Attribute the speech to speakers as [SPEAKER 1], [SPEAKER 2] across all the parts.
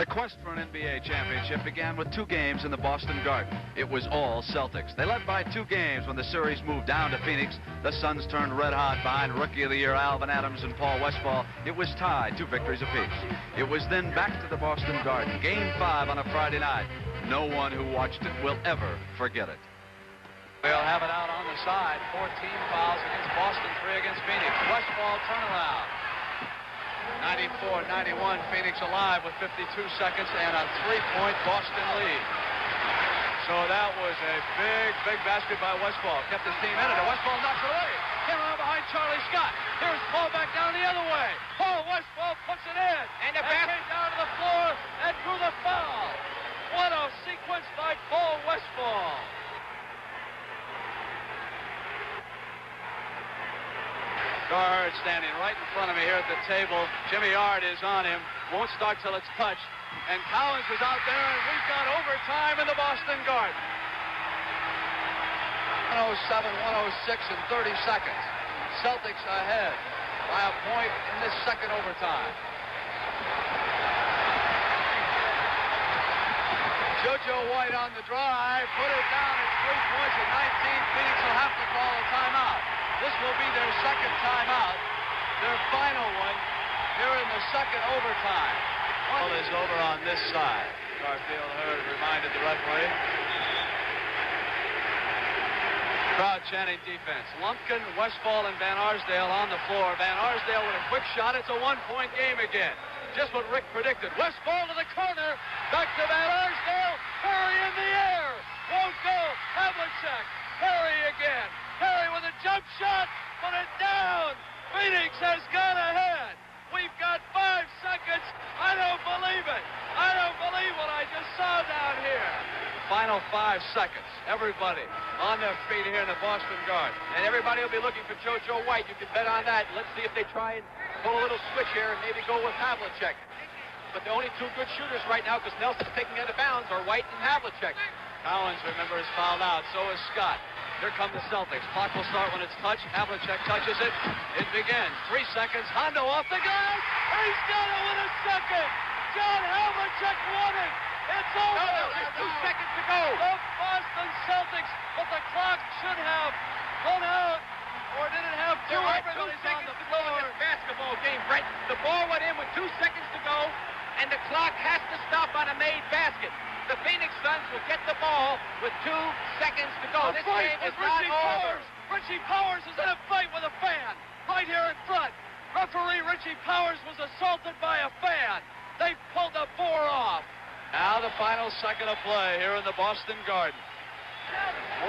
[SPEAKER 1] The quest for an NBA championship began with 2 games in the Boston Garden. It was all Celtics. They led by 2 games when the series moved down to Phoenix. The Suns turned red hot behind Rookie of the Year Alvan Adams and Paul Westphal. It was tied, 2 victories apiece. It was then back to the Boston Garden, Game 5 on a Friday night. No one who watched it will ever forget it.
[SPEAKER 2] They'll have it out on the side. 14 fouls against Boston, 3 against Phoenix. Westphal turnaround. 94-91, Phoenix alive with 52 seconds and a 3-point Boston lead. So that was a big basket by Westphal. Kept his team in it. Westphal knocks it away. Came around behind Charlie Scott. Here's Paul back down the other way. Paul Westphal puts it in. And the basket came down to the floor and drew the foul. What a sequence by Paul Westphal. Gar Heard standing right in front of me here at the table. Jimmy Yard is on him. Won't start till it's touched. And Cowens is out there, and we've got overtime in the Boston Garden. 107, 106 in 30 seconds. Celtics ahead by a point in this second overtime. JoJo White on the drive. Put it down at 3 points at 19. Phoenix will have to call a timeout. This will be their second timeout, their final one here in the second overtime. Ball is over on this side. Garfield Heard reminded the referee. Crowd chanting defense. Lumpkin, Westphal, and Van Arsdale on the floor. Van Arsdale with a quick shot. It's a 1-point game again. Just what Rick predicted. Westphal to the corner. Back to Van Arsdale. Perry in the air. Won't go. Havlicek. Perry again. Perry with a jump shot. Put it down. Phoenix has gone ahead. We've got 5 seconds. I don't believe it. I don't believe what I just saw down here. Final 5 seconds. Everybody on their feet here in the Boston Garden. And everybody will be looking for JoJo White. You can bet on that. Let's see if they try and pull a little switch here and maybe go with Havlicek. But the only 2 good shooters right now, because Nelson's taking out of bounds, are White and Havlicek. Cowens, remember, is fouled out. So is Scott. Here come the Celtics. Clock will start when it's touched. Havlicek touches it. It begins. 3 seconds. Hondo off the glass. He's got it with a second. John Havlicek won it. It's over.
[SPEAKER 3] No, there's 2 seconds to go.
[SPEAKER 2] The Boston Celtics, but the clock should have run out. Or did it have to?
[SPEAKER 3] There are 2
[SPEAKER 2] Everybody's on
[SPEAKER 3] seconds
[SPEAKER 2] the
[SPEAKER 3] to go in
[SPEAKER 2] floor.
[SPEAKER 3] this basketball game, Brett. The ball went in with 2 seconds to go, and the clock has to stop on a made basket. The Phoenix Suns will get the ball with 2 seconds to go. This game is not over.
[SPEAKER 2] Richie Powers is in a fight with a fan right here in front. Referee Richie Powers was assaulted by a fan. They pulled the 4 off. Now the final second of play here in the Boston Garden.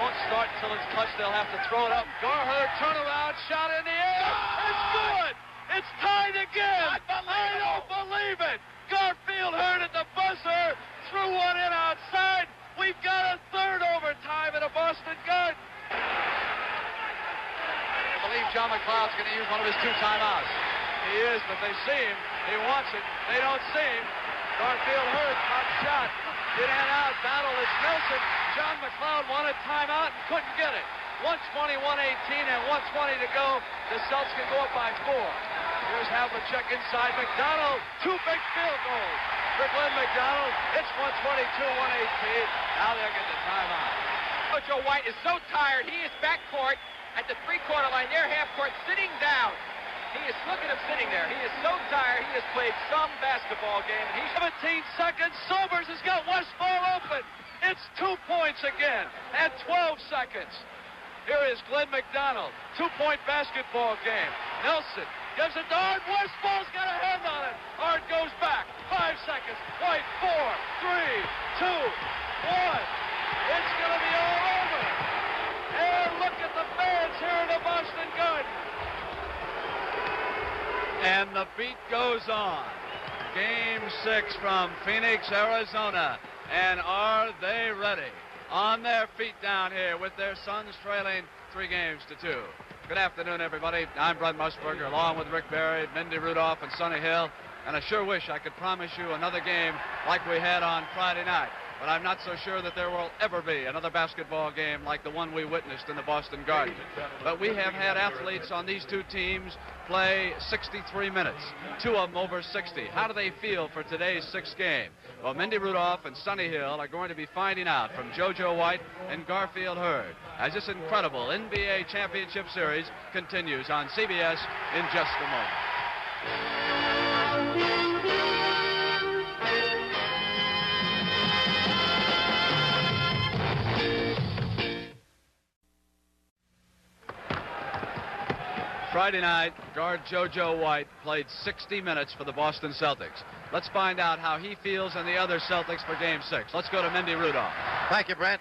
[SPEAKER 2] Won't start until it's touched. They'll have to throw it up. Gar Heard turnaround shot in the air. It's good. It's tied again. I don't believe it. Garfield Heard at the buzzer. Threw one in outside. We've got a 3rd overtime in a Boston Garden. I believe John McLeod's going to use one of his 2 timeouts. He is, but they see him. He wants it. They don't see him. Garfield Heard, top shot. In and out. Battle is Nelson. John McLeod wanted timeout and couldn't get it. 120, 118, and 120 to go. The Celtics can go up by 4. Here's Havlicek inside. McDonald. 2 big field goals for Glenn McDonald. It's 122, 118. Now they'll get the timeout.
[SPEAKER 3] JoJo White is so tired. He is backcourt at the 3-quarter line. They're half-court sitting down. He is, look at him sitting there. He is so tired. He has played some basketball game. And he's
[SPEAKER 2] 17 seconds. Sobers has got Westphal open. It's 2 points again at 12 seconds. Here is Glenn McDonald. 2-point basketball game. Nelson gives it to Ard. Westfall's got a hand on it. Ard goes back. 5 seconds. White, 4, 3, 2, 1. It's going to be all over. And look at the fans here in the Boston Garden. And the beat goes on. Game 6 from Phoenix, Arizona. And are they ready? On their feet down here with their Suns trailing 3 games to 2. Good afternoon, everybody. I'm Brett Musburger, along with Rick Barry, Mindy Rudolph, and Sonny Hill. And I sure wish I could promise you another game like we had on Friday night. but I'm not so sure that there will ever be another basketball game like the one we witnessed in the Boston Garden. But we have had athletes on these two teams play 63 minutes, 2 of them over 60. How do they feel for today's 6th game? Well, Mindy Rudolph and Sonny Hill are going to be finding out from JoJo White and Garfield Heard as this incredible NBA Championship Series continues on CBS in just a moment. Friday night, guard JoJo White played 60 minutes for the Boston Celtics. Let's find out how he feels and the other Celtics for Game 6. Let's go to Mindy Rudolph.
[SPEAKER 4] Thank you, Brent.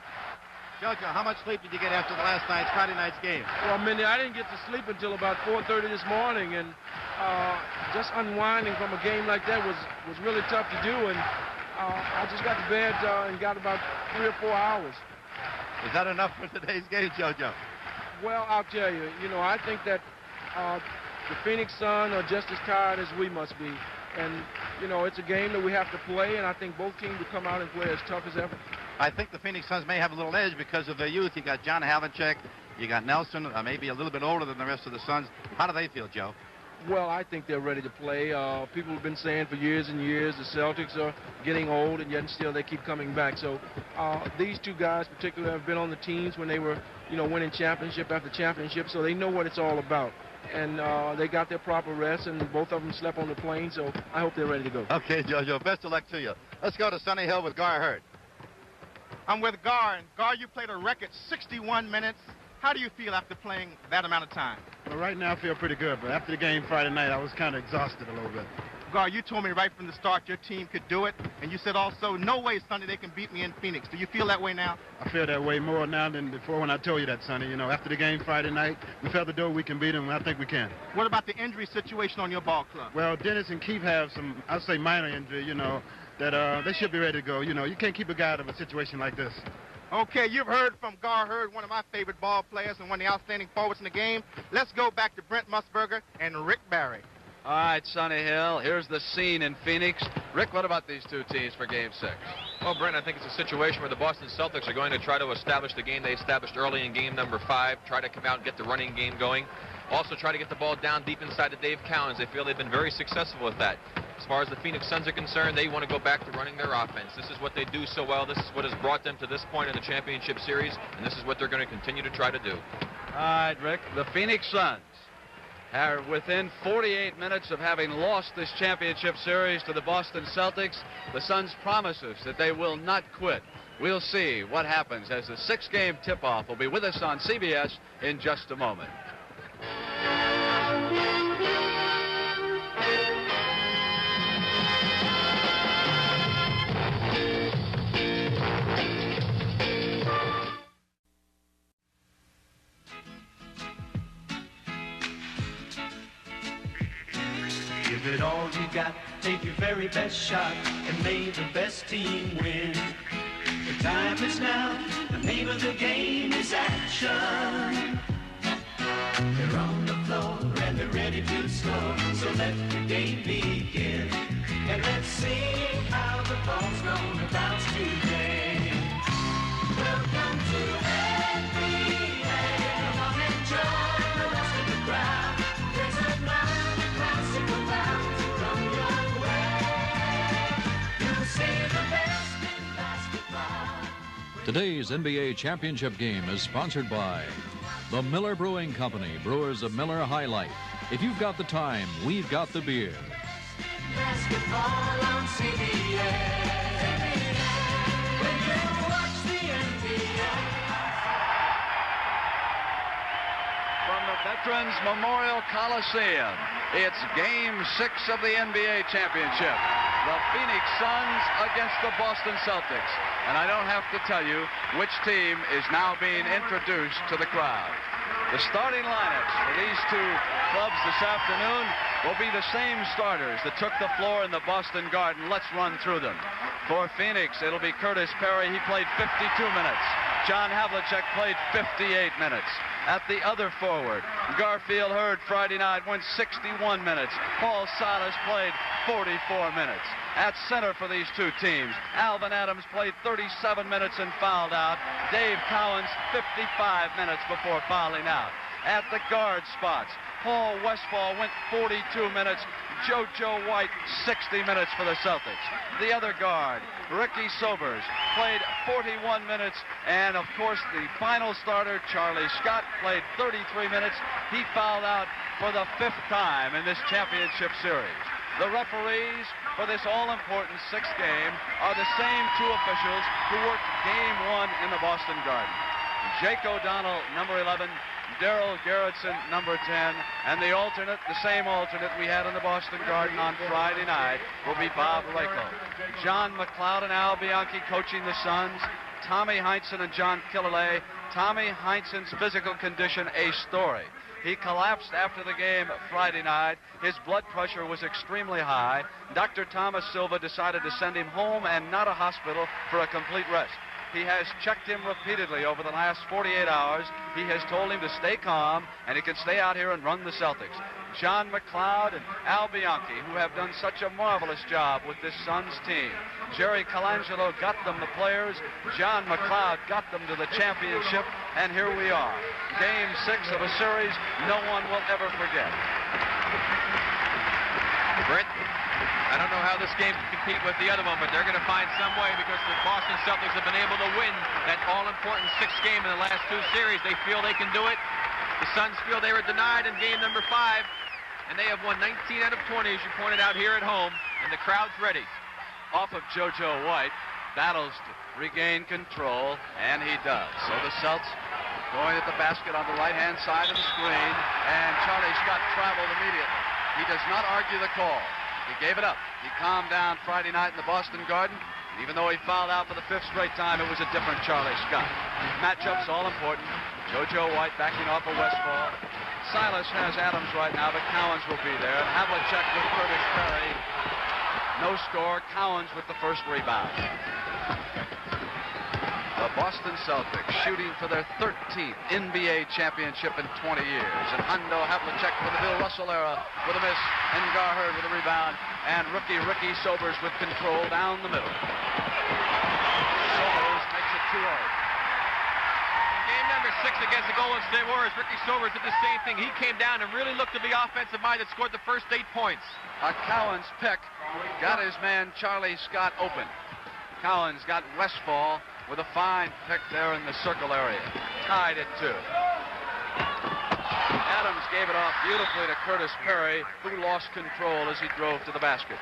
[SPEAKER 4] JoJo, how much sleep did you get after the last night's Friday night's game?
[SPEAKER 5] Well, Mindy, I didn't get to sleep until about 4:30 this morning, and just unwinding from a game like that was really tough to do, and I just got to bed and got about 3 or 4 hours.
[SPEAKER 4] Is that enough for today's game, JoJo?
[SPEAKER 5] Well, I'll tell you, I think that the Phoenix Suns are just as tired as we must be. And, it's a game that we have to play, and I think both teams will come out and play as tough as ever.
[SPEAKER 4] I think the Phoenix Suns may have a little edge because of their youth. You got John Havlicek, you got Nelson, maybe a little bit older than the rest of the Suns. How do they feel, Joe?
[SPEAKER 5] Well, I think they're ready to play. People have been saying for years and years the Celtics are getting old, and yet still they keep coming back. So these two guys particularly have been on the teams when they were, winning championship after championship, so they know what it's all about. And they got their proper rest, and both of them slept on the plane, so I hope they're ready to go.
[SPEAKER 4] Okay, JoJo, best of luck to you. Let's go to Sonny Hill with Gar Heard.
[SPEAKER 6] I'm with Gar, and Gar, you played a record 61 minutes. How do you feel after playing that amount of time?
[SPEAKER 7] Well, right now I feel pretty good, but after the game Friday night, I was kind of exhausted a little bit.
[SPEAKER 6] Gar, you told me right from the start your team could do it, and you said also, no way, Sonny, they can beat me in Phoenix. Do you feel that way now?
[SPEAKER 7] I feel that way more now than before when I told you that, Sonny. After the game Friday night, we felt the door we can beat them, and I think we can.
[SPEAKER 6] What about the injury situation on your ball club?
[SPEAKER 7] Well, Dennis and Keith have some, I'd say, minor injury, that they should be ready to go. You can't keep a guy out of a situation like this.
[SPEAKER 6] Okay, you've heard from Gar Heard, one of my favorite ball players and one of the outstanding forwards in the game. Let's go back to Brent Musburger and Rick Barry.
[SPEAKER 2] All right, Sonny Hill, here's the scene in Phoenix. Rick, what about these two teams for Game 6?
[SPEAKER 8] Well, Brent, I think it's a situation where the Boston Celtics are going to try to establish the game they established early in game number 5, try to come out and get the running game going. Also try to get the ball down deep inside to Dave Cowens. They feel they've been very successful with that. As far as the Phoenix Suns are concerned, they want to go back to running their offense. This is what they do so well. This is what has brought them to this point in the championship series, and this is what they're going to continue to try to do.
[SPEAKER 2] All right, Rick, the Phoenix Suns are within 48 minutes of having lost this championship series to the Boston Celtics. The Suns promise us that they will not quit. We'll see what happens as the 6th-game tip-off will be with us on CBS in just a moment.
[SPEAKER 9] Give it all you got, take your very best shot, and may the best team win. The time is now, the name of the game is action. They're on the floor and they're ready to score, so let the game begin. And let's see how the ball's gonna bounce today. Welcome to NBA, come on and join the rest of the crowd. There's another classical bounce from your way. You'll see the best in basketball.
[SPEAKER 10] Today's NBA championship game is sponsored by the Miller Brewing Company, brewers of Miller High Life. If you've got the time, we've got the beer.
[SPEAKER 9] Basketball on CBS. When you watch the NBA.
[SPEAKER 2] From the Veterans Memorial Coliseum, it's Game 6 of the NBA championship. The Phoenix Suns against the Boston Celtics. And I don't have to tell you which team is now being introduced to the crowd. The starting lineups for these two clubs this afternoon will be the same starters that took the floor in the Boston Garden. Let's run through them. For Phoenix, it'll be Curtis Perry. He played 52 minutes.
[SPEAKER 1] John Havlicek played 58 minutes. At the other forward, Garfield Heard Friday night went 61 minutes. Paul Silas played 44 minutes. At center for these two teams, Alvan Adams played 37 minutes and fouled out. Dave Cowens 55 minutes before fouling out. At the guard spots, Paul Westphal went 42 minutes. JoJo White 60 minutes for the Celtics. The other guard, Ricky Sobers, played 41 minutes, and of course the final starter, Charlie Scott, played 33 minutes. He fouled out for the 5th time in this championship series. The referees for this all-important 6th game are the same two officials who worked Game 1 in the Boston Garden. Jake O'Donnell, number 11, Darrell Gerritsen, number 10, and the alternate, the same alternate we had in the Boston Garden on Friday night, will be Bob Rako. John McLeod and Al Bianchi coaching the Suns. Tommy Heinsohn and John Killalay. Tommy Heinsohn's physical condition, a story. He collapsed after the game Friday night. His blood pressure was extremely high. Dr. Thomas Silva decided to send him home and not a hospital for a complete rest. He has checked him repeatedly over the last 48 hours. He has told him to stay calm, and he can stay out here and run the Celtics. John McLeod and Al Bianchi, who have done such a marvelous job with this Suns team. Jerry Colangelo got them the players. John McLeod got them to the championship, and here we are. Game 6 of a series no one will ever forget.
[SPEAKER 8] Brent, I don't know how this game can compete with the other one, but they're going to find some way because the Boston Celtics have been able to win that all-important 6th game in the last 2 series. They feel they can do it. The Suns feel they were denied in game number 5, and they have won 19 out of 20, as you pointed out, here at home, and the crowd's ready.
[SPEAKER 1] Off of JoJo White, battles to regain control, and he does. So the Celts going at the basket on the right-hand side of the screen, and Charlie Scott traveled immediately. He does not argue the call. He gave it up. He calmed down Friday night in the Boston Garden. And even though he fouled out for the 5th straight time, it was a different Charlie Scott. Matchups all important. JoJo White backing off of Westphal. Silas has Adams right now, but Cowens will be there. Havlicek with Curtis Perry. No score. Cowens with the first rebound. The Boston Celtics shooting for their 13th NBA championship in 20 years. And Hondo Havlicek for the Bill Russell era with a miss. And Gar Heard with a rebound. And Ricky Sobers with control down the middle. Sobers makes it 2-0.
[SPEAKER 8] Game number 6 against the Golden State Warriors, Ricky Sobers did the same thing. He came down and really looked to be offensive minded, scored the first 8 points.
[SPEAKER 1] A Cowens pick got his man Charlie Scott open. Cowens got Westphal with a fine pick there in the circle area. Tied at 2. Adams gave it off beautifully to Curtis Perry, who lost control as he drove to the basket.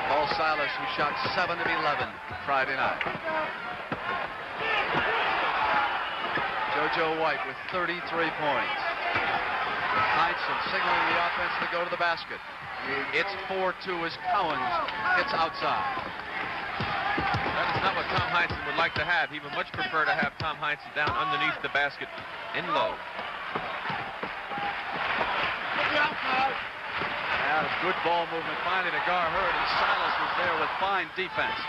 [SPEAKER 1] Paul Silas, who shot 7 of 11 Friday night. JoJo White with 33 points. Heinsohn signaling the offense to go to the basket. It's 4-2 as Cowens hits outside.
[SPEAKER 8] That is not what Tom Heinsohn would like to have. He would much prefer to have Tom Heinsohn down underneath the basket in low.
[SPEAKER 1] And a good ball movement finally to Gar Heard, and Silas was there with fine defense.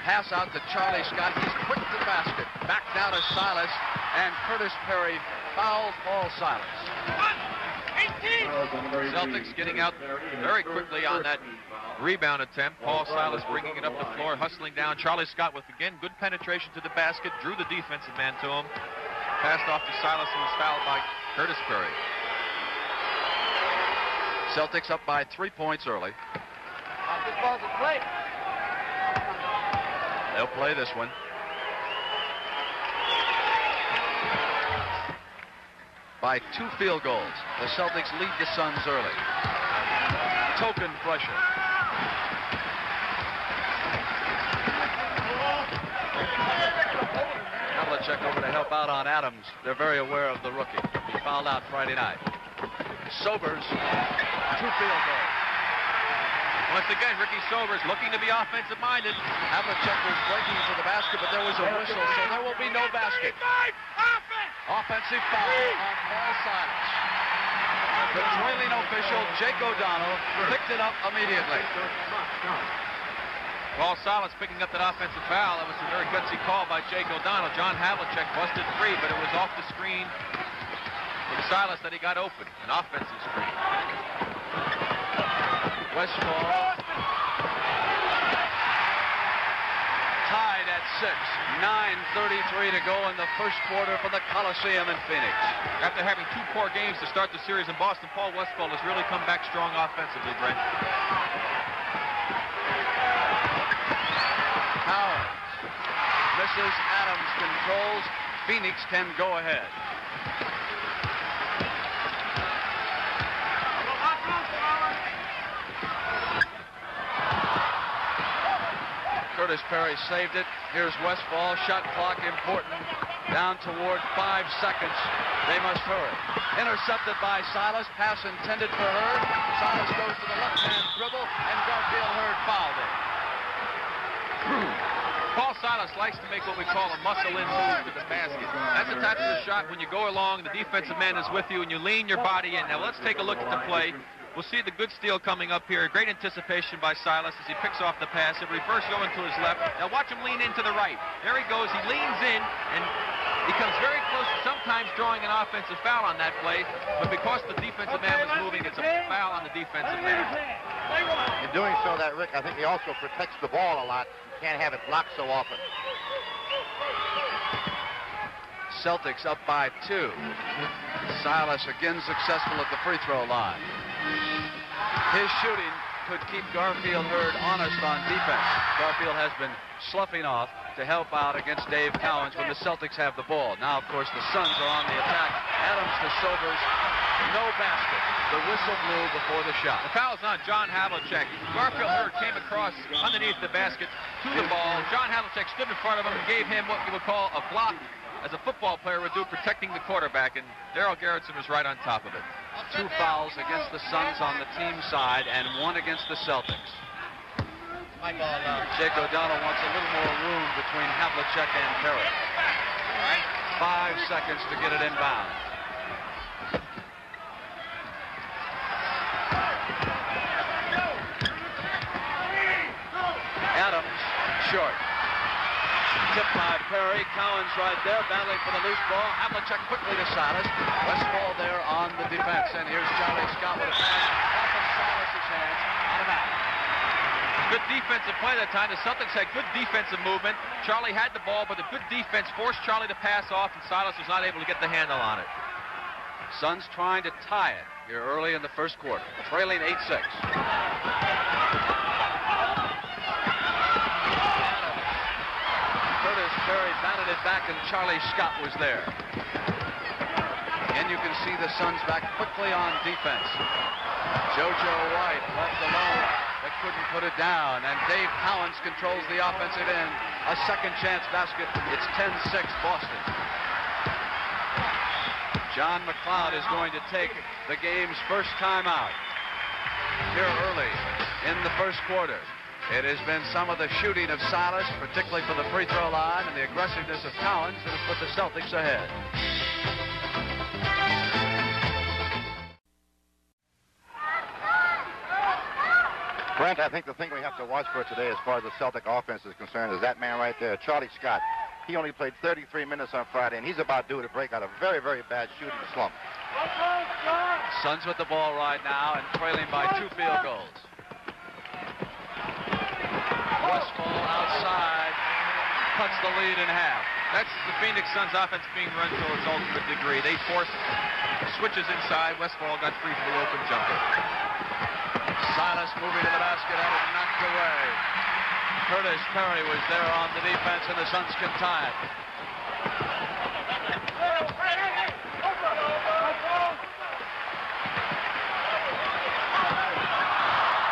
[SPEAKER 1] Pass out to Charlie Scott. He's quick to the basket. Back down to Silas, and Curtis Perry fouled Paul Silas.
[SPEAKER 8] Celtics getting out very quickly on that rebound attempt. Paul Silas bringing it up the floor, hustling down. Charlie Scott with, again, good penetration to the basket, drew the defensive man to him. Passed off to Silas, who was fouled by Curtis Perry.
[SPEAKER 1] Celtics up by 3 points early. They'll play this one. By 2 field goals. The Celtics lead the Suns early. Token pressure. Havlicek over to help out on Adams. They're very aware of the rookie. He fouled out Friday night. Sobers, 2 field goals.
[SPEAKER 8] Once again, Ricky Sobers looking to be offensive-minded.
[SPEAKER 1] Havlicek was breaking for the basket, but there was a whistle, so there will be no basket. Offensive foul on Paul Silas. The trailing official, Jake O'Donnell, picked it up immediately.
[SPEAKER 8] Paul Silas picking up that offensive foul. That was a very gutsy call by Jake O'Donnell. John Havlicek busted free, but it was off the screen with Silas that he got open. An offensive screen.
[SPEAKER 1] Westphal tied at 6. 9:33 to go in the first quarter for the Coliseum in Phoenix.
[SPEAKER 8] After having 2 poor games to start the series in Boston, Paul Westphal has really come back strong offensively, Brent.
[SPEAKER 1] Cowens misses. Adams controls. Phoenix can go ahead. Curtis Perry saved it. Here's Westphal. Shot clock important. Down toward 5 seconds. They must hurry. Intercepted by Silas. Pass intended for Heard. Silas goes to the left-hand dribble, and Garfield Heard fouled it.
[SPEAKER 8] Paul Silas likes to make what we call a muscle-in move to the basket. That's the type of the shot when you go along, the defensive man is with you, and you lean your body in. Now let's take a look at the play. We'll see the good steal coming up here. Great anticipation by Silas as he picks off the pass. He'll reverse going to his left. Now watch him lean into the right. There he goes. He leans in, and he comes very close to sometimes drawing an offensive foul on that play. But because the defensive man was moving, it's a foul on the defensive man.
[SPEAKER 4] In doing so, that Rick, I think he also protects the ball a lot. You can't have it blocked so often.
[SPEAKER 1] Celtics up by 2. Silas again successful at the free throw line. His shooting could keep Garfield Heard honest on defense. Garfield has been sloughing off to help out against Dave Cowens when the Celtics have the ball. Now, of course, the Suns are on the attack. Adams to Sobers. No basket. The whistle blew before the shot.
[SPEAKER 8] The foul's on John Havlicek. Garfield Heard came across underneath the basket to the ball. John Havlicek stood in front of him and gave him what you would call a block, as a football player would do, protecting the quarterback, and Darryl Garrettson was right on top of it.
[SPEAKER 1] 2 fouls against the Suns on the team side and 1 against the Celtics. Jake O'Donnell wants a little more room between Havlicek and Perry. 5 seconds to get it inbound. Adams, short. Tipped by Perry. Cowens right there, battling for the loose ball. Havlicek quickly to Silas. Westphal there on the defense. And here's Charlie Scott with a pass off of Silas' hands. Out of bounds.
[SPEAKER 8] Good defensive play that time. The Celtics had good defensive movement. Charlie had the ball, but the good defense forced Charlie to pass off, and Silas was not able to get the handle on it.
[SPEAKER 1] Suns trying to tie it here early in the first quarter. Trailing 8-6. Perry batted it back, and Charlie Scott was there. And you can see the Suns back quickly on defense. JoJo White left alone, but couldn't put it down. And Dave Cowens controls the offensive end. A second chance basket. It's 10-6 Boston. John McLeod is going to take the game's first timeout here early in the first quarter. It has been some of the shooting of Silas, particularly for the free throw line, and the aggressiveness of Cowens that has put the Celtics ahead.
[SPEAKER 4] Brent, I think the thing we have to watch for today as far as the Celtic offense is concerned is that man right there, Charlie Scott. He only played 33 minutes on Friday, and he's about due to break out a very, very bad shooting slump.
[SPEAKER 1] Suns with the ball right now and trailing by 2 field goals. Westphal outside, cuts the lead in half.
[SPEAKER 8] That's the Phoenix Suns offense being run to its ultimate degree. They forced switches inside. Westphal got free for the open jumper.
[SPEAKER 1] Silas moving to the basket, had it knocked away. Curtis Perry was there on the defense, and the Suns can tie it.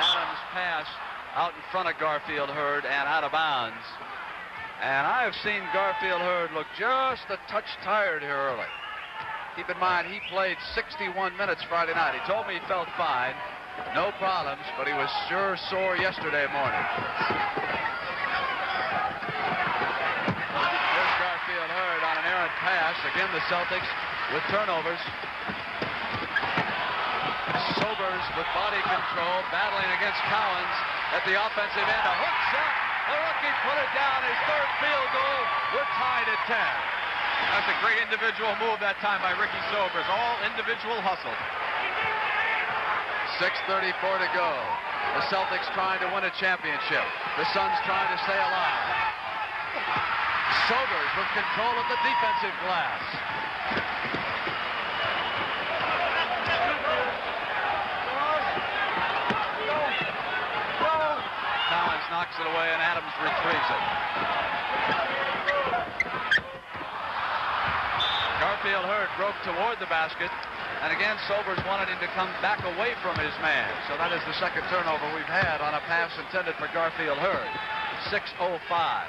[SPEAKER 1] Adams pass out in front of Garfield Heard and out of bounds. And I have seen Garfield Heard look just a touch tired here early. Keep in mind, he played 61 minutes Friday night. He told me he felt fine, no problems, but he was sure sore yesterday morning. Here's Garfield Heard on an errant pass. Again, the Celtics with turnovers. Sobers with body control, battling against Cowens at the offensive end. A hook shot. The rookie put it down. His third field goal. We're tied at 10.
[SPEAKER 8] That's a great individual move that time by Ricky Sobers. All individual hustle.
[SPEAKER 1] 6:34 to go. The Celtics trying to win a championship. The Suns trying to stay alive. Sobers with control of the defensive glass. Cowens knocks it away and Adams retrieves it. Garfield Heard broke toward the basket, and again Sobers wanted him to come back away from his man. So that is the second turnover we've had on a pass intended for Garfield Heard. 6:05.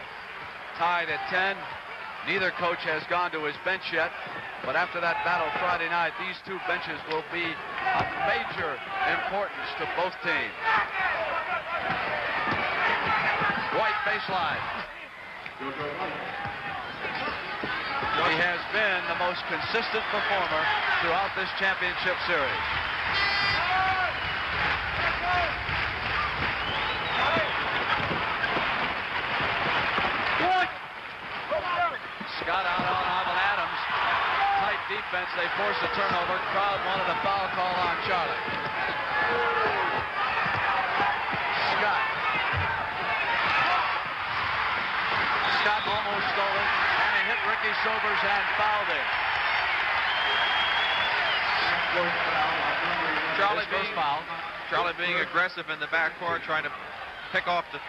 [SPEAKER 1] Tied at 10. Neither coach has gone to his bench yet, but after that battle Friday night, these two benches will be of major importance to both teams. White baseline. He has been the most consistent performer throughout this championship series. Scott out on Alvan Adams. Tight defense. They force a turnover. Crowd wanted a foul call on Charlie. Scott almost stole it, and he hit Ricky Sobers and fouled him.
[SPEAKER 8] Charlie being aggressive in the backcourt, trying to pick off the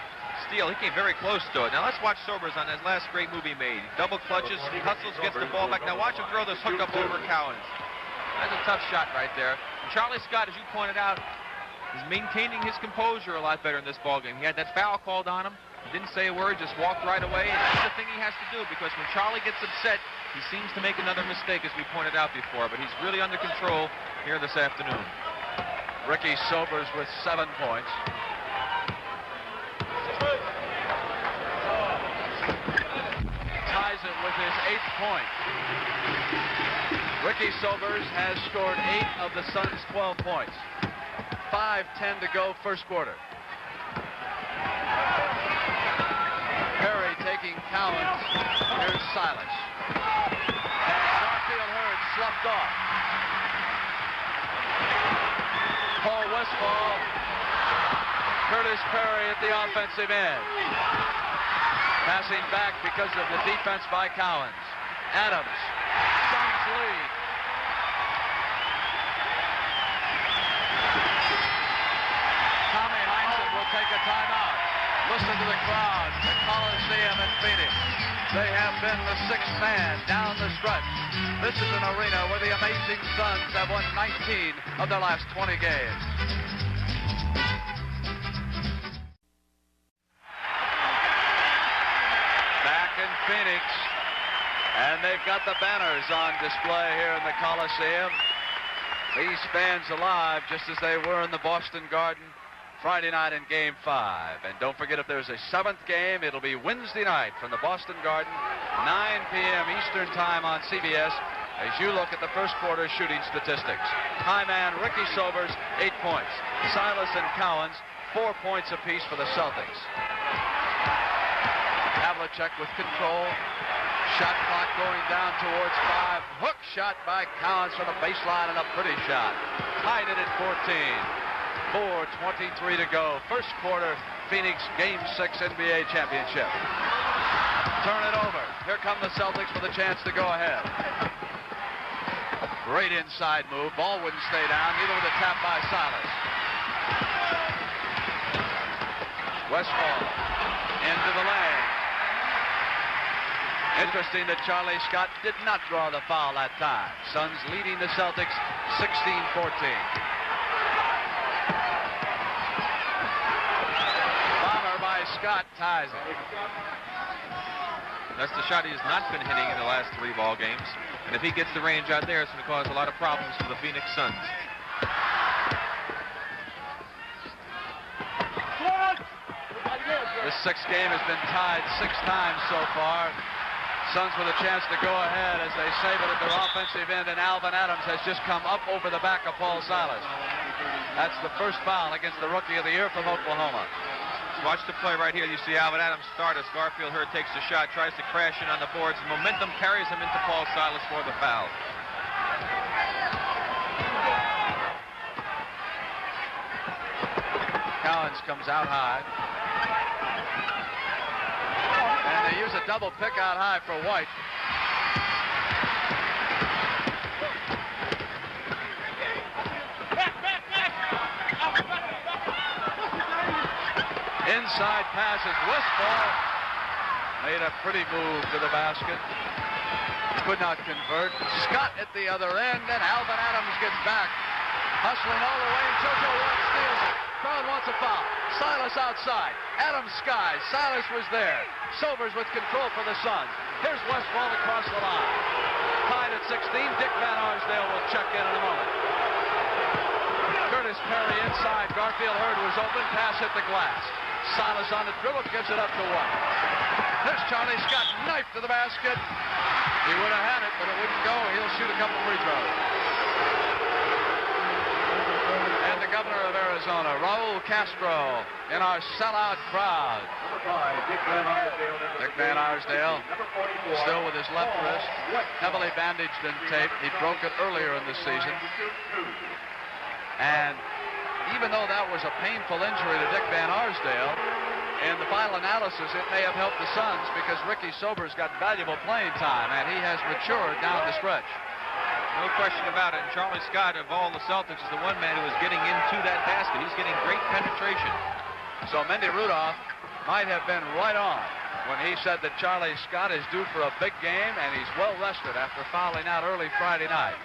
[SPEAKER 8] steal. He came very close to it. Now let's watch Sobers on his last great move he made. Double clutches, hustles, gets the ball back. Now watch him throw this hook up over Cowens. That's a tough shot right there. And Charlie Scott, as you pointed out, is maintaining his composure a lot better in this ballgame. He had that foul called on him. He didn't say a word, just walked right away. And that's the thing he has to do, because when Charlie gets upset, he seems to make another mistake, as we pointed out before. But he's really under control here this afternoon.
[SPEAKER 1] Ricky Sobers with 7 points. Ties it with his 8th point. Ricky Sobers has scored 8 of the Suns' 12 points. 5:10 to go, first quarter. Perry taking Cowens. Here's Silas. And Garfield Heard sloughed off. Paul Westphal. Curtis Perry at the offensive end. Passing back because of the defense by Cowens. Adams. Suns lead. Tommy Heinsohn will take a timeout. Listen to the crowd, the Coliseum in Phoenix. They have been the 6th man down the stretch. This is an arena where the amazing Suns have won 19 of their last 20 games. Back in Phoenix, and they've got the banners on display here in the Coliseum. These fans alive just as they were in the Boston Garden Friday night in Game 5. And don't forget, if there's a 7th game, it'll be Wednesday night from the Boston Garden, 9 p.m. Eastern Time on CBS, as you look at the first quarter shooting statistics. High man Ricky Sobers, 8 points. Silas and Cowens, 4 points apiece for the Celtics. Havlicek with control. Shot clock going down towards 5. Hook shot by Cowens from the baseline, and a pretty shot. Tied it at 14. 4:23 to go. First quarter, Phoenix Game 6 NBA Championship. Turn it over. Here come the Celtics with a chance to go ahead. Great inside move. Ball wouldn't stay down, neither with a tap by Silas. Westphal into the lane. Interesting that Charlie Scott did not draw the foul that time. Suns leading the Celtics 16-14. Scott ties it.
[SPEAKER 8] That's the shot he has not been hitting in the last 3 ball games. And if he gets the range out there, it's going to cause a lot of problems for the Phoenix Suns.
[SPEAKER 1] This 6th game has been tied 6 times so far. Suns with a chance to go ahead as they save it at their offensive end, and Alvan Adams has just come up over the back of Paul Silas. That's the first foul against the Rookie of the Year from Oklahoma.
[SPEAKER 8] Watch the play right here. You see Alvan Adams start as Garfield Heard takes the shot, tries to crash in on the boards. Momentum carries him into Paul Silas for the foul.
[SPEAKER 1] Cowens comes out high. And they use a double pick out high for White. Inside passes. Westphal made a pretty move to the basket. Could not convert. Scott at the other end, and Alvan Adams gets back. Hustling all the way, and JoJo Watt steals it. Brown wants a foul. Silas outside. Adams skies. Silas was there. Sobers with control for the Suns. Here's Westphal across the line. Tied at 16. Dick Van Arsdale will check in a moment. Curtis Perry inside. Garfield Heard was open. Pass hit the glass. Silas on the dribble, gives it up to White. There's Charlie Scott, knife to the basket. He would have had it, but it wouldn't go. He'll shoot a couple free throws. And the governor of Arizona, Raul Castro, in our sellout crowd. Dick Van Arsdale, still with his left wrist, heavily bandaged and taped. He broke it earlier in the season. And even though that was a painful injury to Dick Van Arsdale, in the final analysis, it may have helped the Suns because Ricky Sobers got valuable playing time, and he has matured down the stretch.
[SPEAKER 8] No question about it. And Charlie Scott, of all the Celtics, is the one man who is getting into that basket. He's getting great penetration.
[SPEAKER 1] So Mendy Rudolph might have been right on when he said that Charlie Scott is due for a big game, and he's well rested after fouling out early Friday night.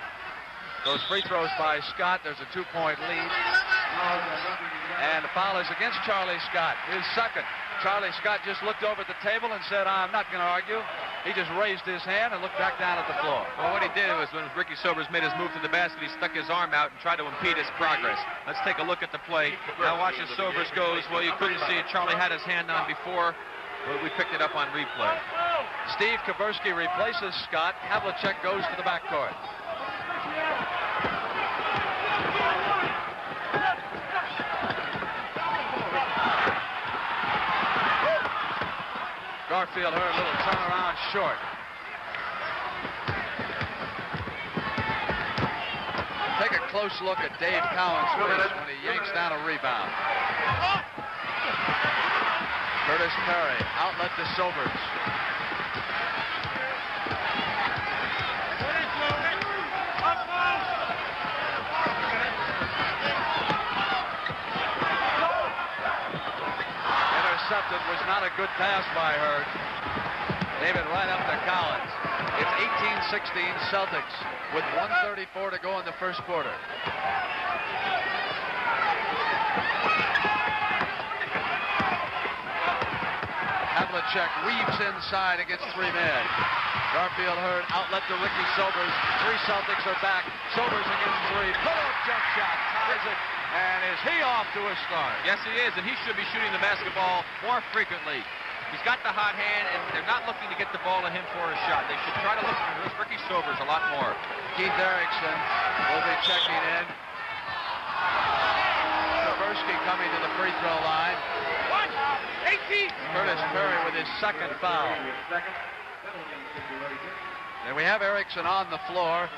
[SPEAKER 1] Those free throws by Scott, there's a 2-point lead. And the foul is against Charlie Scott, his second. Charlie Scott just looked over at the table and said, I'm not going to argue. He just raised his hand and looked back down at the floor.
[SPEAKER 8] Well, what he did was when Ricky Sobers made his move to the basket, he stuck his arm out and tried to impede his progress. Let's take a look at the play. Now watch as Sobers goes. Well, you couldn't see it. Charlie had his hand on before. But we picked it up on replay.
[SPEAKER 1] Steve Kaversky replaces Scott. Havlicek goes to the backcourt. Garfield Heard, a little turnaround short. Take a close look at Dave Cowens' wrist when he yanks down a rebound. Curtis Perry, outlet to Sobers. Intercepted, was not a good pass by Heard. Gave it right up to Cowens. It's 18-16 Celtics with 1:34 to go in the first quarter. Havlicek weaves inside against three men. Garfield Heard, outlet to Ricky Sobers. Three Celtics are back. Sobers against three. Put-up jump shot. Ties it. And is he off to a start?
[SPEAKER 8] Yes, he is, and he should be shooting the basketball more frequently. He's got the hot hand, and they're not looking to get the ball to him for a shot. They should try to look for Ricky Sobers a lot more.
[SPEAKER 1] Keith Erickson will be checking in. Kaversky coming to the free throw line.
[SPEAKER 3] 18.
[SPEAKER 1] Curtis Perry with his second foul. And we have Erickson on the floor.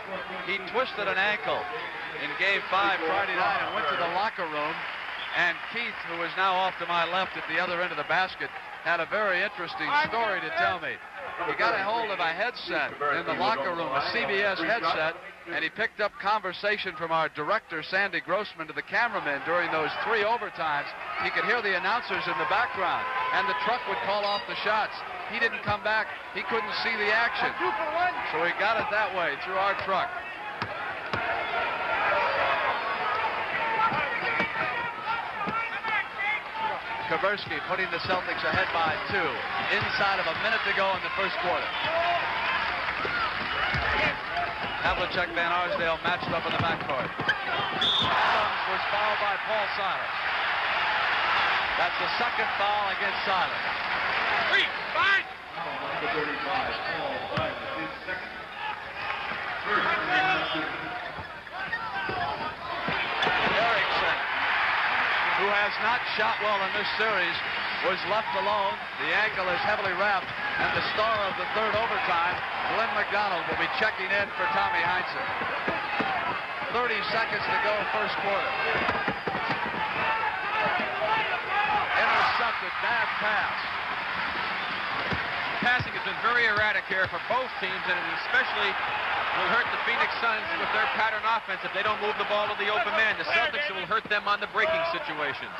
[SPEAKER 1] He twisted an ankle in Game 5 Friday night and went to the locker room. And Keith, who is now off to my left at the other end of the basket, had a very interesting story to tell me. He got a hold of a headset in the locker room, a CBS headset, and he picked up conversation from our director, Sandy Grossman, to the cameraman during those 3 overtimes. He could hear the announcers in the background, and the truck would call off the shots. He didn't come back. He couldn't see the action. So he got it that way through our truck. Kaversky putting the Celtics ahead by 2. Inside of a minute to go in the first quarter. Havlicek, Van Arsdale matched up in the backcourt. Adams was fouled by Paul Silas. That's the second foul against Silas.
[SPEAKER 3] 3, 5.
[SPEAKER 1] Erickson has not shot well in this series, was left alone. The ankle is heavily wrapped, and the star of the third overtime, Glenn McDonald, will be checking in for Tommy Heinsohn. 30 seconds to go, first quarter. Intercepted, bad pass.
[SPEAKER 8] Passing has been very erratic here for both teams, and it especially will hurt the Phoenix Suns with their pattern offense if they don't move the ball to the open man. The Celtics will hurt them on the breaking situations.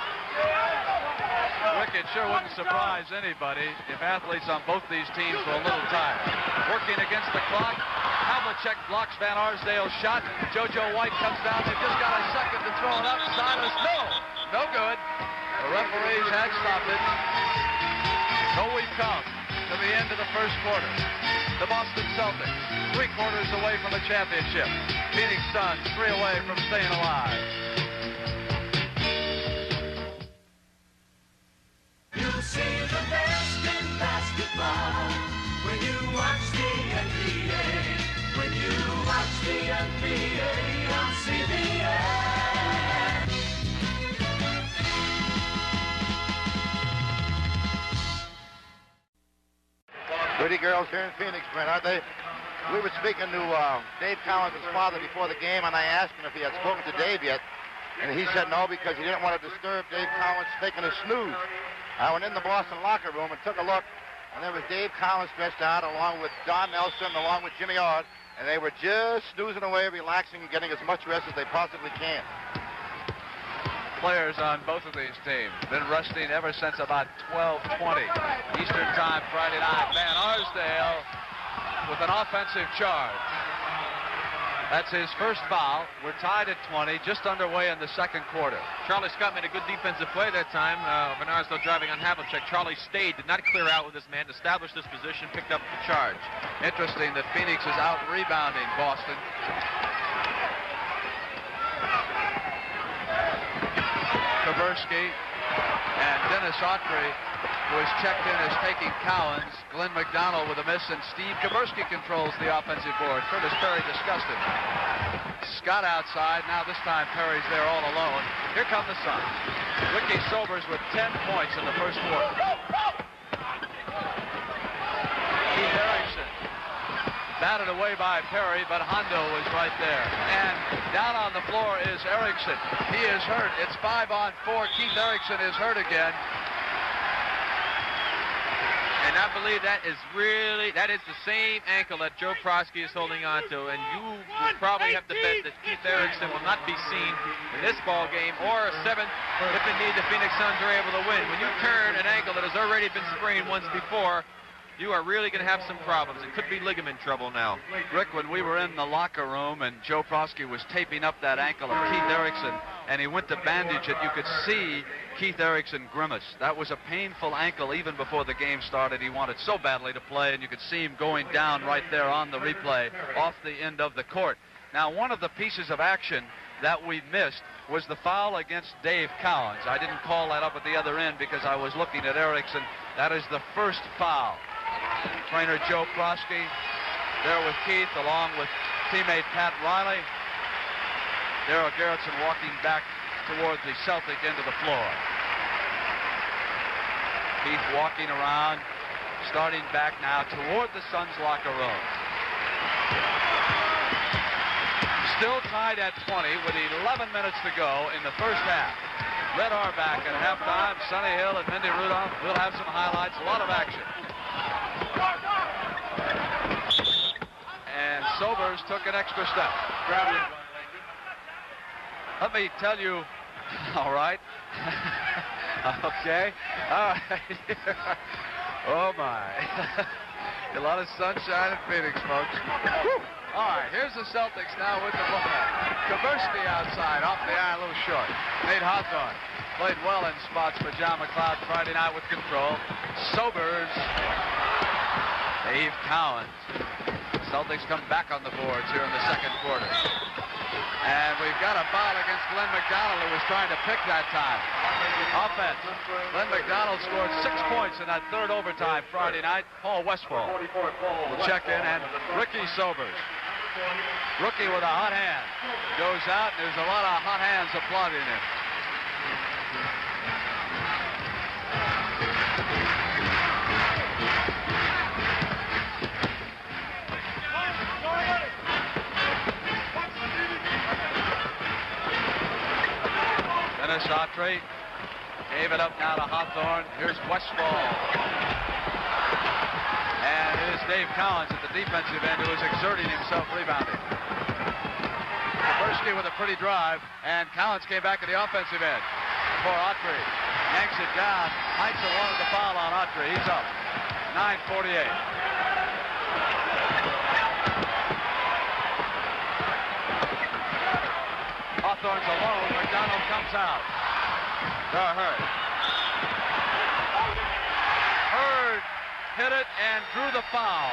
[SPEAKER 1] Rick, it sure wouldn't surprise anybody if athletes on both these teams were a little tired. Working against the clock, Havlicek blocks Van Arsdale's shot. JoJo White comes down. He just got a second to throw it up. Silas, no good. The referees had stopped it. So we come to the end of the first quarter. The Boston Celtics, 3 quarters away from a championship. Phoenix Suns, 3 away from staying alive.
[SPEAKER 9] You'll see the best in basketball when you watch the NBA. When you watch the NBA on CBS.
[SPEAKER 4] Pretty girls here in Phoenix, Brent, aren't they? We were speaking to Dave Cowens' father before the game, and I asked him if he had spoken to Dave yet. And he said no, because he didn't want to disturb Dave Cowens taking a snooze. I went in the Boston locker room and took a look, and there was Dave Cowens stretched out along with Don Nelson, along with Jimmy Ard, and they were just snoozing away, relaxing, and getting as much rest as they possibly can.
[SPEAKER 1] Players on both of these teams been resting ever since about 12:20 Eastern Time Friday night. Van Arsdale with an offensive charge. That's his first foul. We're tied at 20, just underway in the second quarter.
[SPEAKER 8] Charlie Scott made a good defensive play that time. Van Arsdale driving on Havlicek. Charlie stayed, did not clear out with his man, established this position, picked up the charge.
[SPEAKER 1] Interesting that Phoenix is out rebounding Boston. Kaversky and Dennis Autry was checked in as taking Cowens. Glenn McDonald with a miss, and Steve Kaversky controls the offensive board. Curtis Perry disgusted. Scott outside. Now this time Perry's there all alone. Here come the Suns. Ricky Sobers with 10 points in the first quarter. Keith Erickson batted away by Perry, but Hondo was right there. And down on the floor is Erickson. He is hurt. It's 5-on-4. Keith Erickson is hurt again.
[SPEAKER 8] And I believe that is the same ankle that Joe Prosky is holding on to. And you will probably have to bet that Keith Erickson will not be seen in this ball game or a 7th if indeed the Phoenix Suns are able to win. When you turn an ankle that has already been sprained once before, you are really going to have some problems. It could be ligament trouble now.
[SPEAKER 1] Rick, when we were in the locker room and Joe Prosky was taping up that ankle of Keith Erickson and he went to bandage it, you could see Keith Erickson grimace. That was a painful ankle even before the game started. He wanted so badly to play, and you could see him going down right there on the replay off the end of the court. Now, one of the pieces of action that we missed was the foul against Dave Cowens. I didn't call that up at the other end because I was looking at Erickson. That is the first foul. Trainer Joe Prosky there with Keith, along with teammate Pat Riley. Darryl Garrettson walking back toward the Celtic end of the floor. Keith walking around, starting back now toward the Suns locker room. Still tied at 20 with 11 minutes to go in the first half. Red Auerbach at halftime. Sonny Hill and Mindy Rudolph will have some highlights, a lot of action. And Sobers took an extra step. Let me tell you, all right. Okay. All right. Oh, my. A lot of sunshine in Phoenix, folks. Woo. All right, here's the Celtics now with the ball. Kaversky outside, off the eye, a little short. Nate Hawthorne played well in spots for John McLeod Friday night with control. Sobers. Dave Cowens. Celtics come back on the boards here in the second quarter. And we've got a foul against Glenn McDonald, who was trying to pick that time. Offense. Glenn McDonald scored 6 points in that third overtime Friday night. Paul Westphal will check in, and Ricky Sobers. Rookie with a hot hand. Goes out, and there's a lot of hot hands applauding him. Autry gave it up now to Hawthorne. Here's Westphal. And it is Dave Cowens at the defensive end who is exerting himself rebounding. Kapersky with a pretty drive, and Cowens came back at the offensive end for Autry. Yanks it down. Heitzel wanted the foul on Autry. He's up. 9:48. Hawthorne's alone. McDonald comes out. Gar Heard. Heard hit it and drew the foul.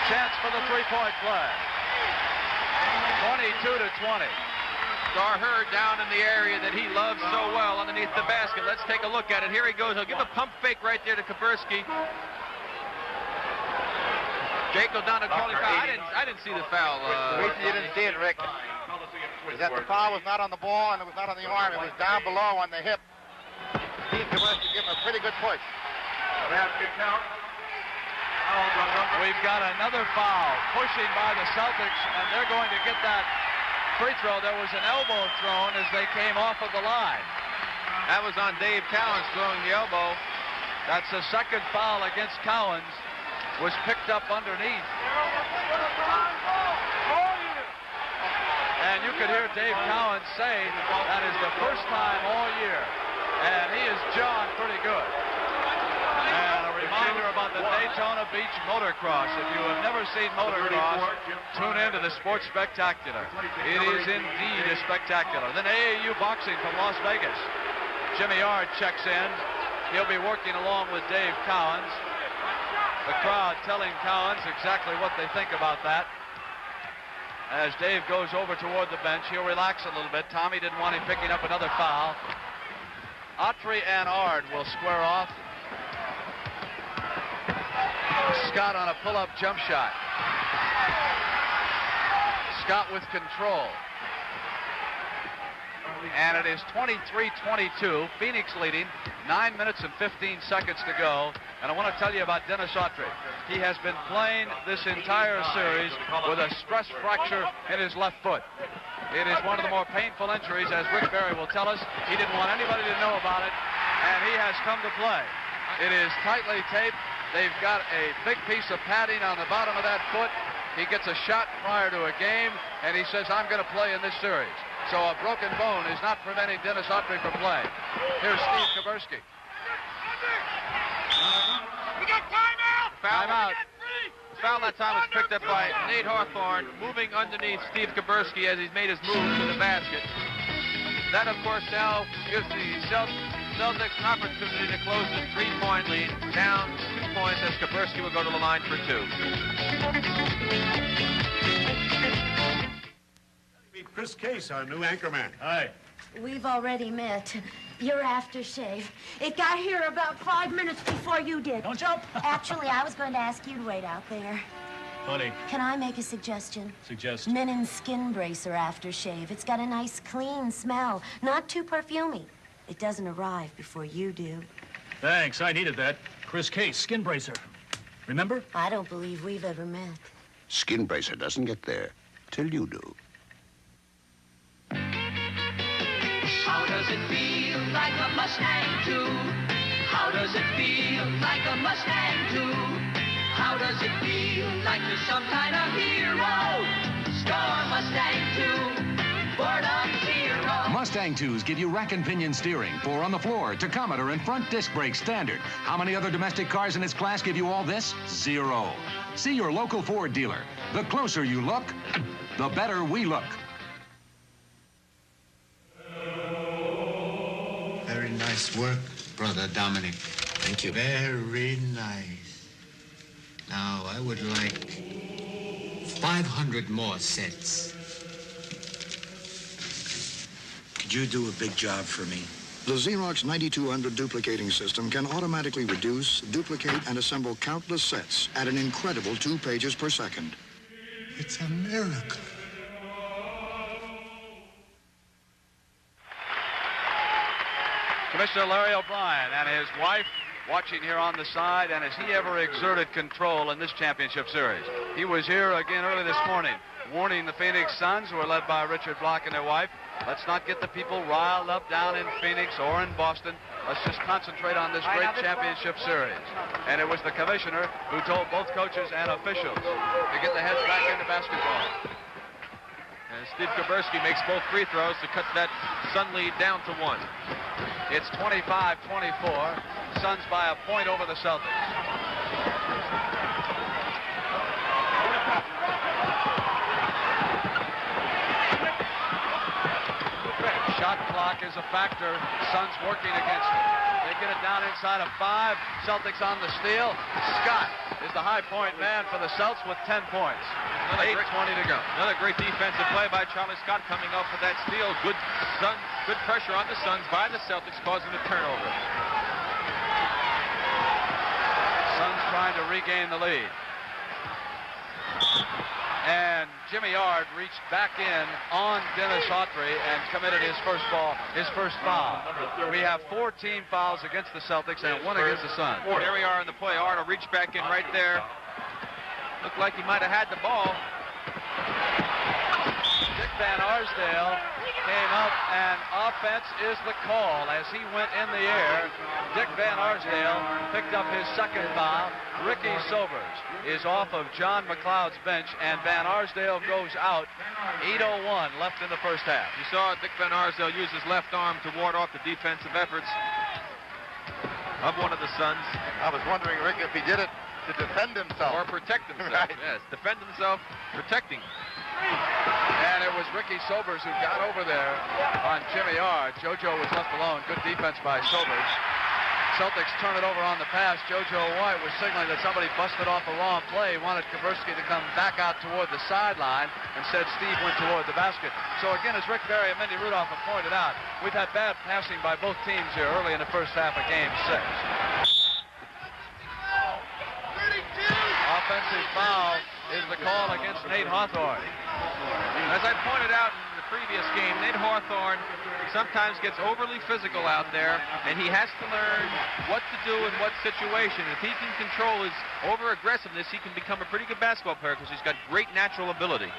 [SPEAKER 1] Chance for the three-point play. 22-20.
[SPEAKER 8] Gar Heard down in the area that he loves so well underneath the basket. Let's take a look at it. Here he goes. He'll give a pump fake right there to Kapersky. Jake goes down to calling foul. I didn't see the foul.
[SPEAKER 4] The reason you didn't see it, Rick, is that the foul was not on the ball and it was not on the arm. It was down below on the hip. Steve Kapersky gave him a pretty good push.
[SPEAKER 1] We've got another foul. Pushing by the Celtics, and they're going to get that free throw. There was an elbow thrown as they came off of the line.
[SPEAKER 8] That was on Dave Cowens throwing the elbow.
[SPEAKER 1] That's the second foul against Cowens. Was picked up underneath. And you could hear Dave Cowens say that is the first time all year. And he is jawing pretty good. And a reminder about the Daytona Beach Motocross. If you have never seen motocross, tune into the Sports Spectacular. It is indeed a spectacular. Then AAU boxing from Las Vegas. Jimmy Yard checks in. He'll be working along with Dave Cowens. The crowd telling Cowens exactly what they think about that. As Dave goes over toward the bench, he'll relax a little bit. Tommy didn't want him picking up another foul. Autry and Ard will square off. Scott on a pull-up jump shot. Scott with control. And it is 23-22. Phoenix leading. 9 minutes and 15 seconds to go. And I want to tell you about Dennis Autry. He has been playing this entire series with a stress fracture in his left foot. It is one of the more painful injuries, as Rick Barry will tell us. He didn't want anybody to know about it, and he has come to play. It is tightly taped. They've got a big piece of padding on the bottom of that foot. He gets a shot prior to a game, and he says, I'm going to play in this series. So a broken bone is not preventing Dennis Autry from playing. Here's Steve Kapersky.
[SPEAKER 3] We got timeout!
[SPEAKER 1] Timeout.
[SPEAKER 8] Foul that time was picked up by Nate Hawthorne, moving underneath Steve Kapersky as he's made his move to the basket. That, of course, now gives the Celtics an opportunity to close the three-point lead down 2 points as Kapersky will go to the line for two.
[SPEAKER 11] Meet Chris Case, our new anchorman. Hi.
[SPEAKER 12] We've already met. Your aftershave. It got here about 5 minutes before you did.
[SPEAKER 11] Don't jump.
[SPEAKER 12] Actually, I was going to ask you to wait out there.
[SPEAKER 11] Honey.
[SPEAKER 12] Can I make a suggestion?
[SPEAKER 11] Suggest.
[SPEAKER 12] Menin Skin Bracer aftershave. It's got a nice, clean smell. Not too perfumey. It doesn't arrive before you do.
[SPEAKER 11] Thanks, I needed that. Chris Case, Skin Bracer. Remember?
[SPEAKER 12] I don't believe we've ever met.
[SPEAKER 13] Skin Bracer doesn't get there till you do.
[SPEAKER 9] How does it feel like a Mustang too? How does it feel like a Mustang too? How does it feel like you're some kind of hero? Score Mustang 2, Boredom's hero.
[SPEAKER 14] Mustang 2s give you rack and pinion steering, 4 on the floor, tachometer, and front disc brakes standard. How many other domestic cars in its class give you all this? 0. See your local Ford dealer. The closer you look, the better we look.
[SPEAKER 15] Very nice work, Brother Dominic. Thank you. Very nice. Now, I would like 500 more sets.
[SPEAKER 16] Could you do a big job for me?
[SPEAKER 17] The Xerox 9200 duplicating system can automatically reduce, duplicate, and assemble countless sets at an incredible 2 pages per second.
[SPEAKER 15] It's a miracle.
[SPEAKER 1] Commissioner Larry O'Brien and his wife watching here on the side, and has he ever exerted control in this championship series? He was here again early this morning warning the Phoenix Suns, who are led by Richard Block and their wife, let's not get the people riled up down in Phoenix or in Boston. Let's just concentrate on this great championship series. And it was the commissioner who told both coaches and officials to get the heads back into basketball.
[SPEAKER 8] And Steve Kuberski makes both free throws to cut that Sun lead down to 1.
[SPEAKER 1] It's 25-24. Suns by a point over the Celtics. Shot clock is a factor. Suns working against it. They get it down inside of 5. Celtics on the steal. Scott is the high point man for the Celts with 10 points. 8:20 to go.
[SPEAKER 8] Another great defensive play by Charlie Scott coming up with that steal. Good pressure on the Suns by the Celtics, causing a turnover.
[SPEAKER 1] Suns trying to regain the lead. And Jimmy Yard reached back in on Dennis Autry and committed his first foul. We have 4 team fouls against the Celtics and 1 against the Suns.
[SPEAKER 8] There we are in the play. Yard will reach back in right there. Looked like he might have had the ball.
[SPEAKER 1] Dick Van Arsdale came up, and offense is the call as he went in the air. Dick Van Arsdale picked up his second foul. Ricky Sobers is off of John McLeod's bench, and Van Arsdale goes out. 8:01 left in the first half.
[SPEAKER 8] You saw Dick Van Arsdale use his left arm to ward off the defensive efforts of one of the Suns.
[SPEAKER 4] I was wondering, Rick, if he did it to defend himself.
[SPEAKER 8] Or protect himself.
[SPEAKER 4] Right.
[SPEAKER 8] Yes, defend himself, protecting.
[SPEAKER 1] And it was Ricky Sobers who got over there on Jimmy Yard. JoJo was left alone. Good defense by Sobers. Celtics turn it over on the pass. JoJo White was signaling that somebody busted off a wrong play. Wanted Kuberski to come back out toward the sideline. Instead, Steve went toward the basket. So again, as Rick Barry and Mindy Rudolph have pointed out, we've had bad passing by both teams here early in the first half of Game 6. Offensive foul is the call against Nate Hawthorne.
[SPEAKER 8] As I pointed out in the previous game, Nate Hawthorne sometimes gets overly physical out there, and he has to learn what to do in what situation. If he can control his over-aggressiveness, he can become a pretty good basketball player because he's got great natural ability.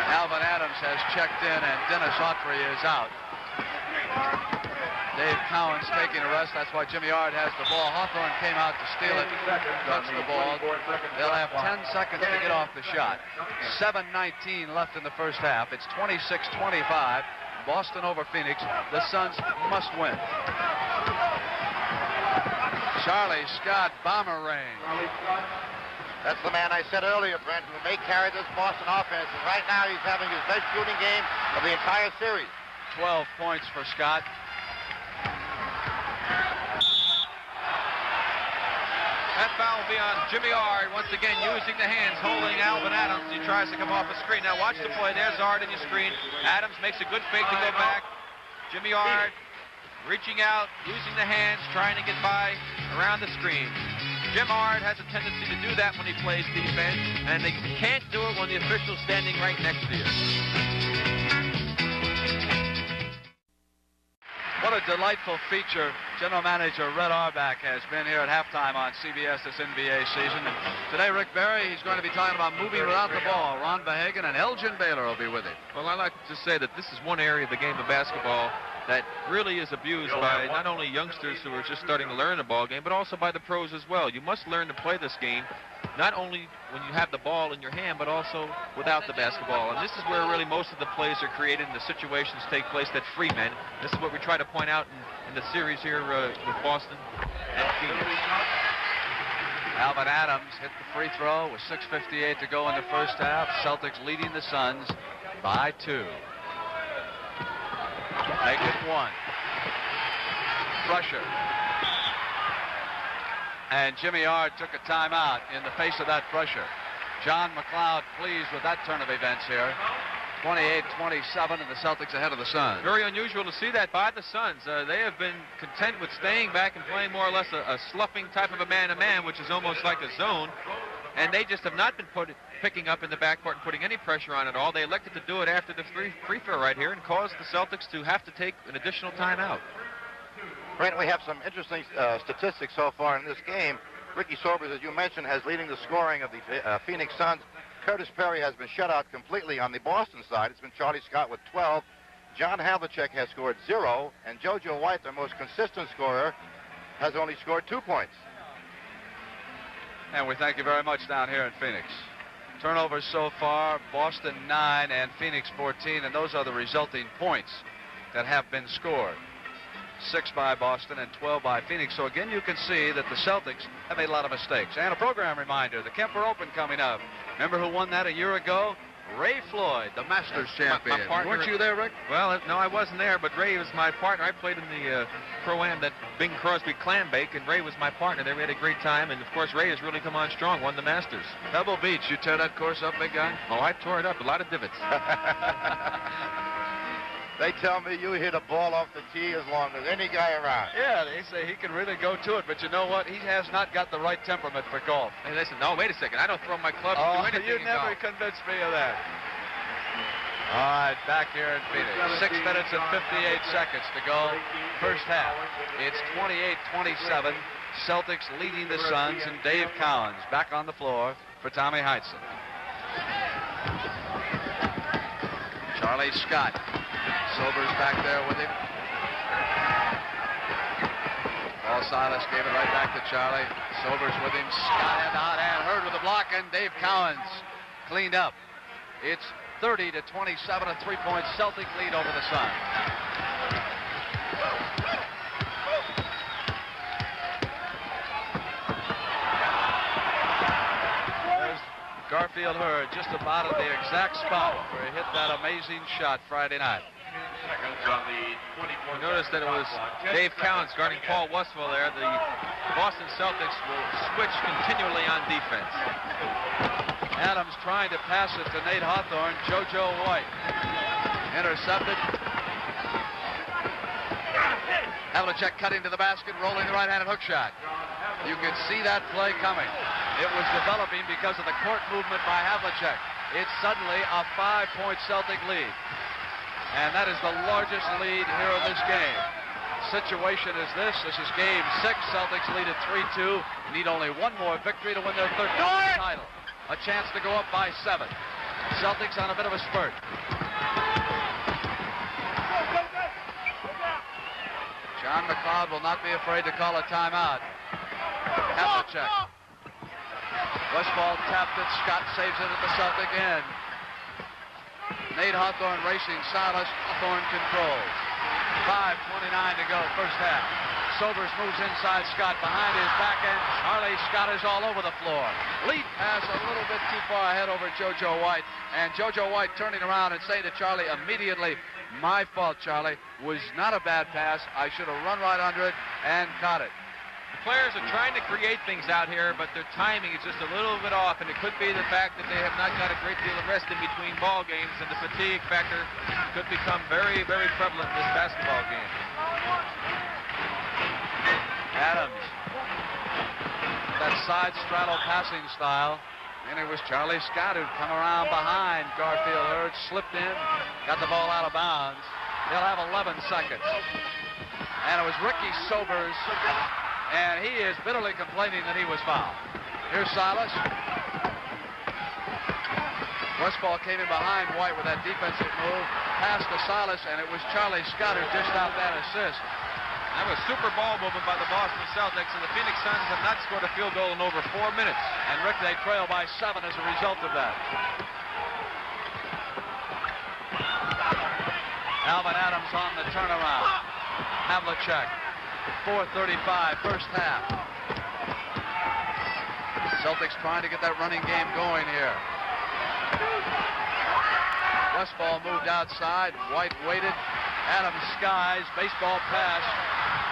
[SPEAKER 1] Alvan Adams has checked in, and Dennis Autry is out. Dave Cowens taking a rest. That's why Jimmy Yard has the ball. Hawthorne came out to steal it, touched the ball. They'll have 10 seconds to get off the shot. 7:19 left in the first half. It's 26-25. Boston over Phoenix. The Suns must win. Charlie Scott, bomber range.
[SPEAKER 4] That's the man I said earlier, Brent, who may carry this Boston offense. And right now he's having his best shooting game of the entire series.
[SPEAKER 1] 12 points for Scott.
[SPEAKER 8] That foul will be on Jimmy Yard, once again using the hands, holding Alvan Adams. He tries to come off the screen. Now watch the play. There's Yard in your screen. Adams makes a good fake to go back. Jimmy Yard reaching out, using the hands, trying to get by around the screen. Jim Yard has a tendency to do that when he plays defense, and they can't do it when the official's standing right next to you.
[SPEAKER 1] What a delightful feature General Manager Red Auerbach has been here at halftime on CBS this NBA season. And today, Rick Barry, he's going to be talking about moving without the ball. Ron Behagen and Elgin Baylor will be with him.
[SPEAKER 8] Well, I like to say that this is one area of the game of basketball that really is abused by not only youngsters who are just starting to learn the ball game, but also by the pros as well. You must learn to play this game not only when you have the ball in your hand, but also without the basketball. And this is where really most of the plays are created and the situations take place that free men. This is what we try to point out in the series here with Boston and Phoenix.
[SPEAKER 1] Alvan Adams hit the free throw with 6:58 to go in the first half. Celtics leading the Suns by 2. Make it 1. Pressure. And Jimmy Yard took a timeout in the face of that pressure. John McLeod pleased with that turn of events here. 28-27, and the Celtics ahead of the Suns.
[SPEAKER 8] Very unusual to see that by the Suns. They have been content with staying back and playing more or less a sloughing type of a man-to-man, which is almost like a zone. And they just have not been picking up in the backcourt and putting any pressure on at all. They elected to do it after the free throw right here and caused the Celtics to have to take an additional timeout.
[SPEAKER 4] Brent, we have some interesting statistics so far in this game. Ricky Sobers, as you mentioned, has leading the scoring of the Phoenix Suns. Curtis Perry has been shut out completely on the Boston side. It's been Charlie Scott with 12. John Havlicek has scored 0, and JoJo White, their most consistent scorer, has only scored 2 points.
[SPEAKER 1] And we thank you very much down here in Phoenix. Turnovers so far, Boston 9 and Phoenix 14, and those are the resulting points that have been scored. 6 by Boston and 12 by Phoenix. So again, you can see that the Celtics have made a lot of mistakes. And a program reminder, the Kemper Open coming up. Remember who won that a year ago? Ray Floyd, the Masters champion. Weren't you there, Rick?
[SPEAKER 8] Well, no, I wasn't there, but Ray was my partner. I played in the Pro-Am that Bing Crosby clam bake, and Ray was my partner there. We had a great time, and of course, Ray has really come on strong, won the Masters.
[SPEAKER 1] Pebble Beach, you tear that course up, big guy?
[SPEAKER 8] Oh, I tore it up, a lot of divots.
[SPEAKER 4] They tell me you hit a ball off the tee as long as any guy around.
[SPEAKER 1] Yeah, they say he can really go to it, but you know what? He has not got the right temperament for golf.
[SPEAKER 8] Hey, listen, no, wait a second. I don't throw my clubs
[SPEAKER 1] Oh,
[SPEAKER 8] to anything
[SPEAKER 1] you
[SPEAKER 8] in
[SPEAKER 1] never
[SPEAKER 8] golf.
[SPEAKER 1] convinced me of that. All right, back here in Phoenix. 6 minutes and 58 seconds to go. First half. It's 28-27. Celtics leading the Suns, and Dave Cowens back on the floor for Tommy Heinsohn. Charlie Scott. Sobers back there with him. Paul Silas gave it right back to Charlie. Sobers with him. Scott had the hot hand. Heard with the block, and Dave Cowens cleaned up. It's 30-27, a 3-point Celtic lead over the Suns. There's Garfield Heard just about at the exact spot where he hit that amazing shot Friday night.
[SPEAKER 8] You notice that it was Dave Cowens guarding Paul Westphal there. The Boston Celtics will switch continually on defense.
[SPEAKER 1] Adams trying to pass it to Nate Hawthorne. JoJo White intercepted. Havlicek cutting to the basket, rolling the right-handed hook shot. You could see that play coming. It was developing because of the court movement by Havlicek. It's suddenly a 5-point Celtic lead. And that is the largest lead here in this game. Situation is this. This is game 6. Celtics lead at 3-2. Need only one more victory to win their 13th title. A chance to go up by 7. Celtics on a bit of a spurt. John McLeod will not be afraid to call a timeout. Havlicek. Westphal tapped it. Scott saves it at the Celtic end. Nate Hawthorne racing. Silas. Hawthorne controls. 5:29 to go, first half. Sobers moves inside Scott behind his back end. Charlie Scott is all over the floor. Lead pass a little bit too far ahead over JoJo White. And JoJo White turning around and saying to Charlie immediately, my fault, Charlie. Was not a bad pass. I should have run right under it and caught it.
[SPEAKER 8] The players are trying to create things out here, but their timing is just a little bit off, and it could be the fact that they have not got a great deal of rest in between ball games, and the fatigue factor could become very, very prevalent in this basketball game.
[SPEAKER 1] Adams. That side straddle passing style. And it was Charlie Scott who'd come around behind Garfield Heard, slipped in, got the ball out of bounds. They'll have 11 seconds. And it was Ricky Sobers, and he is bitterly complaining that he was fouled. Here's Silas. Westphal came in behind White with that defensive move, passed to Silas, and it was Charlie Scott who dished out that assist.
[SPEAKER 8] That was super ball movement by the Boston Celtics, and the Phoenix Suns have not scored a field goal in over 4 minutes.
[SPEAKER 1] And Rick, they trail by 7 as a result of that. Alvan Adams on the turnaround. Havlicek, 4:35, first half. Celtics trying to get that running game going here. Westphal moved outside. White waited. Adams skies. Baseball pass.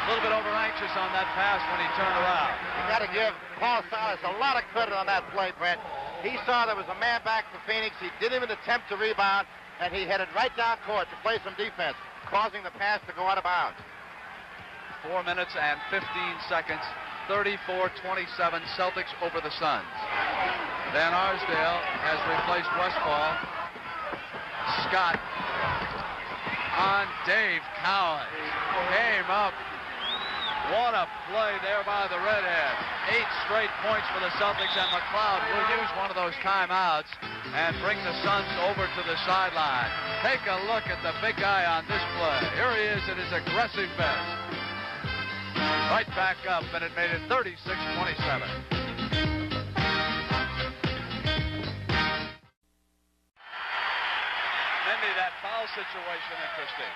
[SPEAKER 1] A little bit over anxious on that pass when he turned around.
[SPEAKER 4] You got to give Paul Silas a lot of credit on that play, Brent. He saw there was a man back for Phoenix. He didn't even attempt to rebound, and he headed right down court to play some defense, causing the pass to go out of bounds.
[SPEAKER 1] 4 minutes and 15 seconds. 34-27, Celtics over the Suns. Van Arsdale has replaced Westphal. Scott on Dave Cowens. Came up What a play there by the redhead. 8 straight points for the Celtics, and McLeod will use one of those timeouts and bring the Suns over to the sideline. Take a look at the big guy on this play. Here he is at his aggressive best. Right back up, and it made it 36-27. Mindy, that foul situation interesting.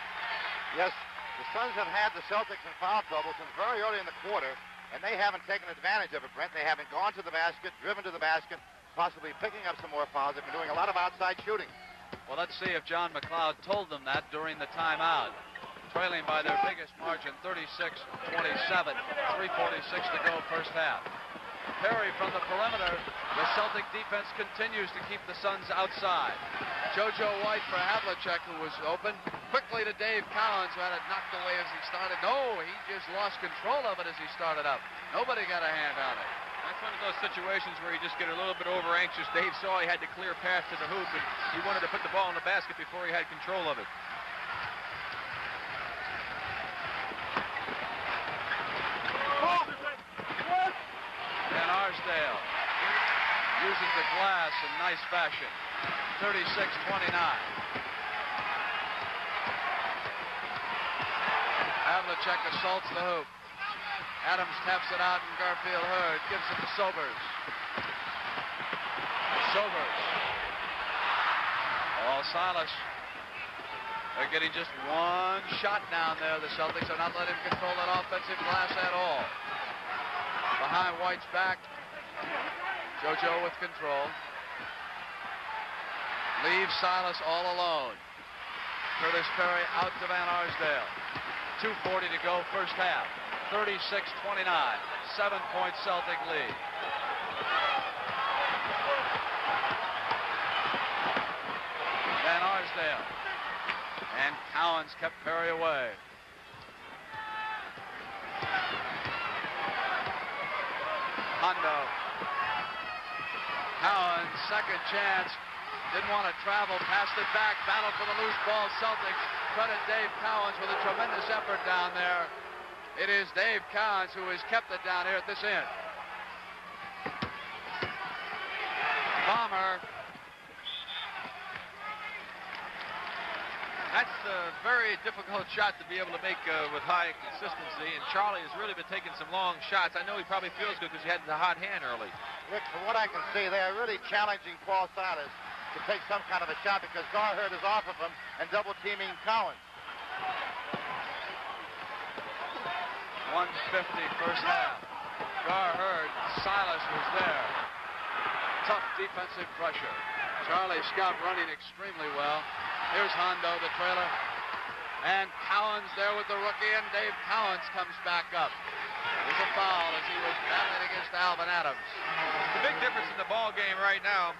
[SPEAKER 4] Yes, the Suns have had the Celtics in foul trouble since very early in the quarter, and they haven't taken advantage of it, Brent. They haven't gone to the basket, driven to the basket, possibly picking up some more fouls. They've been doing a lot of outside shooting.
[SPEAKER 1] Well, let's see if John McLeod told them that during the timeout. Trailing by their biggest margin, 36-27, 3:46 to go first half. Perry from the perimeter. The Celtic defense continues to keep the Suns outside. JoJo White for Havlicek, who was open. Quickly to Dave Cowens, who had it knocked away as he started. No, he just lost control of it as he started up. Nobody got a hand on it.
[SPEAKER 8] That's one of those situations where you just get a little bit over anxious. Dave saw he had to clear pass to the hoop, and he wanted to put the ball in the basket before he had control of it.
[SPEAKER 1] Van Arsdale uses the glass in nice fashion. 36-29. Havlicek assaults the hoop. Adams taps it out, and Garfield Heard gives it to Sobers. Sobers. Paul Silas. They're getting just one shot down there. The Celtics are not letting him control that offensive glass at all. Behind White's back. JoJo with control. Leaves Silas all alone. Curtis Perry out to Van Arsdale. 2:40 to go first half. 36-29. 7-point Celtic lead. Van Arsdale. And Cowens kept Perry away. Hondo. Cowens, second chance. Didn't want to travel, passed it back, battled for the loose ball. Celtics credit Dave Cowens with a tremendous effort down there. It is Dave Cowens who has kept it down here at this end. Bomber.
[SPEAKER 8] That's a very difficult shot to be able to make with high consistency, and Charlie has really been taking some long shots. I know he probably feels good because he had the hot hand early.
[SPEAKER 4] Rick, from what I can see, they're really challenging Paul Silas to take some kind of a shot because Gar Heard is off of him and double-teaming Cowens.
[SPEAKER 1] 1:50 first half. Gar Heard, Silas was there. Tough defensive pressure. Charlie Scott running extremely well. Here's Hondo, the trailer. And Cowens there with the rookie, and Dave Cowens comes back up. There's a foul as he was battling against Alvan Adams.
[SPEAKER 8] The big difference in the ball game right now,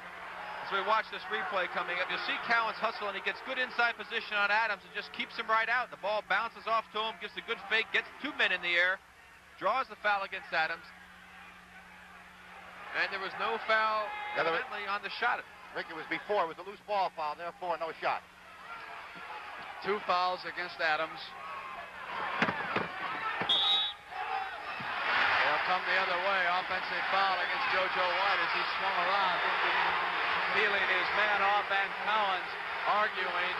[SPEAKER 8] as we watch this replay coming up, you'll see Cowens hustle, and he gets good inside position on Adams and just keeps him right out. The ball bounces off to him, gives a good fake, gets 2 men in the air, draws the foul against Adams. And there was no foul evidently on the shot.
[SPEAKER 4] Rick, it was before. It was a loose ball foul, therefore no shot.
[SPEAKER 1] 2 fouls against Adams. They'll come the other way. Offensive foul against JoJo White as he swung around, peeling his man off, and Cowens arguing.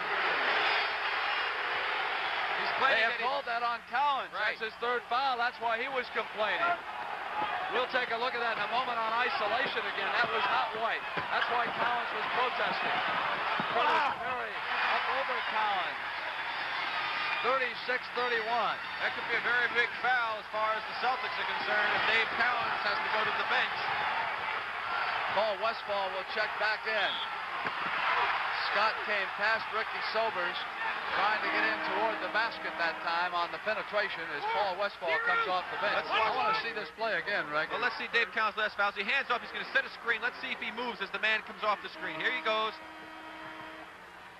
[SPEAKER 1] They have called that on Cowens. Right. That's his 3rd foul. That's why he was complaining. We'll take a look at that in a moment on isolation again. That was not White. That's why Cowens was protesting. Perry up over Cowens. 36-31.
[SPEAKER 8] That could be a very big foul as far as the Celtics are concerned if Dave Cowens has to go to the bench.
[SPEAKER 1] Paul Westphal will check back in. Scott came past Ricky Sobers, trying to get in toward the basket that time on the penetration as Paul Westphal comes off the bench. I want to see this play again, Rick.
[SPEAKER 8] Well, let's see Dave Cowens' last foul. He hands off. He's going to set a screen. Let's see if he moves as the man comes off the screen. Here he goes.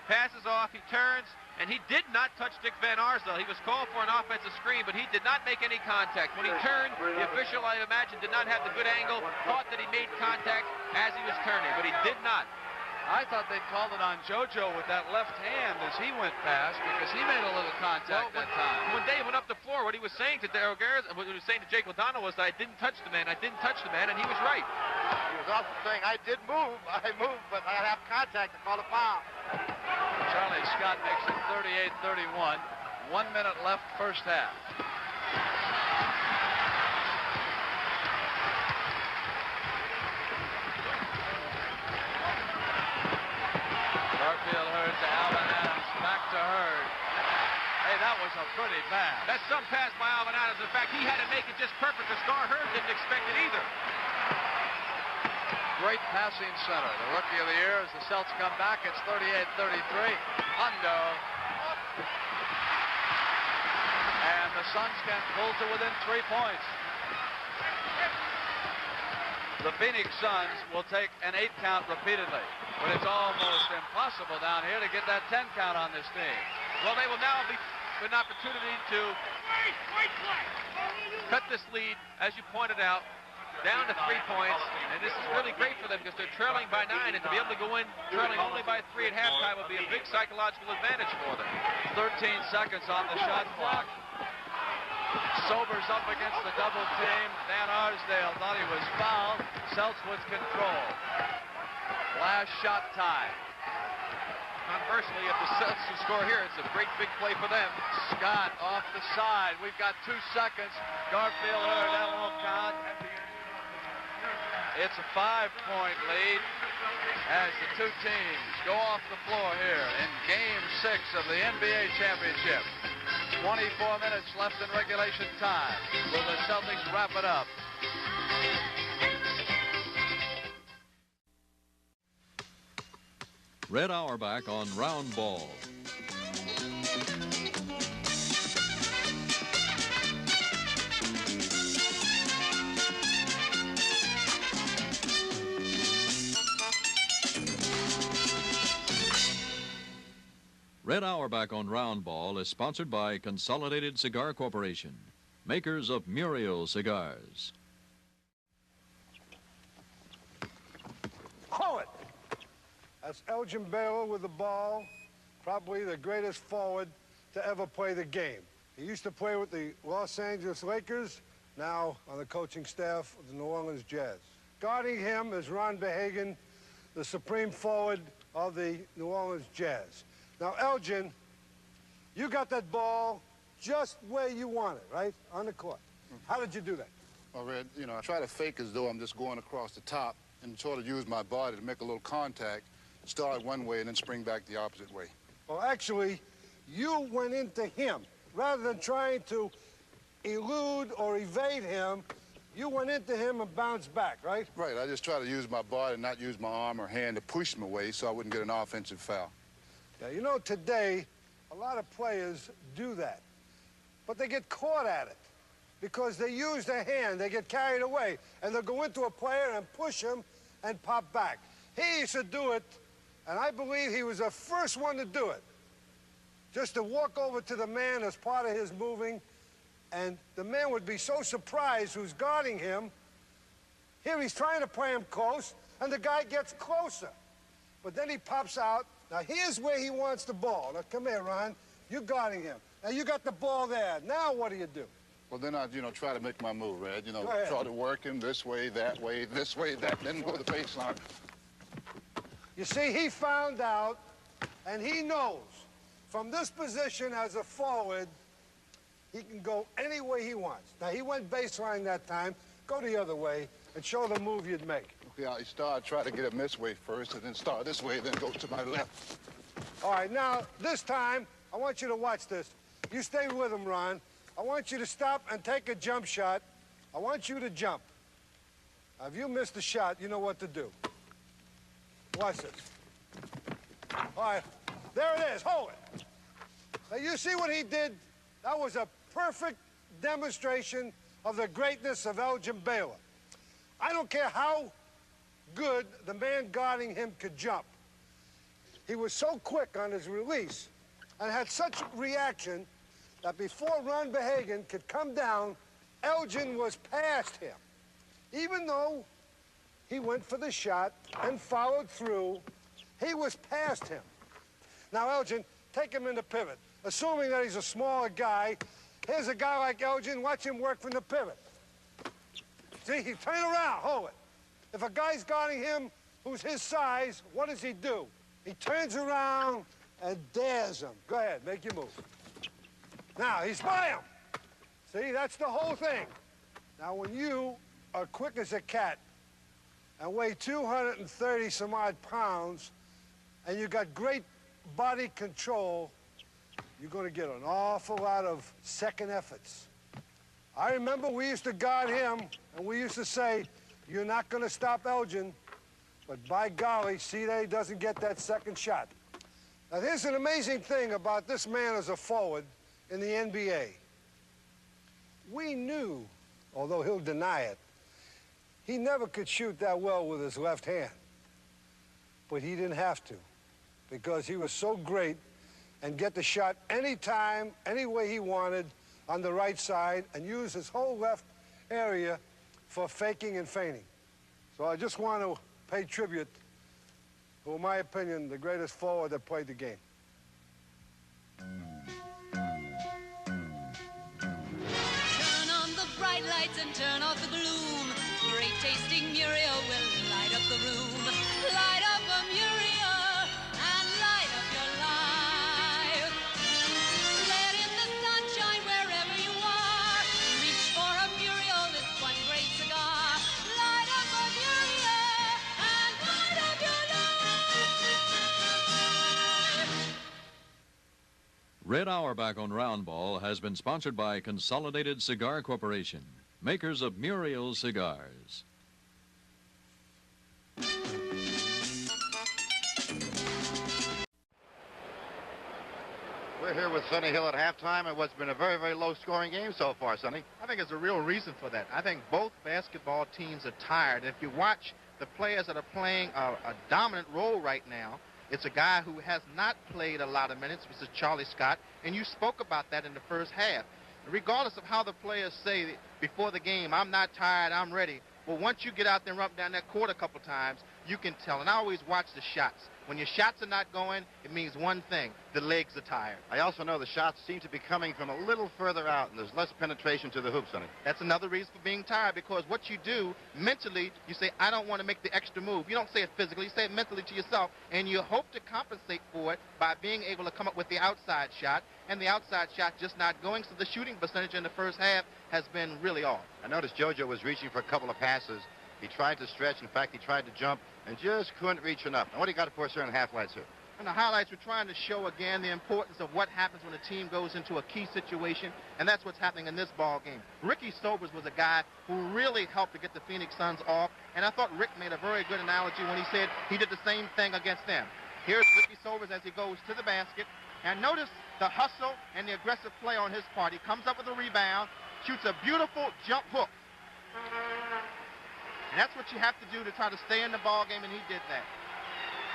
[SPEAKER 8] Passes off. He turns. And he did not touch Dick Van Arsdale. He was called for an offensive screen, but he did not make any contact. When he turned, the official, I imagine, did not have the good angle, thought that he made contact as he was turning, but he did not.
[SPEAKER 1] I thought they'd called it on JoJo with that left hand as he went past because he made a little contact that time.
[SPEAKER 8] When Dave went up the floor, what he was saying to Daryl Garrett, what he was saying to Jake O'Donnell was that I didn't touch the man, and he was right.
[SPEAKER 4] He was also saying, I did move, but I have contact to call a foul.
[SPEAKER 1] Charlie Scott makes it 38-31. 1 minute left first half. Garfield Heard to Alvan Adams, back to Heard. Hey, that was a pretty pass.
[SPEAKER 8] That's some pass by Alvan Adams. In fact, he had to make it just perfect because Gar Heard didn't expect it either.
[SPEAKER 1] Great passing center. The rookie of the year as the Celts come back. It's 38-33. Hundo. And the Suns can pull to within 3 points. The Phoenix Suns will take an 8 count repeatedly, but it's almost impossible down here to get that 10 count on this team.
[SPEAKER 8] Well, they will now be an opportunity to cut this lead, as you pointed out, down to 3 points, and this is really great for them because they're trailing by 9, and to be able to go in trailing only by 3 at halftime would be a big psychological advantage for them.
[SPEAKER 1] 13 seconds on the shot clock. Sobers up against the double team. Van Arsdale thought he was fouled. Celts with control. Last shot time.
[SPEAKER 8] Conversely, if the Celts can score here, it's a great big play for them.
[SPEAKER 1] Scott off the side. We've got 2 seconds. Garfield Heard, that won't count. It's a 5-point lead as the 2 teams go off the floor here in Game 6 of the NBA Championship. 24 minutes left in regulation time. Will the Celtics wrap it up?
[SPEAKER 10] Red Auerbach on Round Ball. Red Auerbach on Round Ball is sponsored by Consolidated Cigar Corporation, makers of Muriel cigars.
[SPEAKER 18] Hold it! That's Elgin Baylor with the ball, probably the greatest forward to ever play the game. He used to play with the Los Angeles Lakers, now on the coaching staff of the New Orleans Jazz. Guarding him is Ron Behagen, the supreme forward of the New Orleans Jazz. Now, Elgin, you got that ball just where you want it, right? On the court. How did you do that?
[SPEAKER 19] Well, Red, you know, I try to fake as though I'm just going across the top and sort of use my body to make a little contact, start one way and then spring back the opposite way.
[SPEAKER 18] Well, actually, you went into him. Rather than trying to elude or evade him, you went into him and bounced back, right?
[SPEAKER 19] Right. I just try to use my body and not use my arm or hand to push him away so I wouldn't get an offensive foul.
[SPEAKER 18] Yeah, you know, today, a lot of players do that. But they get caught at it because they use their hand. They get carried away. And they'll go into a player and push him and pop back. He used to do it, and I believe he was the first one to do it. Just to walk over to the man as part of his moving, and the man would be so surprised who's guarding him. Here he's trying to play him close, and the guy gets closer. But then he pops out. Now, here's where he wants the ball. Now, come here, Ron. You're guarding him. Now, you got the ball there. Now, what do you do?
[SPEAKER 19] Well, then I, try to make my move, Red. Try to work him this way, that, then go to the baseline.
[SPEAKER 18] You see, he found out, and he knows, from this position as a forward, he can go any way he wants. Now, he went baseline that time. Go the other way and show the move you'd make.
[SPEAKER 19] Yeah, I started trying to get him this way first, and then start this way, then go to my left.
[SPEAKER 18] All right, now, this time, I want you to watch this. You stay with him, Ron. I want you to stop and take a jump shot. I want you to jump. Now, if you miss the shot, you know what to do. Watch this. All right, there it is. Hold it. Now, you see what he did? That was a perfect demonstration of the greatness of Elgin Baylor. I don't care how good the man guarding him could jump. He was so quick on his release and had such reaction that before Ron Behagen could come down, Elgin was past him. Even though he went for the shot and followed through, He was past him. Now, Elgin, take him in the pivot. Assuming that he's a smaller guy, here's a guy like Elgin, watch him work from the pivot. See, he turn around, hold it. If a guy's guarding him who's his size, what does he do? He turns around and dares him. Go ahead, make your move. Now, he's by him. See, that's the whole thing. Now, when you are quick as a cat and weigh 230 some odd pounds and you got great body control, you're going to get an awful lot of second efforts. I remember we used to guard him, and we used to say, you're not going to stop Elgin, but by golly, see that he doesn't get that second shot. Now, here's an amazing thing about this man as a forward in the NBA. We knew, although he'll deny it, he never could shoot that well with his left hand. But he didn't have to, because he was so great and get the shot anytime, any way he wanted on the right side and use his whole left area for faking and feigning. So I just want to pay tribute to, in my opinion, the greatest forward that played the game.
[SPEAKER 20] Turn on the bright lights and turn off the gloom. Great tasting Muriel will light up the room. Light up a Muriel and light up your life. Let in the sunshine wherever you are. Reach for a Muriel, it's one great cigar. Light up a Muriel and light up your life.
[SPEAKER 10] Red Auerbach on Roundball has been sponsored by Consolidated Cigar Corporation, makers of Muriel cigars.
[SPEAKER 4] We're here with Sonny Hill at halftime in what's been a very, very low-scoring game so far, Sonny.
[SPEAKER 6] I think there's a real reason for that. I think both basketball teams are tired. If you watch the players that are playing a dominant role right now, it's a guy who has not played a lot of minutes, Mr. Charlie Scott, and you spoke about that in the first half. Regardless of how the players say before the game, I'm not tired, I'm ready. Well, once you get out there and run down that court a couple times, you can tell. And I always watch the shots. When your shots are not going, it means one thing: the legs are tired.
[SPEAKER 4] I also know the shots seem to be coming from a little further out, and there's less penetration to the hoop, Sonny.
[SPEAKER 6] That's another reason for being tired, because what you do mentally, you say, I don't want to make the extra move. You don't say it physically, you say it mentally to yourself, and you hope to compensate for it by being able to come up with the outside shot, and the outside shot just not going, so the shooting percentage in the first half has been really off.
[SPEAKER 4] I noticed JoJo was reaching for a couple of passes. He tried to stretch. In fact, he tried to jump and just couldn't reach enough. Now, what do you got for us here in the highlights here?
[SPEAKER 6] In the highlights, we're trying to show again the importance of what happens when a team goes into a key situation, and that's what's happening in this ball game. Ricky Sobers was a guy who really helped to get the Phoenix Suns off, and I thought Rick made a very good analogy when he said he did the same thing against them. Here's Ricky Sobers as he goes to the basket, and notice the hustle and the aggressive play on his part. He comes up with a rebound, shoots a beautiful jump hook. And that's what you have to do to try to stay in the ball game, and he did that.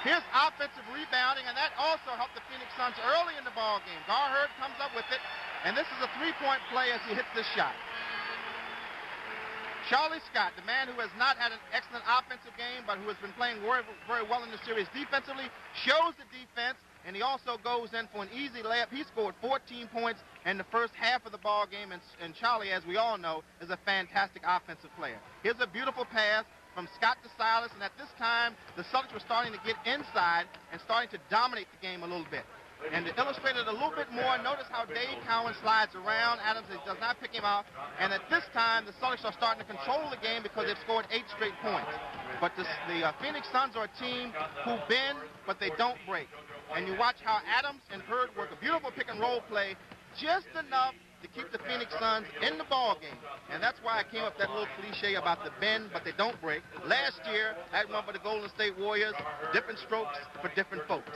[SPEAKER 6] Here's offensive rebounding, and that also helped the Phoenix Suns early in the ball game. Gar Heard comes up with it, and this is a three-point play as he hits this shot. Charlie Scott, the man who has not had an excellent offensive game, but who has been playing very, very well in the series defensively, shows the defense, and he also goes in for an easy layup. He scored 14 points in the first half of the ball game, and Charlie, as we all know, is a fantastic offensive player. Here's a beautiful pass from Scott to Silas, and at this time, the Celtics were starting to get inside and starting to dominate the game a little bit. And to illustrate it a little bit more, notice how Dave Cowens slides around. Adams does not pick him out. And at this time, the Celtics are starting to control the game because they've scored 8 straight points. But the Phoenix Suns are a team who bend, but they don't break. And you watch how Adams and Heard work a beautiful pick-and-roll play, just enough to keep the Phoenix Suns in the ball game. And that's why I came up with that little cliche about the bend, but they don't break. Last year, I had one for the Golden State Warriors, different strokes for different folks.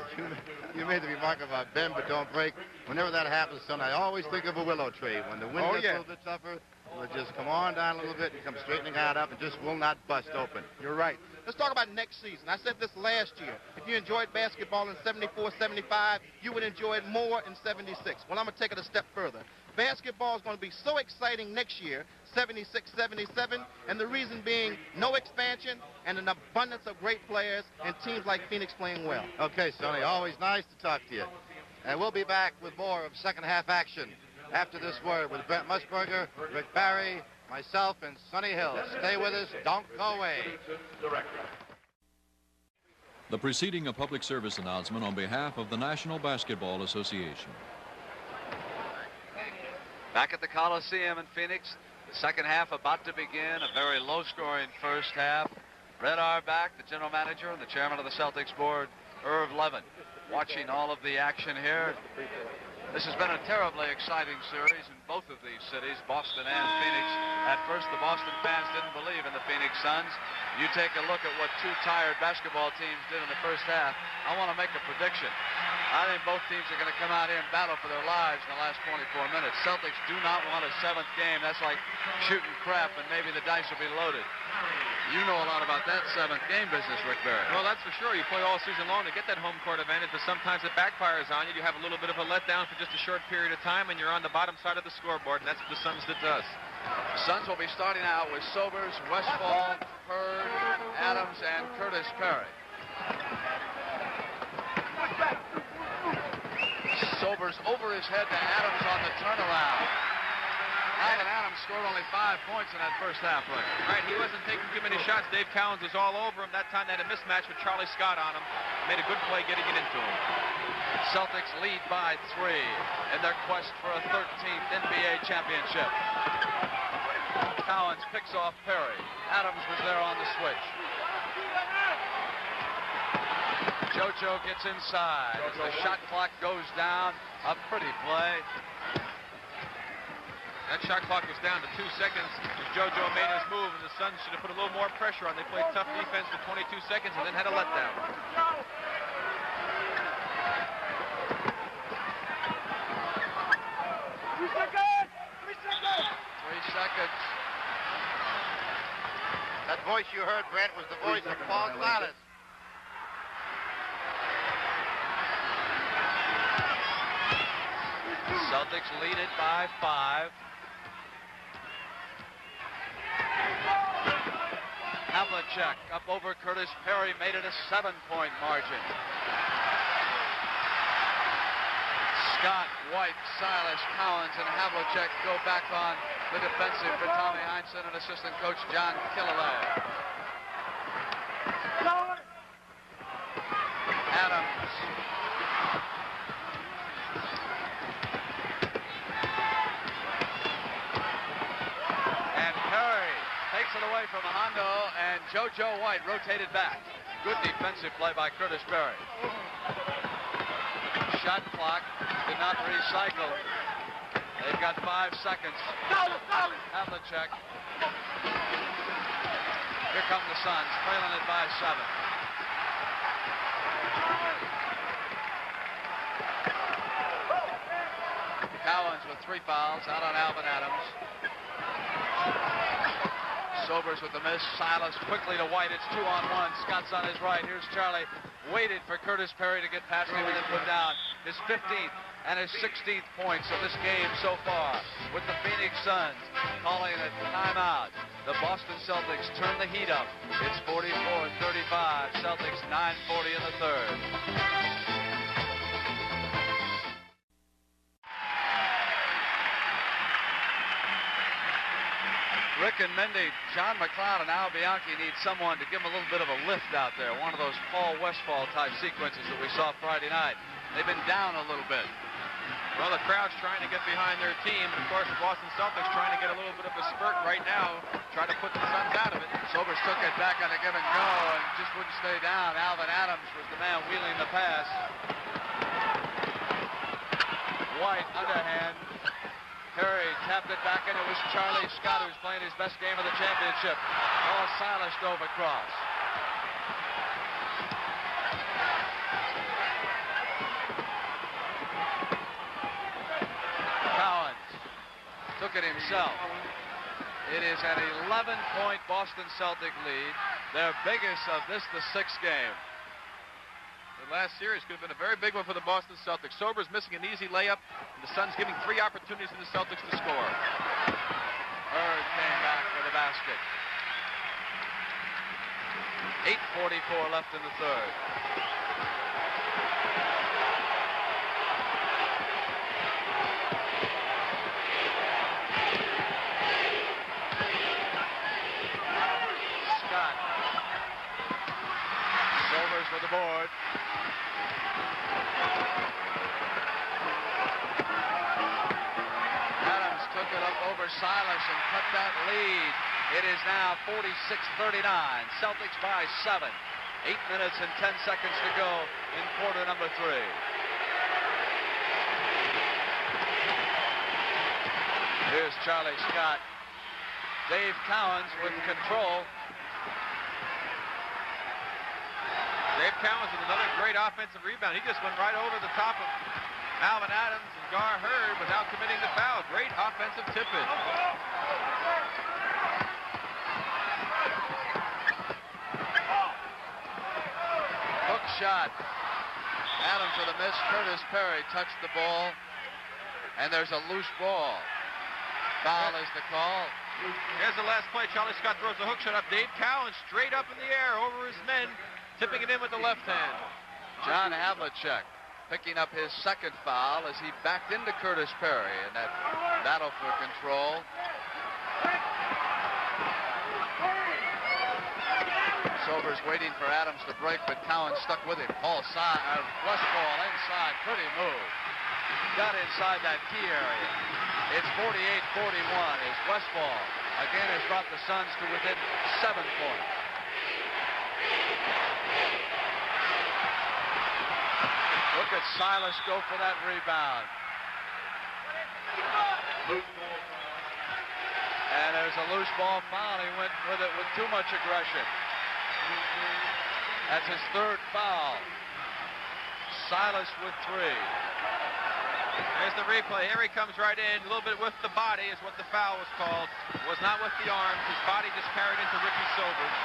[SPEAKER 4] You made the remark about bend, but don't break. Whenever that happens, son, I always think of a willow tree. When the wind gets a little bit tougher, it'll just come on down a little bit and come straightening out up and just will not bust open.
[SPEAKER 6] You're right. Let's talk about next season. I said this last year. If you enjoyed basketball in 74, 75, you would enjoy it more in 76. Well, I'm going to take it a step further. Basketball is going to be so exciting next year 76-77, and the reason being no expansion and an abundance of great players and teams like Phoenix playing well.
[SPEAKER 4] Okay, Sonny, always nice to talk to you. And we'll be back with more of second half action after this word with Brent Musburger, Rick Barry, myself, and Sonny Hill. Stay with us. Don't go away.
[SPEAKER 10] The preceding a public service announcement on behalf of the National Basketball Association.
[SPEAKER 1] Back at the Coliseum in Phoenix, the second half about to begin. A very low-scoring first half. Red Auerbach, the general manager and the chairman of the Celtics board, Irv Levin, watching all of the action here. This has been a terribly exciting series in both of these cities, Boston and Phoenix. At first, the Boston fans didn't believe in the Phoenix Suns. You take a look at what two tired basketball teams did in the first half. I want to make a prediction. I think both teams are going to come out here and battle for their lives in the last 24 minutes. Celtics do not want a seventh game. That's like shooting crap, and maybe the dice will be loaded. You know a lot about that seventh game business, Rick Barry.
[SPEAKER 8] Well, that's for sure. You play all season long to get that home court advantage, but sometimes it backfires on you. You have a little bit of a letdown for just a short period of time, and you're on the bottom side of the scoreboard, and that's what the Suns did to us.
[SPEAKER 1] The Suns will be starting out with Sobers, Westphal, Heard, Adams, and Curtis Perry. Sobers over his head to Adams on the turnaround. Alvan Adams scored only 5 points in that first half, Rick.
[SPEAKER 8] Right, he wasn't taking too many shots. Dave Cowens was all over him. That time they had a mismatch with Charlie Scott on him. Made a good play getting it into him.
[SPEAKER 1] Celtics lead by 3 in their quest for a 13th NBA championship. Cowens picks off Perry. Adams was there on the switch. JoJo gets inside as the shot clock goes down. A pretty play.
[SPEAKER 8] That shot clock was down to 2 seconds as JoJo made his move, and the Suns should have put a little more pressure on. They played tough defense for 22 seconds and then had a letdown.
[SPEAKER 1] Three seconds.
[SPEAKER 4] That voice you heard, Brent, was the voice of Paul Silas.
[SPEAKER 1] Celtics lead it by 5. Havlicek up over Curtis Perry, made it a 7-point margin. Scott, White, Silas, Cowens, and Havlicek go back on the defensive for Tommy Heinsohn and assistant coach John Killalay. Adams. And Perry takes it away from Hondo, and JoJo White rotated back. Good defensive play by Curtis Perry. Shot clock did not recycle. They've got 5 seconds. Havlicek. Here come the Suns, trailing it by 7. Cowens with 3 fouls out on Alvan Adams. Sobers with the miss. Silas quickly to White. It's 2-on-1. Scott's on his right. Here's Charlie. Waited for Curtis Perry to get past him and then put down his 15th and his 16th points of this game so far. With the Phoenix Suns calling a timeout. The Boston Celtics turn the heat up. It's 44-35. Celtics 9:40 in the third. Rick and Mindy, John McLeod and Al Bianchi need someone to give them a little bit of a lift out there. One of those Paul Westphal type sequences that we saw Friday night. They've been down a little bit.
[SPEAKER 8] Well, the crowd's trying to get behind their team. And, of course, the Boston Celtics trying to get a little bit of a spurt right now, try to put the Suns out of it.
[SPEAKER 1] Sobers took it back on a give and go and just wouldn't stay down. Alvan Adams was the man wheeling the pass. White underhand. Perry tapped it back in. It was Charlie Scott who's playing his best game of the championship. Oh, Silas dove across. Cowens took it himself. It is an 11-point Boston Celtic lead. Their biggest of this, the 6th game.
[SPEAKER 8] The last series could have been a very big one for the Boston Celtics. Sobers missing an easy layup, and the Suns giving 3 opportunities to the Celtics to score.
[SPEAKER 1] Heard came back with a basket. 8:44 left in the third. Scott. Silvers with the board. Adams took it up over Silas and cut that lead. It is now 46-39. Celtics by 7. 8 minutes and 10 seconds to go in quarter number 3. Here's Charlie Scott. Dave Cowens with control.
[SPEAKER 8] Dave Cowens with another great offensive rebound. He just went right over the top of Alvan Adams and Gar Heard without committing the foul. Great offensive tip-in.
[SPEAKER 1] Hook shot. Adams with a miss. Curtis Perry touched the ball. And there's a loose ball. Foul is the call.
[SPEAKER 8] Here's the last play. Charlie Scott throws the hook shot up. Dave Cowens straight up in the air over his men, tipping it in with the left hand.
[SPEAKER 1] John Havlicek picking up his second foul as he backed into Curtis Perry in that battle for control. Silver's waiting for Adams to break, but Cowens stuck with him. Westphal inside. Pretty move. Got inside that key area. It's 48-41 as Westphal again has brought the Suns to within 7 points. Look at Silas go for that rebound. And there's a loose ball foul. He went with it with too much aggression. That's his third foul. Silas with 3.
[SPEAKER 8] There's the replay. Here he comes right in. A little bit with the body is what the foul was called. It was not with the arms. His body just carried into Ricky Silvers.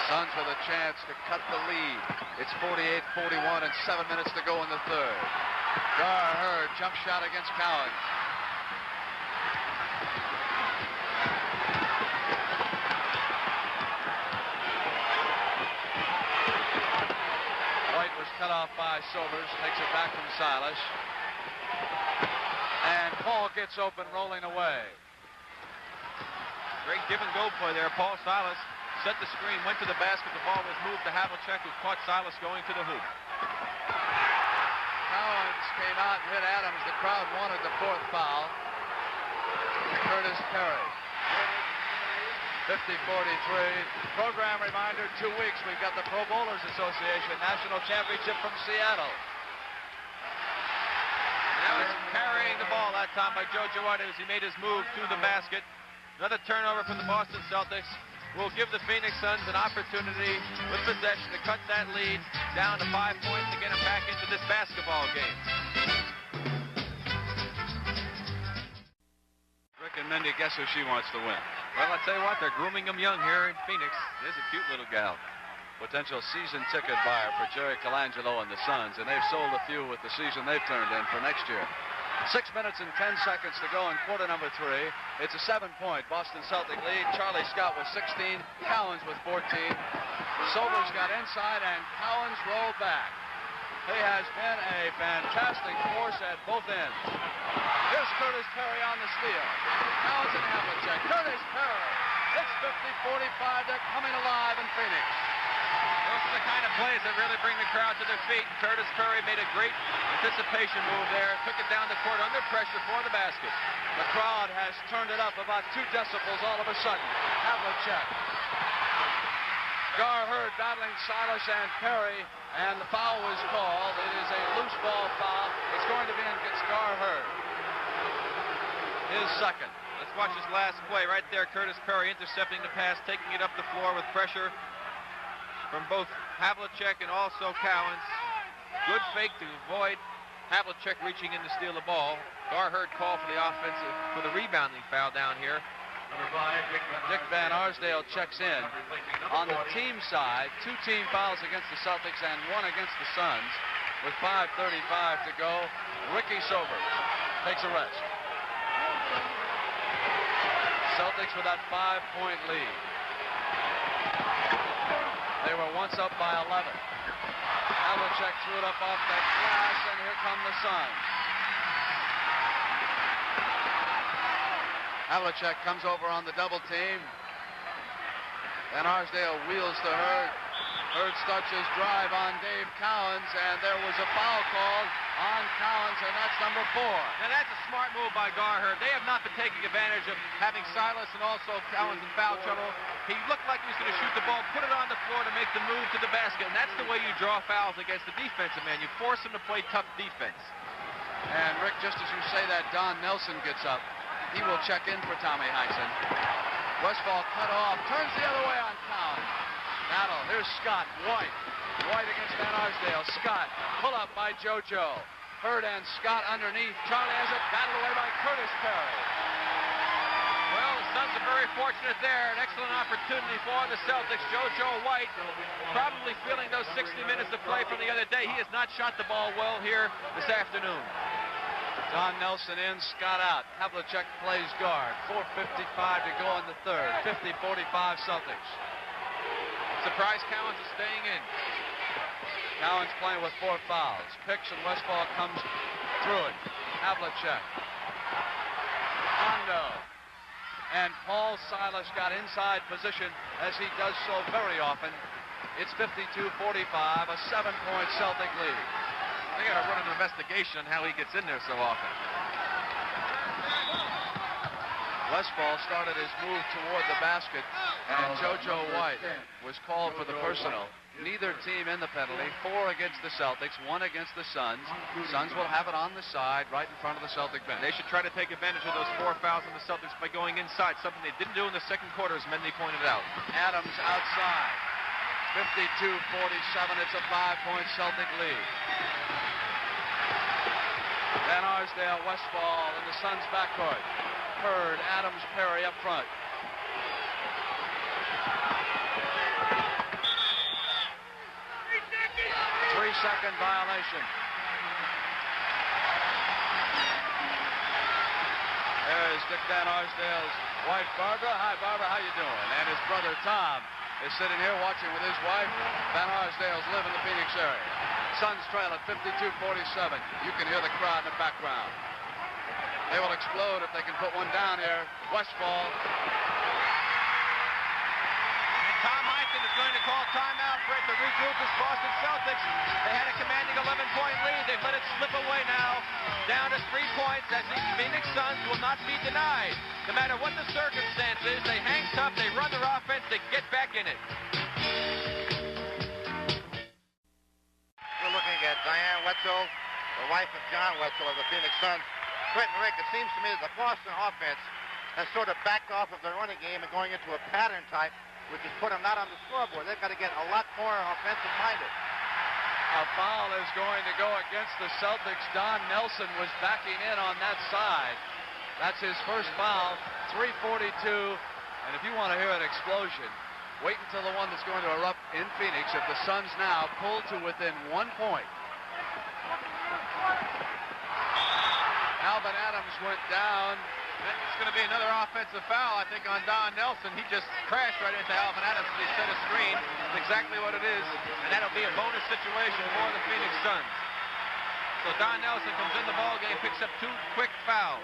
[SPEAKER 1] Suns with a chance to cut the lead. It's 48-41 and 7 minutes to go in the third. Gar Heard jump shot against Cowens. White was cut off by Silvers. Takes it back from Silas. And Paul gets open, rolling away.
[SPEAKER 8] Great give and go play there. Paul Silas set the screen, went to the basket. The ball was moved to Havlicek, who caught Silas going to the hoop.
[SPEAKER 1] Cowens came out and hit Adams. The crowd wanted the 4th foul. Curtis Perry. 50-43. Program reminder, 2 weeks. We've got the Pro Bowlers Association National Championship from Seattle.
[SPEAKER 8] Now he's carrying the ball that time by Jojo White as he made his move to the basket. Another turnover from the Boston Celtics will give the Phoenix Suns an opportunity with possession to cut that lead down to 5 points to get them back into this basketball game.
[SPEAKER 1] Rick and Mindy, guess who she wants to win?
[SPEAKER 8] Well, I'll tell you what, they're grooming them young here in Phoenix.
[SPEAKER 1] There's a cute little gal. Potential season ticket buyer for Jerry Colangelo and the Suns, and they've sold a few with the season they've turned in for next year. 6 minutes and 10 seconds to go in quarter number 3. It's a 7-point Boston Celtic lead. Charlie Scott with 16, Cowens with 14. Silvers got inside and Cowens rolled back. He has been a fantastic force at both ends. Here's Curtis Perry on the steal. Cowens and Havlicek. Curtis Perry. It's 50-45. They're coming alive in Phoenix.
[SPEAKER 8] Those are the kind of plays that really bring the crowd to their feet. Curtis Perry made a great anticipation move there. Took it down the court under pressure for the basket.
[SPEAKER 1] The crowd has turned it up about 2 decibels all of a sudden. Havlicek. Gar Heard battling Silas and Perry, and the foul was called. It is a loose ball foul. It's going to be against Gar Heard. His second.
[SPEAKER 8] Let's watch his last play right there. Curtis Perry intercepting the pass, taking it up the floor with pressure from both Havlicek and also Cowens. Good fake to avoid Havlicek reaching in to steal the ball. Gar Heard called for the rebounding foul down here.
[SPEAKER 1] Dick Van Arsdale checks in. On the team side, 2 team fouls against the Celtics and 1 against the Suns. With 5:35 to go, Ricky Silvers takes a rest.
[SPEAKER 2] Celtics with that 5-point lead. They were once up by 11. Havlicek threw it up off that glass, and here come the Suns. Havlicek comes over on the double team. Van Arsdale wheels to Heard. Heard starts his drive on Dave Cowens, and there was a foul called on Cowens, and that's number 4.
[SPEAKER 3] Now that's a smart move by Gar Heard. They have not been taking advantage of having Silas and also Cowens in foul trouble. He looked like he was going to shoot the ball, put it on the floor to make the move to the basket, and that's the way you draw fouls against the defensive man. You force him to play tough defense.
[SPEAKER 1] And Rick, just as you say that, Don Nelson gets up. He will check in for Tommy Heinsohn. Westphal cut off, turns the other way on Cowens. Battle, here's Scott, White. White against Van Arsdale. Scott, pull up by JoJo. Heard and Scott underneath. Charlie has it, battled away by Curtis Perry.
[SPEAKER 3] Well, the Suns are very fortunate there. An excellent opportunity for the Celtics. JoJo White probably feeling those 60 minutes of play from the other day. He has not shot the ball well here this afternoon.
[SPEAKER 1] Don Nelson in, Scott out. Havlicek plays guard. 4:55 to go in the third. 50-45 Celtics.
[SPEAKER 3] Surprise Cowens is staying in.
[SPEAKER 1] Cowens playing with 4 fouls. Picks and Westphal comes through it. Havlicek. Hondo. And Paul Silas got inside position as he does so very often. It's 52-45, a 7-point Celtic lead.
[SPEAKER 3] They got to run an investigation on how he gets in there so often.
[SPEAKER 1] Westphal started his move toward the basket, and JoJo White was called for the personal. Neither team in the penalty. 4 against the Celtics, 1 against the Suns. Suns will have it on the side right in front of the Celtic bench.
[SPEAKER 3] They should try to take advantage of those 4 fouls on the Celtics by going inside, something they didn't do in the second quarter, as Mendy pointed out.
[SPEAKER 1] Adams outside. 52-47. It's a 5-point Celtic lead. Van Arsdale, Westphal in the Suns' backcourt. Heard, Adams, Perry up front. Three-second violation. There's Dick Van Arsdale's wife, Barbara. Hi, Barbara. How you doing? And his brother, Tom, is sitting here watching with his wife. Van Arsdale's live in the Phoenix area. Suns trail at 52-47. You can hear the crowd in the background. They will explode if they can put one down here. Westphal.
[SPEAKER 3] And Tom Heinsohn is going to call timeout for it to regroup his Boston Celtics. They had a commanding 11-point lead. They've let it slip away now. Down to 3 points as the Phoenix Suns will not be denied. No matter what the circumstances, they hang tough, they run their offense, they get back in it.
[SPEAKER 4] We're looking at Diane Wetzel, the wife of John Wetzel of the Phoenix Suns. Rick, it seems to me that the Boston offense has sort of backed off of their running game and going into a pattern type, which has put them not on the scoreboard. They've got to get a lot more offensive-minded.
[SPEAKER 1] A foul is going to go against the Celtics. Don Nelson was backing in on that side. That's his first foul, 3:42. And if you want to hear an explosion, wait until the one that's going to erupt in Phoenix if the Suns now pull to within 1 point. Alvan Adams went down.
[SPEAKER 3] It's going to be another offensive foul, I think, on Don Nelson. He just crashed right into Alvan Adams as he set a screen. That's exactly what it is, and that'll be a bonus situation for the Phoenix Suns. So Don Nelson comes in the ball game, picks up 2 quick fouls.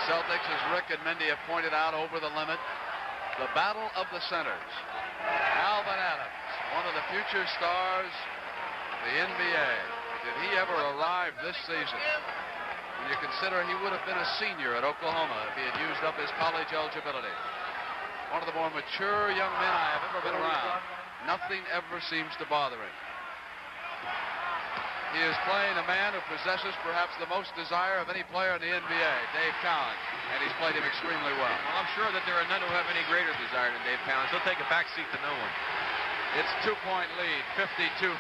[SPEAKER 1] Celtics, as Rick and Mendy have pointed out, over the limit. The battle of the centers. Alvan Adams, one of the future stars of the NBA. Did he ever arrive this season? When you consider he would have been a senior at Oklahoma if he had used up his college eligibility. One of the more mature young men I have ever been around. Nothing ever seems to bother him. He is playing a man who possesses perhaps the most desire of any player in the NBA, Dave Cowens, and he's played him extremely well.
[SPEAKER 3] Well, I'm sure that there are none who have any greater desire than Dave Cowens. He'll take a backseat to no one.
[SPEAKER 1] It's 2-point lead, 52-50.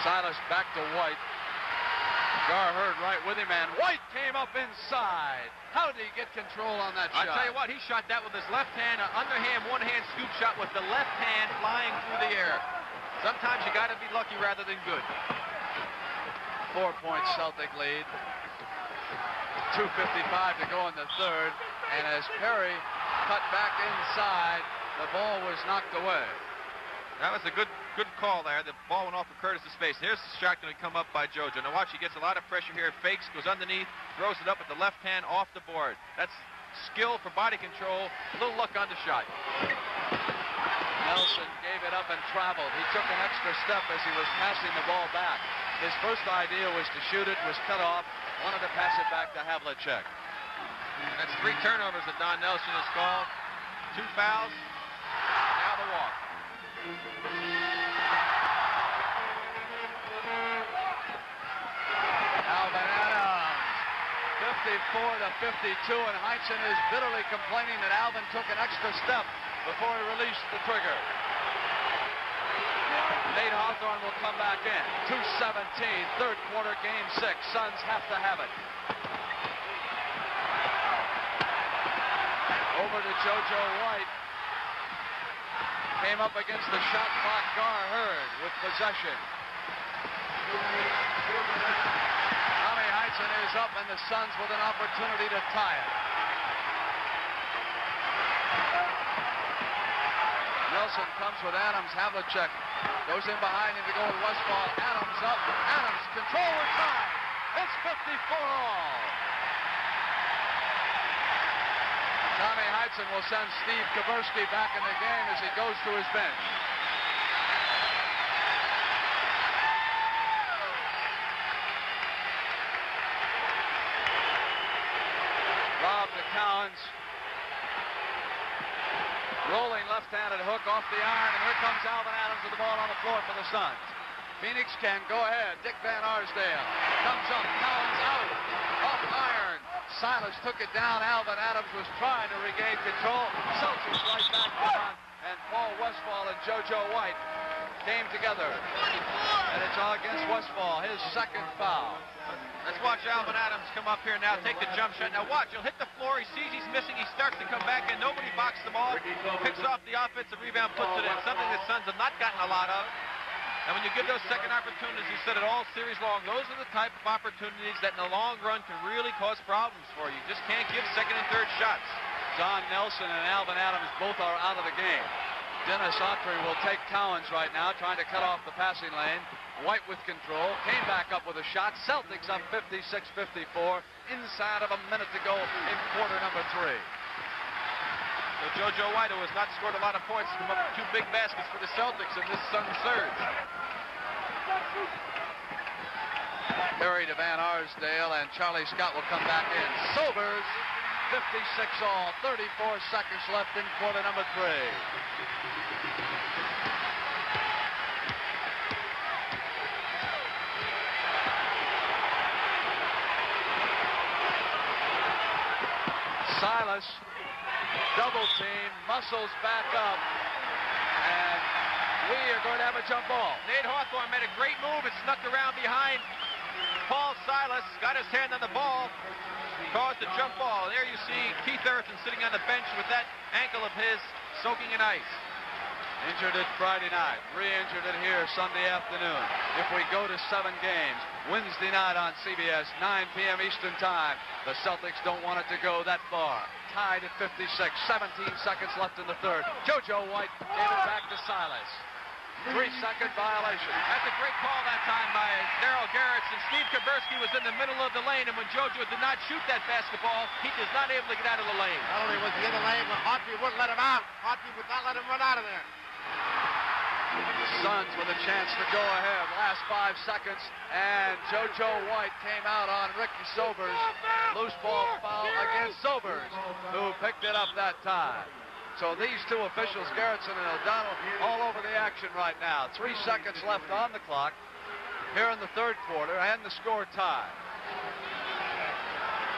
[SPEAKER 1] Silas back to White. Gar Heard right with him, and White came up inside. How did he get control on that shot?
[SPEAKER 8] I'll tell you what, he shot that with his left hand, an underhand, one-hand scoop shot with the left hand flying through the air. Sometimes you got to be lucky rather than good.
[SPEAKER 1] 4-point Celtic lead. 2:55 to go in the third, and as Perry cut back inside, the ball was knocked away.
[SPEAKER 8] That was a good call there. The ball went off of Curtis's face. Here's the shot going to come up by JoJo. Now watch, he gets a lot of pressure here. Fakes, goes underneath, throws it up with the left hand off the board. That's skill for body control. A little luck on the shot.
[SPEAKER 1] Nelson gave it up and traveled. He took an extra step as he was passing the ball back. His first idea was to shoot it, was cut off. Wanted to pass it back to Havlicek.
[SPEAKER 8] That's 3 turnovers that Don Nelson has called. 2 fouls. Now the walk.
[SPEAKER 1] Alvan Adams, 54-52, and Heinsohn is bitterly complaining that Alvan took an extra step before he released the trigger. Nate Hawthorne will come back in. 2:17, third quarter, game 6. Suns have to have it. Over to JoJo White. Came up against the shot clock. Gar Heard with possession. Tommy Heinsohn is up, and the Suns with an opportunity to tie it. Nelson comes with Adams. Havlicek goes in behind him to go with Westphal. Adams up. Adams control or tie. It's 54 all. Tommy Heinsohn will send Steve Kaversky back in the game as he goes to his bench. Rob to Cowens. Rolling left-handed hook off the iron, and here comes Alvan Adams with the ball on the floor for the Suns. Phoenix can go ahead. Dick Van Arsdale comes up. Cowens out. Off iron. Silas took it down. Alvan Adams was trying to regain control. Celtics right back on, and Paul Westphal and JoJo White came together. And it's all against Westphal, his second foul.
[SPEAKER 8] Let's watch Alvan Adams come up here now, take the jump shot. Now watch, he'll hit the floor, he sees he's missing, he starts to come back in, nobody boxed the ball, picks off the offensive rebound, puts it in, something the Suns have not gotten a lot of. And when you give those second opportunities, you said it all series long, those are the type of opportunities that in the long run can really cause problems for you. You just can't give second and third shots.
[SPEAKER 1] Don Nelson and Alvan Adams both are out of the game. Dennis Autry will take Cowens right now, trying to cut off the passing lane. White with control, came back up with a shot. Celtics up 56-54, inside of a minute to go in quarter number 3.
[SPEAKER 8] So JoJo White, who has not scored a lot of points, come up with 2 big baskets for the Celtics in this Suns surge.
[SPEAKER 1] Perry to Van Arsdale, and Charlie Scott will come back in. Sobers, 56 all, 34 seconds left in quarter number 3. Silas, double team, muscles back up, and we are going to have a jump ball.
[SPEAKER 8] Nate Hawthorne made a great move and snuck around behind Paul Silas, got his hand on the ball, caused a jump ball. There you see Keith Erickson sitting on the bench with that ankle of his soaking in ice.
[SPEAKER 1] Injured it Friday night, re-injured it here Sunday afternoon. If we go to 7 games, Wednesday night on CBS, 9 p.m. Eastern time, the Celtics don't want it to go that far. Tied at 56, 17 seconds left in the third. JoJo White gave it back to Silas. 3-second violation.
[SPEAKER 8] That's a great call that time by Darryl Garrett. And Steve Kaversky was in the middle of the lane, and when JoJo did not shoot that basketball, he was not able to get out of the lane.
[SPEAKER 6] Not only was he in the lane, but Autry wouldn't let him out. Autry would not let him run out of there.
[SPEAKER 1] The Suns with a chance to go ahead. Last 5 seconds, and JoJo White came out on Ricky Sobers. Loose ball foul against Sobers, who picked it up that time. So these 2 officials, Garrettson and O'Donnell, all over the action right now. 3 seconds left on the clock here in the third quarter, and the score tied.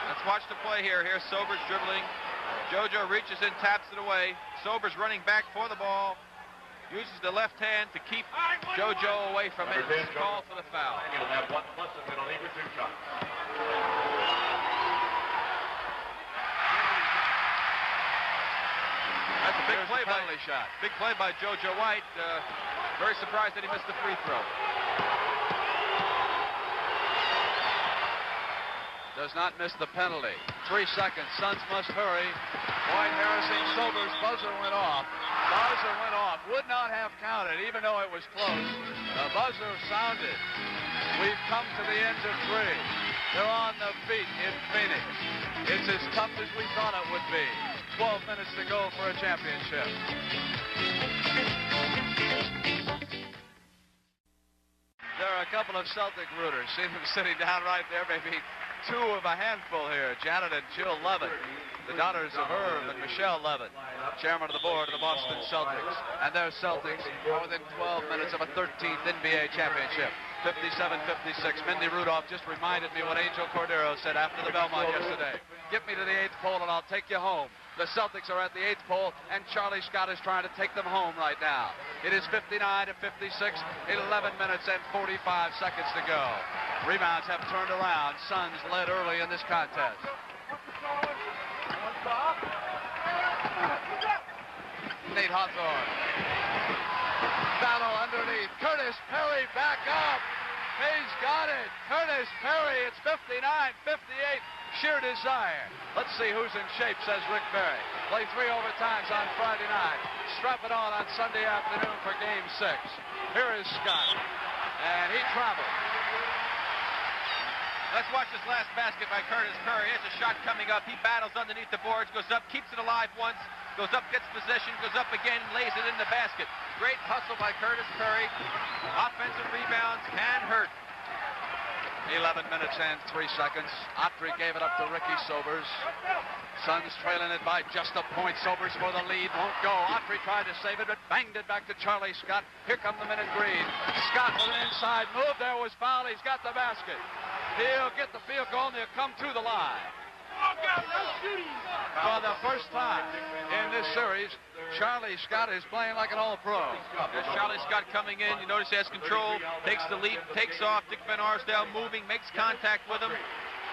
[SPEAKER 8] Let's watch the play here. Here's Sobers dribbling. JoJo reaches in, taps it away. Sobers running back for the ball.
[SPEAKER 2] uses the left hand to keep JoJo away from it. It's called for the foul.
[SPEAKER 1] He'll have 1 plus a penalty for 2 shots.
[SPEAKER 2] That's a big play shot. Big play by JoJo White. Very surprised that he missed the free throw.
[SPEAKER 1] Does not miss the penalty. 3 seconds. Suns must hurry. White harassing Sobers. Buzzer went off. Buzzer went off. Would not have counted, even though it was close. The buzzer sounded. We've come to the end of 3. They're on the feet in Phoenix. It's as tough as we thought it would be. 12 minutes to go for a championship. There are a couple of Celtic rooters. See them sitting down right there, maybe 2 of a handful here. Janet and Jill Levitt, the daughters of Irv and Michelle Levitt, chairman of the board of the Boston Celtics. And their Celtics are within 12 minutes of a 13th NBA championship. 57-56. Mindy Rudolph just reminded me what Angel Cordero said after the Belmont yesterday. Get me to the 8th pole and I'll take you home. The Celtics are at the 8th pole, and Charlie Scott is trying to take them home right now. It is 59-56, 11 minutes and 45 seconds to go. Rebounds have turned around. Suns led early in this contest. Nate Hawthorne. Battle underneath. Curtis Perry back up. Hayes got it. Curtis Perry. It's 59-58. Sheer desire. Let's see who's in shape, says Rick Barry. Play 3 overtimes on Friday night. Strap it on Sunday afternoon for Game 6. Here is Scott. And he traveled.
[SPEAKER 3] Let's watch this last basket by Curtis Perry. Here's a shot coming up. He battles underneath the boards, goes up, keeps it alive once, goes up, gets possession, goes up again, and lays it in the basket. Great hustle by Curtis Perry. Offensive rebounds can hurt.
[SPEAKER 1] 11 minutes and 3 seconds. Autry gave it up to Ricky Sobers. Suns trailing it by just a point. Sobers for the lead. Won't go. Autry tried to save it, but banged it back to Charlie Scott. Here come the men in green. Scott with an inside move. There was foul. He's got the basket. He'll get the field goal, and he'll come to the line. For the first time in this series, Charlie Scott is playing like an all-pro.
[SPEAKER 3] There's Charlie Scott coming in. You notice he has control, takes the lead, takes off. Dick Van Arsdale moving, makes contact with him.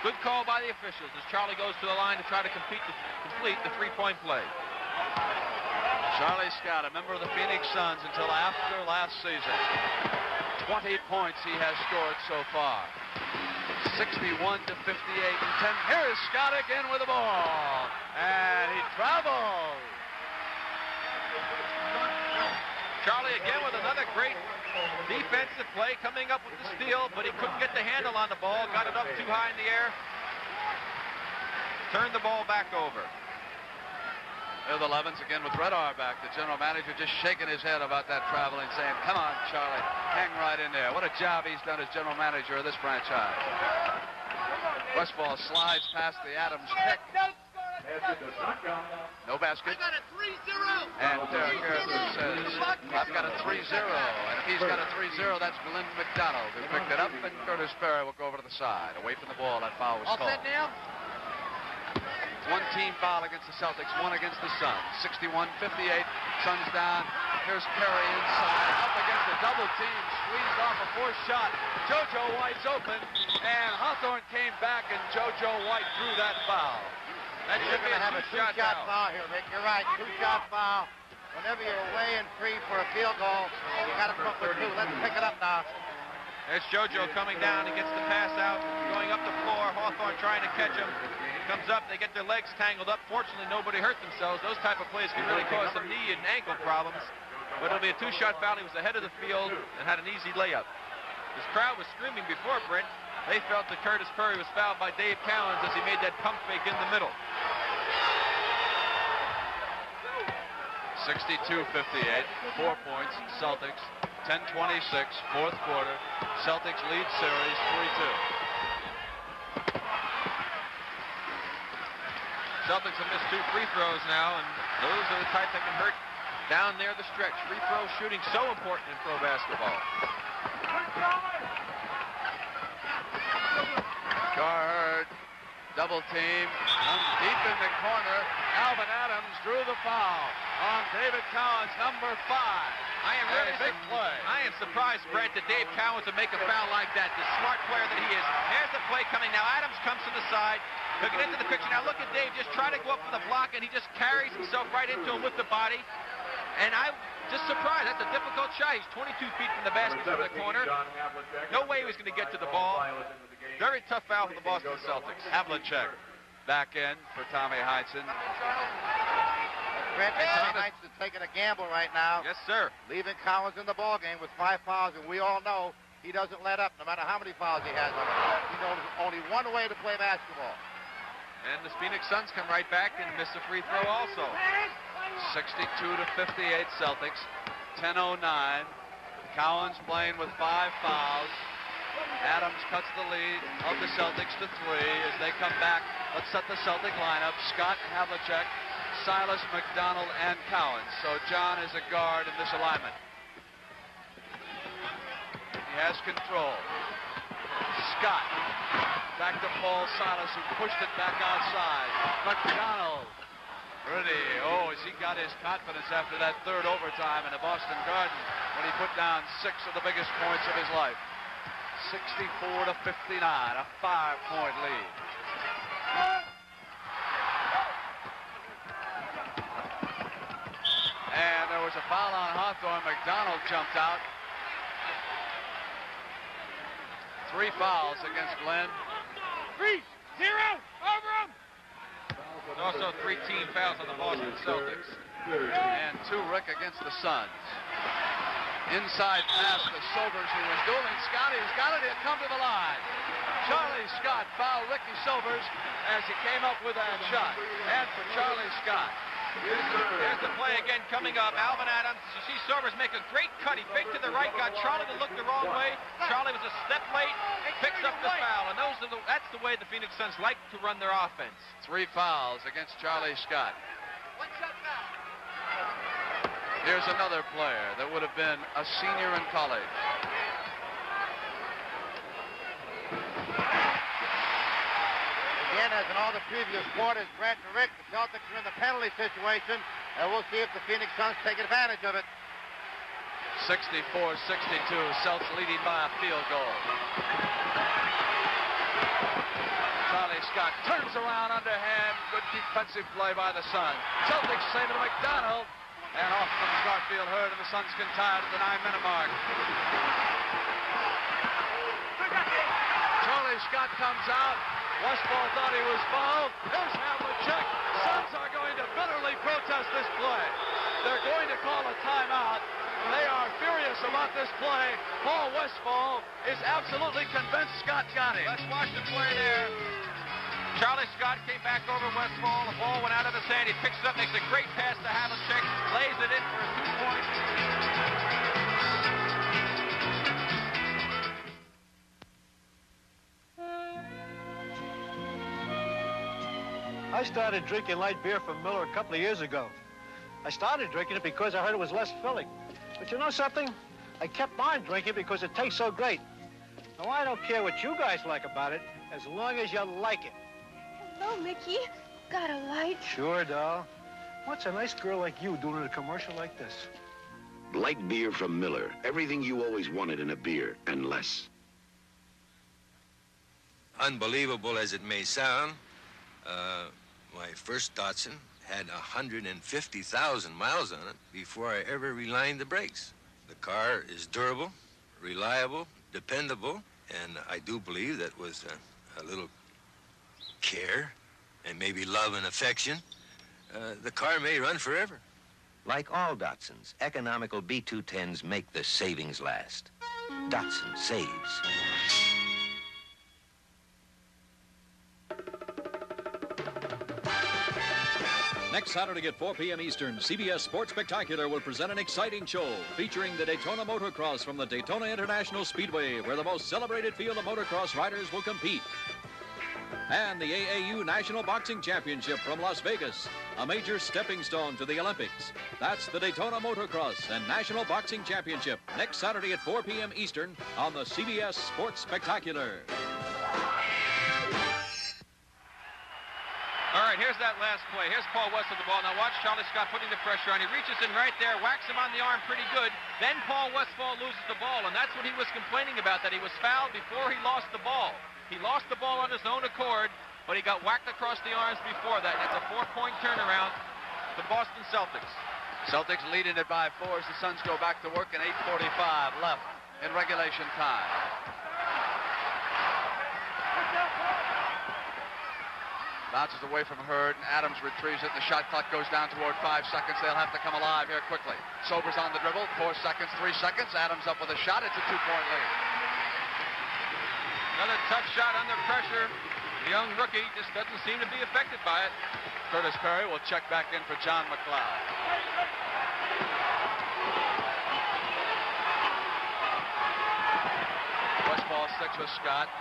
[SPEAKER 3] Good call by the officials as Charlie goes to the line to try to complete the three-point play.
[SPEAKER 1] Charlie Scott, a member of the Phoenix Suns until after last season. 20 points he has scored so far. 61-58 and 10. Here is Scott again with the ball. And he travels.
[SPEAKER 3] Charlie again with another great defensive play, coming up with the steal, but he couldn't get the handle on the ball. Got it up too high in the air. Turned the ball back over.
[SPEAKER 1] There's the Levins again with Red Auerbach, the general manager, just shaking his head about that traveling, saying, come on, Charlie, hang right in there. What a job he's done as general manager of this franchise. Westphal slides past the Adams pick. No basket.
[SPEAKER 3] I got a 3-0.
[SPEAKER 1] And Derek Harrison says, I've got a 3-0. And if he's got a 3-0, that's Glenn McDonald who picked it up, and Curtis Perry will go over to the side. Away from the ball, that foul was called.
[SPEAKER 3] All set now?
[SPEAKER 1] One team foul against the Celtics, one against the Suns. 61-58, Suns down. Here's Perry inside, up against the double team, squeezed off a forced shot. JoJo White's open, and Hawthorne came back, and JoJo White drew that foul.
[SPEAKER 3] That should be a
[SPEAKER 4] have a two-shot foul here, Rick. You're right, two-shot foul. Whenever you're away and free for a field goal, you got to come up with 2. Let's pick it up now.
[SPEAKER 3] There's JoJo coming down. He gets the pass out, going up the floor. Hawthorne trying to catch him. Comes up, they get their legs tangled up. Fortunately, nobody hurt themselves. Those type of plays can really cause some knee and ankle problems. But it'll be a two-shot foul. He was ahead of the field and had an easy layup. This crowd was screaming before, Brent. They felt that Curtis Perry was fouled by Dave Cowens as he made that pump fake in the middle.
[SPEAKER 1] 62-58, 4 points, Celtics, 10-26, fourth quarter. Celtics lead series 3-2.
[SPEAKER 3] Celtics have missed 2 free throws now, and those are the type that can hurt down there the stretch. Free throw shooting so important in pro basketball.
[SPEAKER 1] Gar Heard, double team, deep in the corner. Alvan Adams drew the foul on David Cowens, number 5.
[SPEAKER 3] I am surprised, Brent, that Dave Cowens would make a foul like that. The smart player that he is. Here's the play coming now. Adams comes to the side. He'll get into the picture. Now look at Dave just try to go up for the block, and he just carries himself right into him with the body. And I'm just surprised. That's a difficult shot. He's 22 feet from the basket from the corner. No way he was going to get to the ball. Very tough foul for the Boston Celtics.
[SPEAKER 1] Havlicek back in for Tommy Heinsohn.
[SPEAKER 4] Grant, Tommy Heinsohn's taking a gamble right now.
[SPEAKER 3] Yes, sir.
[SPEAKER 4] Leaving Cowens in the ball game with 5 fouls, and we all know he doesn't let up no matter how many fouls he has on him. He knows only one way to play basketball.
[SPEAKER 3] And the Phoenix Suns come right back and miss a free throw also.
[SPEAKER 1] 62-58 Celtics. 10:09. Cowens playing with 5 fouls. Adams cuts the lead of the Celtics to 3 as they come back. Let's set the Celtic lineup. Scott, Havlicek, Silas, McDonald, and Cowens. So John is a guard in this alignment. He has control. Scott. Back to Paul Silas, who pushed it back outside. McDonald. Rudy, has he got his confidence after that third overtime in the Boston Garden when he put down 6 of the biggest points of his life. 64-59, a 5-point lead. And there was a foul on Hawthorne. McDonald jumped out. 3 fouls against Glenn.
[SPEAKER 3] 3-0 over him. Also 3 team fouls on the Boston Celtics.
[SPEAKER 1] And 2 Rick against the Suns. Inside pass to Sobers, who was dueling Scott. He's got it. He'll come to the line. Charlie Scott fouled Ricky Sobers as he came up with that shot. And for Charlie Scott.
[SPEAKER 3] Here's the play again coming up. Alvan Adams. You see Sobers make a great cut. He faked to the right, got Charlie to look the wrong way. Charlie was a step late, picks up the foul. And that's the way the Phoenix Suns like to run their offense.
[SPEAKER 1] 3 fouls against Charlie Scott. Here's another player that would have been a senior in college.
[SPEAKER 4] Again, as in all the previous quarters, Brent and Rick, the Celtics are in the penalty situation, and we'll see if the Phoenix Suns take advantage of it.
[SPEAKER 1] 64-62, Celtics leading by a field goal. Charlie Scott turns around underhand. Good defensive play by the Suns. Celtics save it to McDonald. And off comes Garfield Heard, and the Suns can tie it at the 9-minute mark. Charlie Scott comes out. Westphal thought he was fouled. Here's Havlicek. Suns are going to bitterly protest this play. They're going to call a timeout. They are furious about this play. Paul Westphal is absolutely convinced Scott got him.
[SPEAKER 3] Let's watch the play there. Charlie Scott came back over Westphal. The ball went out of his hand. He picks it up, makes a great pass to Havlicek, lays it in for a 2-point.
[SPEAKER 21] I started drinking light beer from Miller a couple of years ago. I started drinking it because I heard it was less filling. But you know something? I kept on drinking because it tastes so great. Now, I don't care what you guys like about it, as long as you like it.
[SPEAKER 22] Hello, Mickey. Got a light?
[SPEAKER 21] Sure, doll. What's a nice girl like you doing in a commercial like this?
[SPEAKER 13] Light beer from Miller. Everything you always wanted in a beer, and less.
[SPEAKER 23] Unbelievable as it may sound, my first Datsun had 150,000 miles on it before I ever relined the brakes. The car is durable, reliable, dependable, and I do believe that with a little care and maybe love and affection, the car may run forever.
[SPEAKER 24] Like all Datsuns, economical B210s make the savings last. Datsun saves.
[SPEAKER 10] Next Saturday at 4 p.m. Eastern, CBS Sports Spectacular will present an exciting show featuring the Daytona Motocross from the Daytona International Speedway, where the most celebrated field of motocross riders will compete. And the AAU National Boxing Championship from Las Vegas, a major stepping stone to the Olympics. That's the Daytona Motocross and National Boxing Championship next Saturday at 4 p.m. Eastern on the CBS Sports Spectacular.
[SPEAKER 3] All right.
[SPEAKER 2] right, here's that last play. Here's Paul Westphal with the ball. Now watch Charlie Scott putting the pressure on. He reaches in right there, whacks him on the arm pretty good. Then Paul Westphal loses the ball, and that's what he was complaining about, that he was fouled before he lost the ball. He lost the ball on his own accord, but he got whacked across the arms before that. That's a 4-point turnaround to Boston Celtics.
[SPEAKER 1] Celtics leading it by 4 as the Suns go back to work, and 8:45 left in regulation time. Bounces away from Heard, and Adams retrieves it. The shot clock goes down toward 5 seconds. They'll have to come alive here quickly. Sobers on the dribble, 4 seconds, 3 seconds. Adams up with a shot. It's a 2-point lead.
[SPEAKER 2] Another tough shot under pressure. The young rookie just doesn't seem to be affected by it.
[SPEAKER 1] Curtis Perry will check back in for John McLeod. Westphal sticks with Scott.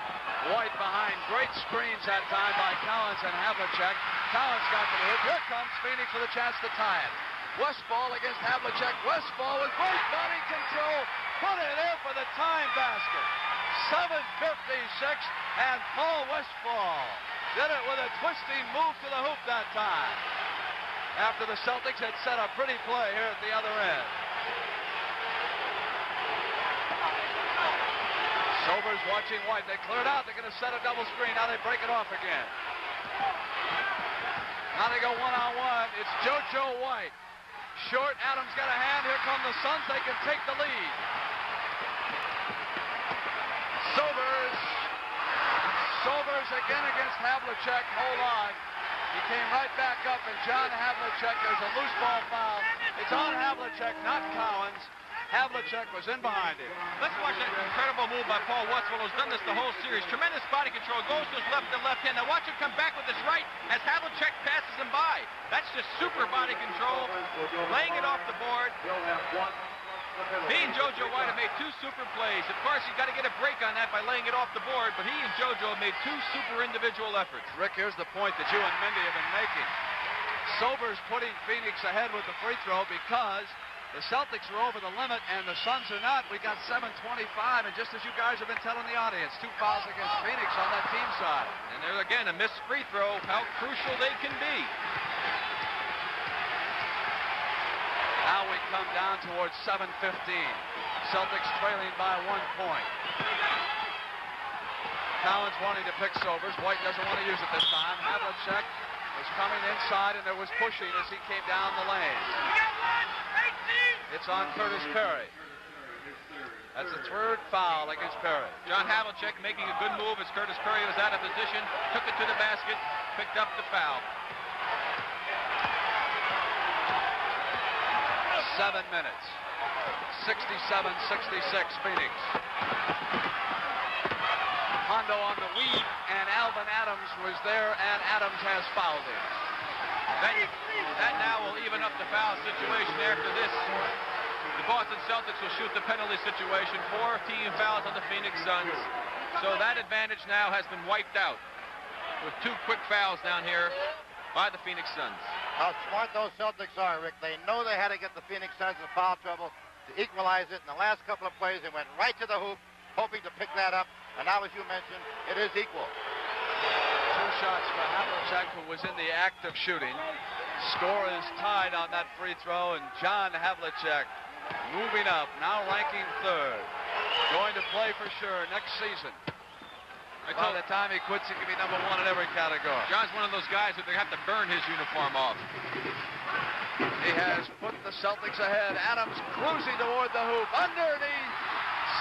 [SPEAKER 1] White behind. Great screens that time by Cowens and Havlicek. Cowens got to the hoop. Here comes Phoenix with a chance to tie it. Westphal against Havlicek. Westphal with great body control. Put it in for the time basket. 7:56, and Paul Westphal did it with a twisting move to the hoop that time. After the Celtics had set a pretty play here at the other end. Sobers watching White. They cleared out. They're going to set a double screen. Now they break it off again. Now they go one-on-one. It's JoJo White. Short. Adams got a hand. Here come the Suns. They can take the lead. Sobers again against Havlicek. Hold on. He came right back up, and John Havlicek, there's a loose ball foul. It's on Havlicek, not Cowens. Havlicek was in behind him.
[SPEAKER 2] Let's watch that incredible move by Paul Westphal, who's done this the whole series. Tremendous body control. Goes to his left and left hand. Now watch him come back with his right as Havlicek passes him by. That's just super body control. Laying it off the board. He and JoJo White have made 2 super plays. Of course, you've got to get a break on that by laying it off the board, but he and JoJo have made 2 super individual efforts.
[SPEAKER 1] Rick, here's the point that you and Mindy have been making. Sobers putting Phoenix ahead with the free throw because the Celtics are over the limit and the Suns are not. We got 7:25, and just as you guys have been telling the audience, 2 fouls against Phoenix on that team side.
[SPEAKER 2] And there again, a missed free throw, how crucial they can be.
[SPEAKER 1] Now we come down towards 7:15. Celtics trailing by 1 point. Cowens wanting to pick Sobers. White doesn't want to use it this time. Havlicek was coming inside, and there was pushing as he came down the lane. It's on Curtis Perry. That's the 3rd foul against Perry.
[SPEAKER 2] John Havlicek making a good move as Curtis Perry was out of position, took it to the basket, picked up the foul.
[SPEAKER 1] 7 minutes. 67-66 Phoenix. Hondo on the weave, and Alvan Adams was there, and Adams has fouled him.
[SPEAKER 2] That now will even up the foul situation after this. The Boston Celtics will shoot the penalty situation. 4 team fouls on the Phoenix Suns. So that advantage now has been wiped out with 2 quick fouls down here by the Phoenix Suns.
[SPEAKER 4] How smart those Celtics are, Rick. They know they had to get the Phoenix Suns in foul trouble to equalize it. In the last couple of plays, they went right to the hoop, hoping to pick that up. And now, as you mentioned, it is equal.
[SPEAKER 1] 2 shots for Havlicek, who was in the act of shooting. Score is tied on that free throw, and John Havlicek moving up, now ranking 3rd. Going to play for sure next season. By the time he quits, he can be number 1 in every category.
[SPEAKER 2] John's one of those guys that they have to burn his uniform off.
[SPEAKER 1] He has put the Celtics ahead. Adams cruising toward the hoop. Underneath,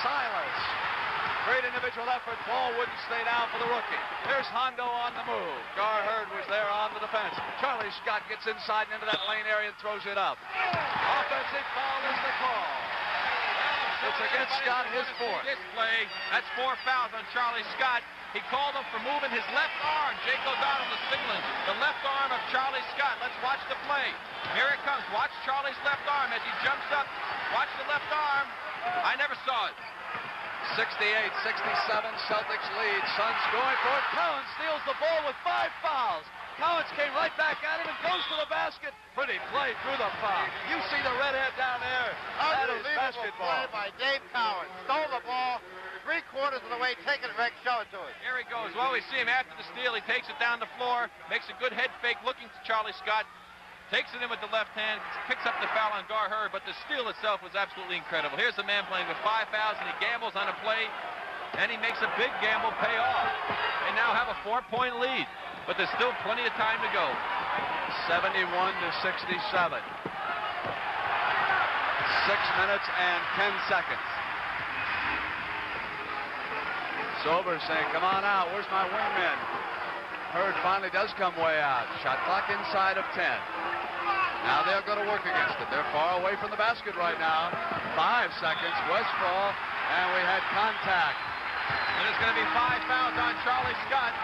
[SPEAKER 1] Silas. Great individual effort. Ball wouldn't stay down for the rookie. Here's Hondo on the move. Gar Heard was there on the defense. Charlie Scott gets inside and into that lane area and throws it up. Offensive foul is the call. It's against Scott, his 4th.
[SPEAKER 2] This play, that's 4 fouls on Charlie Scott. He called him for moving his left arm. Jake O'Donnell is signaling the left arm of Charlie Scott. Let's watch the play. Here it comes. Watch Charlie's left arm as he jumps up. Watch the left arm. I never saw it.
[SPEAKER 1] 68-67, Celtics lead. Suns going for it. Cowens steals the ball with 5 fouls. Cowens came right back at him and goes to the basket. Pretty play through the foul. You see the redhead down there. That is basketball.
[SPEAKER 4] Play by Dave Cowens. Stole the ball. 3 3/4 of the way. Take it, Rick. Show it to us.
[SPEAKER 3] Here he goes. Well, we see him after the steal. He takes it down the floor, makes a good head fake, looking to Charlie Scott, takes it in with the left hand, picks up the foul on Gar Heard, but the steal itself was absolutely incredible. Here's the man playing with 5 fouls, and he gambles on a play, and he makes a big gamble pay off. They now have a 4-point lead, but there's still plenty of time to go.
[SPEAKER 1] 71-67. 6 minutes and 10 seconds. Sobers saying, come on out. Where's my wingman? Heard finally does come way out. Shot clock inside of 10. Now they'll go to work against it. They're far away from the basket right now. 5 seconds. Westphal, and we had contact.
[SPEAKER 3] And there's going to be 5 fouls on Charlie Scott.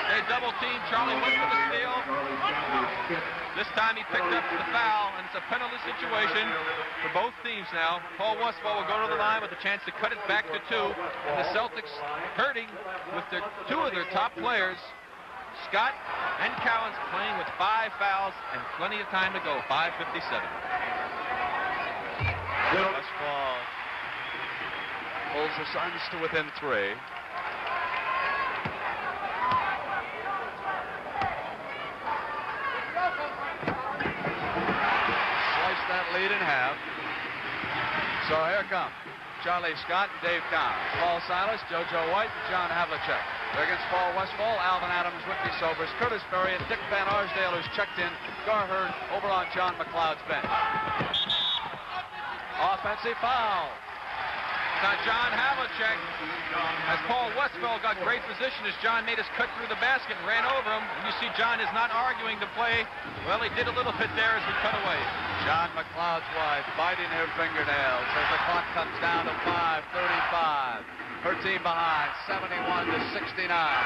[SPEAKER 3] They double team. Charlie went for the steal. This time he picked up the foul, and it's a penalty situation for both teams now. Paul Westphal will go to the line with a chance to cut it back to 2. And the Celtics hurting with their 2 of their top players, Scott and Cowens, playing with 5 fouls and plenty of time to go. 5:57.
[SPEAKER 1] Westphal pulls the Suns to within 3. That lead in half. So here come Charlie Scott and Dave Cowens, Paul Silas, JoJo White, and John Havlicek. They're against Paul Westphal, Alvan Adams, Ricky Sobers, Curtis Perry, and Dick Van Arsdale, who's checked in. Gar Heard over on John McLeod's bench. Offensive foul.
[SPEAKER 3] Now John Havlicek, as Paul Westphal got great position as John made his cut through the basket and ran over him. And you see John is not arguing the play. Well, he did a little bit there as we cut away.
[SPEAKER 1] John McLeod's wife biting her fingernails as the clock comes down to 5:35. Her team behind, 71-69.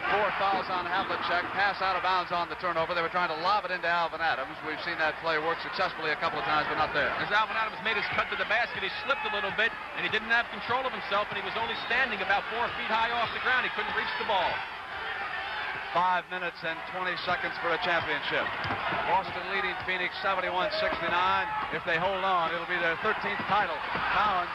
[SPEAKER 1] 4 fouls on Havlicek. Pass out of bounds on the turnover. They were trying to lob it into Alvan Adams. We've seen that play work successfully a couple of times, but not there.
[SPEAKER 3] As Alvan Adams made his cut to the basket, he slipped a little bit, and he didn't have control of himself, and he was only standing about 4 feet high off the ground. He couldn't reach the ball.
[SPEAKER 1] 5 minutes and 20 seconds for a championship. Boston leading Phoenix 71-69. If they hold on, it'll be their 13th title. Cowens,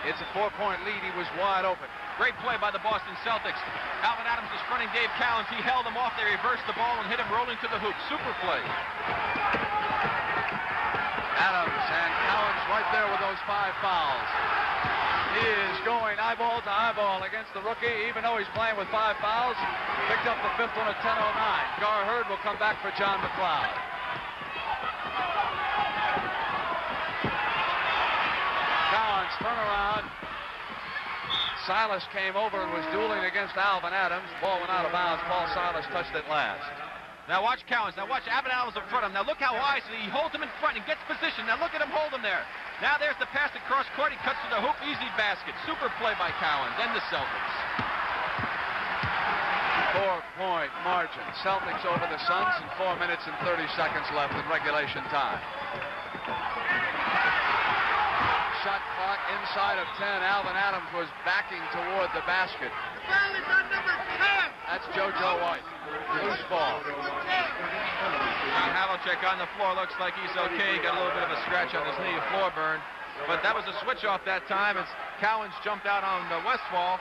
[SPEAKER 1] it's a 4-point lead. He was wide open.
[SPEAKER 3] Great play by the Boston Celtics. Alvan Adams was fronting Dave Cowens. He held him off. They reversed the ball and hit him rolling to the hoop. Super play.
[SPEAKER 1] Adams and Cowens right there with those 5 fouls. He is going eyeball to eyeball against the rookie, even though he's playing with 5 fouls. Picked up the 5th one at 10:09. Gar Heard will come back for John McLeod. Cowens turnaround. Silas came over and was dueling against Alvan Adams. Ball went out of bounds. Paul Silas touched it last.
[SPEAKER 3] Now watch Cowens. Now watch Alvan Adams in front of him. Now look how wisely he holds him in front and gets position. Now look at him hold him there. Now there's the pass across court. He cuts to the hoop. Easy basket. Super play by Cowens and the Celtics.
[SPEAKER 1] 4-point margin. Celtics over the Suns in 4 minutes and 30 seconds left in regulation time. Shot clock inside of 10. Alvan Adams was backing toward the basket. That's JoJo White. Loose ball.
[SPEAKER 3] John Havlicek on the floor. Looks like he's okay. Got a little bit of a scratch on his knee, a floor burn. But that was a switch off that time as Cowens jumped out on Westphal.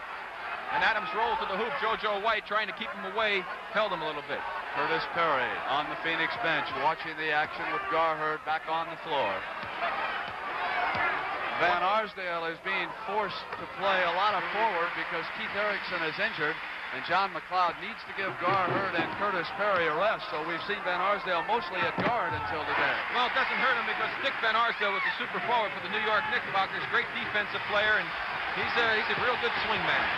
[SPEAKER 3] And Adams rolled to the hoop. JoJo White, trying to keep him away, held him a little bit.
[SPEAKER 1] Curtis Perry on the Phoenix bench, watching the action with Gar Heard back on the floor. Van Arsdale is being forced to play a lot of forward because Keith Erickson is injured, and John McLeod needs to give Gar Heard and Curtis Perry a rest. So we've seen Van Arsdale mostly at guard until today.
[SPEAKER 3] Well, it doesn't hurt him because Dick Van Arsdale was a super forward for the New York Knickerbockers. Great defensive player, and he's a real good swing man.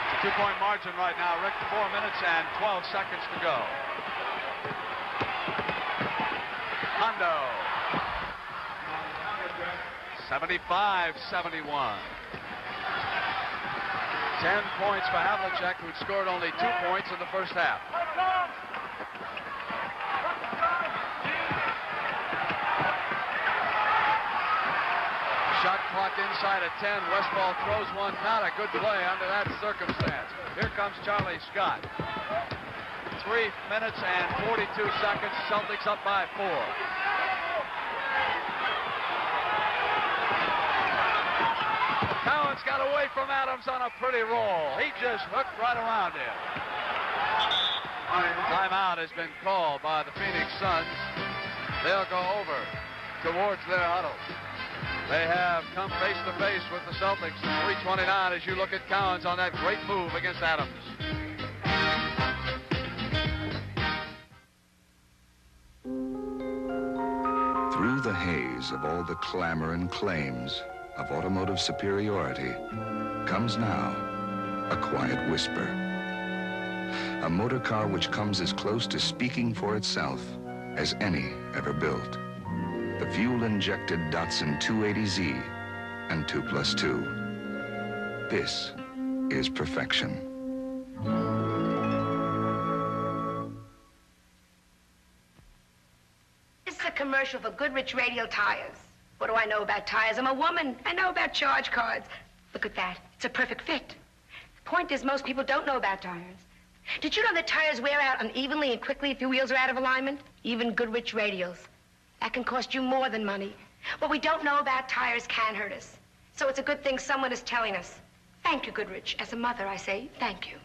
[SPEAKER 1] It's a 2-point margin right now, Rick. 4 minutes and 12 seconds to go. Hondo. 75-71. 10 points for Havlicek, who'd scored only 2 points in the first half. Shot clock inside at 10. Westphal throws one. Not a good play under that circumstance. Here comes Charlie Scott. 3 minutes and 42 seconds. Celtics up by 4. Cowens got away from Adams on a pretty roll. He just hooked right around him. Timeout has been called by the Phoenix Suns. They'll go over towards their huddle. They have come face to face with the Celtics. 3:29 as you look at Cowens on that great move against Adams.
[SPEAKER 14] Through the haze of all the clamor and claims of automotive superiority comes now a quiet whisper. A motor car which comes as close to speaking for itself as any ever built. The fuel-injected Datsun 280Z and 2+2. This is perfection.
[SPEAKER 5] This is a commercial for Goodrich Radial Tires. What do I know about tires? I'm a woman. I know about charge cards. Look at that. It's a perfect fit. The point is, most people don't know about tires. Did you know that tires wear out unevenly and quickly if your wheels are out of alignment? Even Goodrich Radials. That can cost you more than money. What we don't know about tires can hurt us. So it's a good thing someone is telling us. Thank you, Goodrich. As a mother, I say thank you.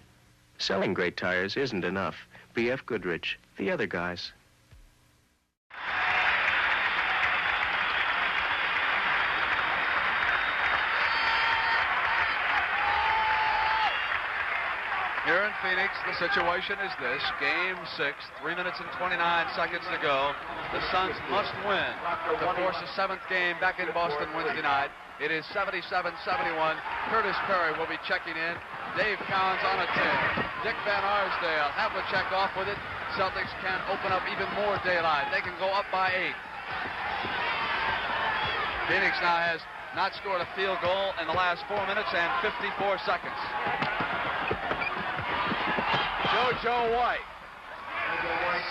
[SPEAKER 7] Selling great tires isn't enough. B.F. Goodrich, the other guys.
[SPEAKER 1] Here in Phoenix, the situation is this. Game 6, 3 minutes and 29 seconds to go. The Suns must win to force a 7th game back in Boston Wednesday night. It is 77-71. Curtis Perry will be checking in. Dave Cowens on a 10. Dick Van Arsdale, Havlicek off with it. Celtics can open up even more daylight. They can go up by 8. Phoenix now has not scored a field goal in the last 4 minutes and 54 seconds. JoJo White,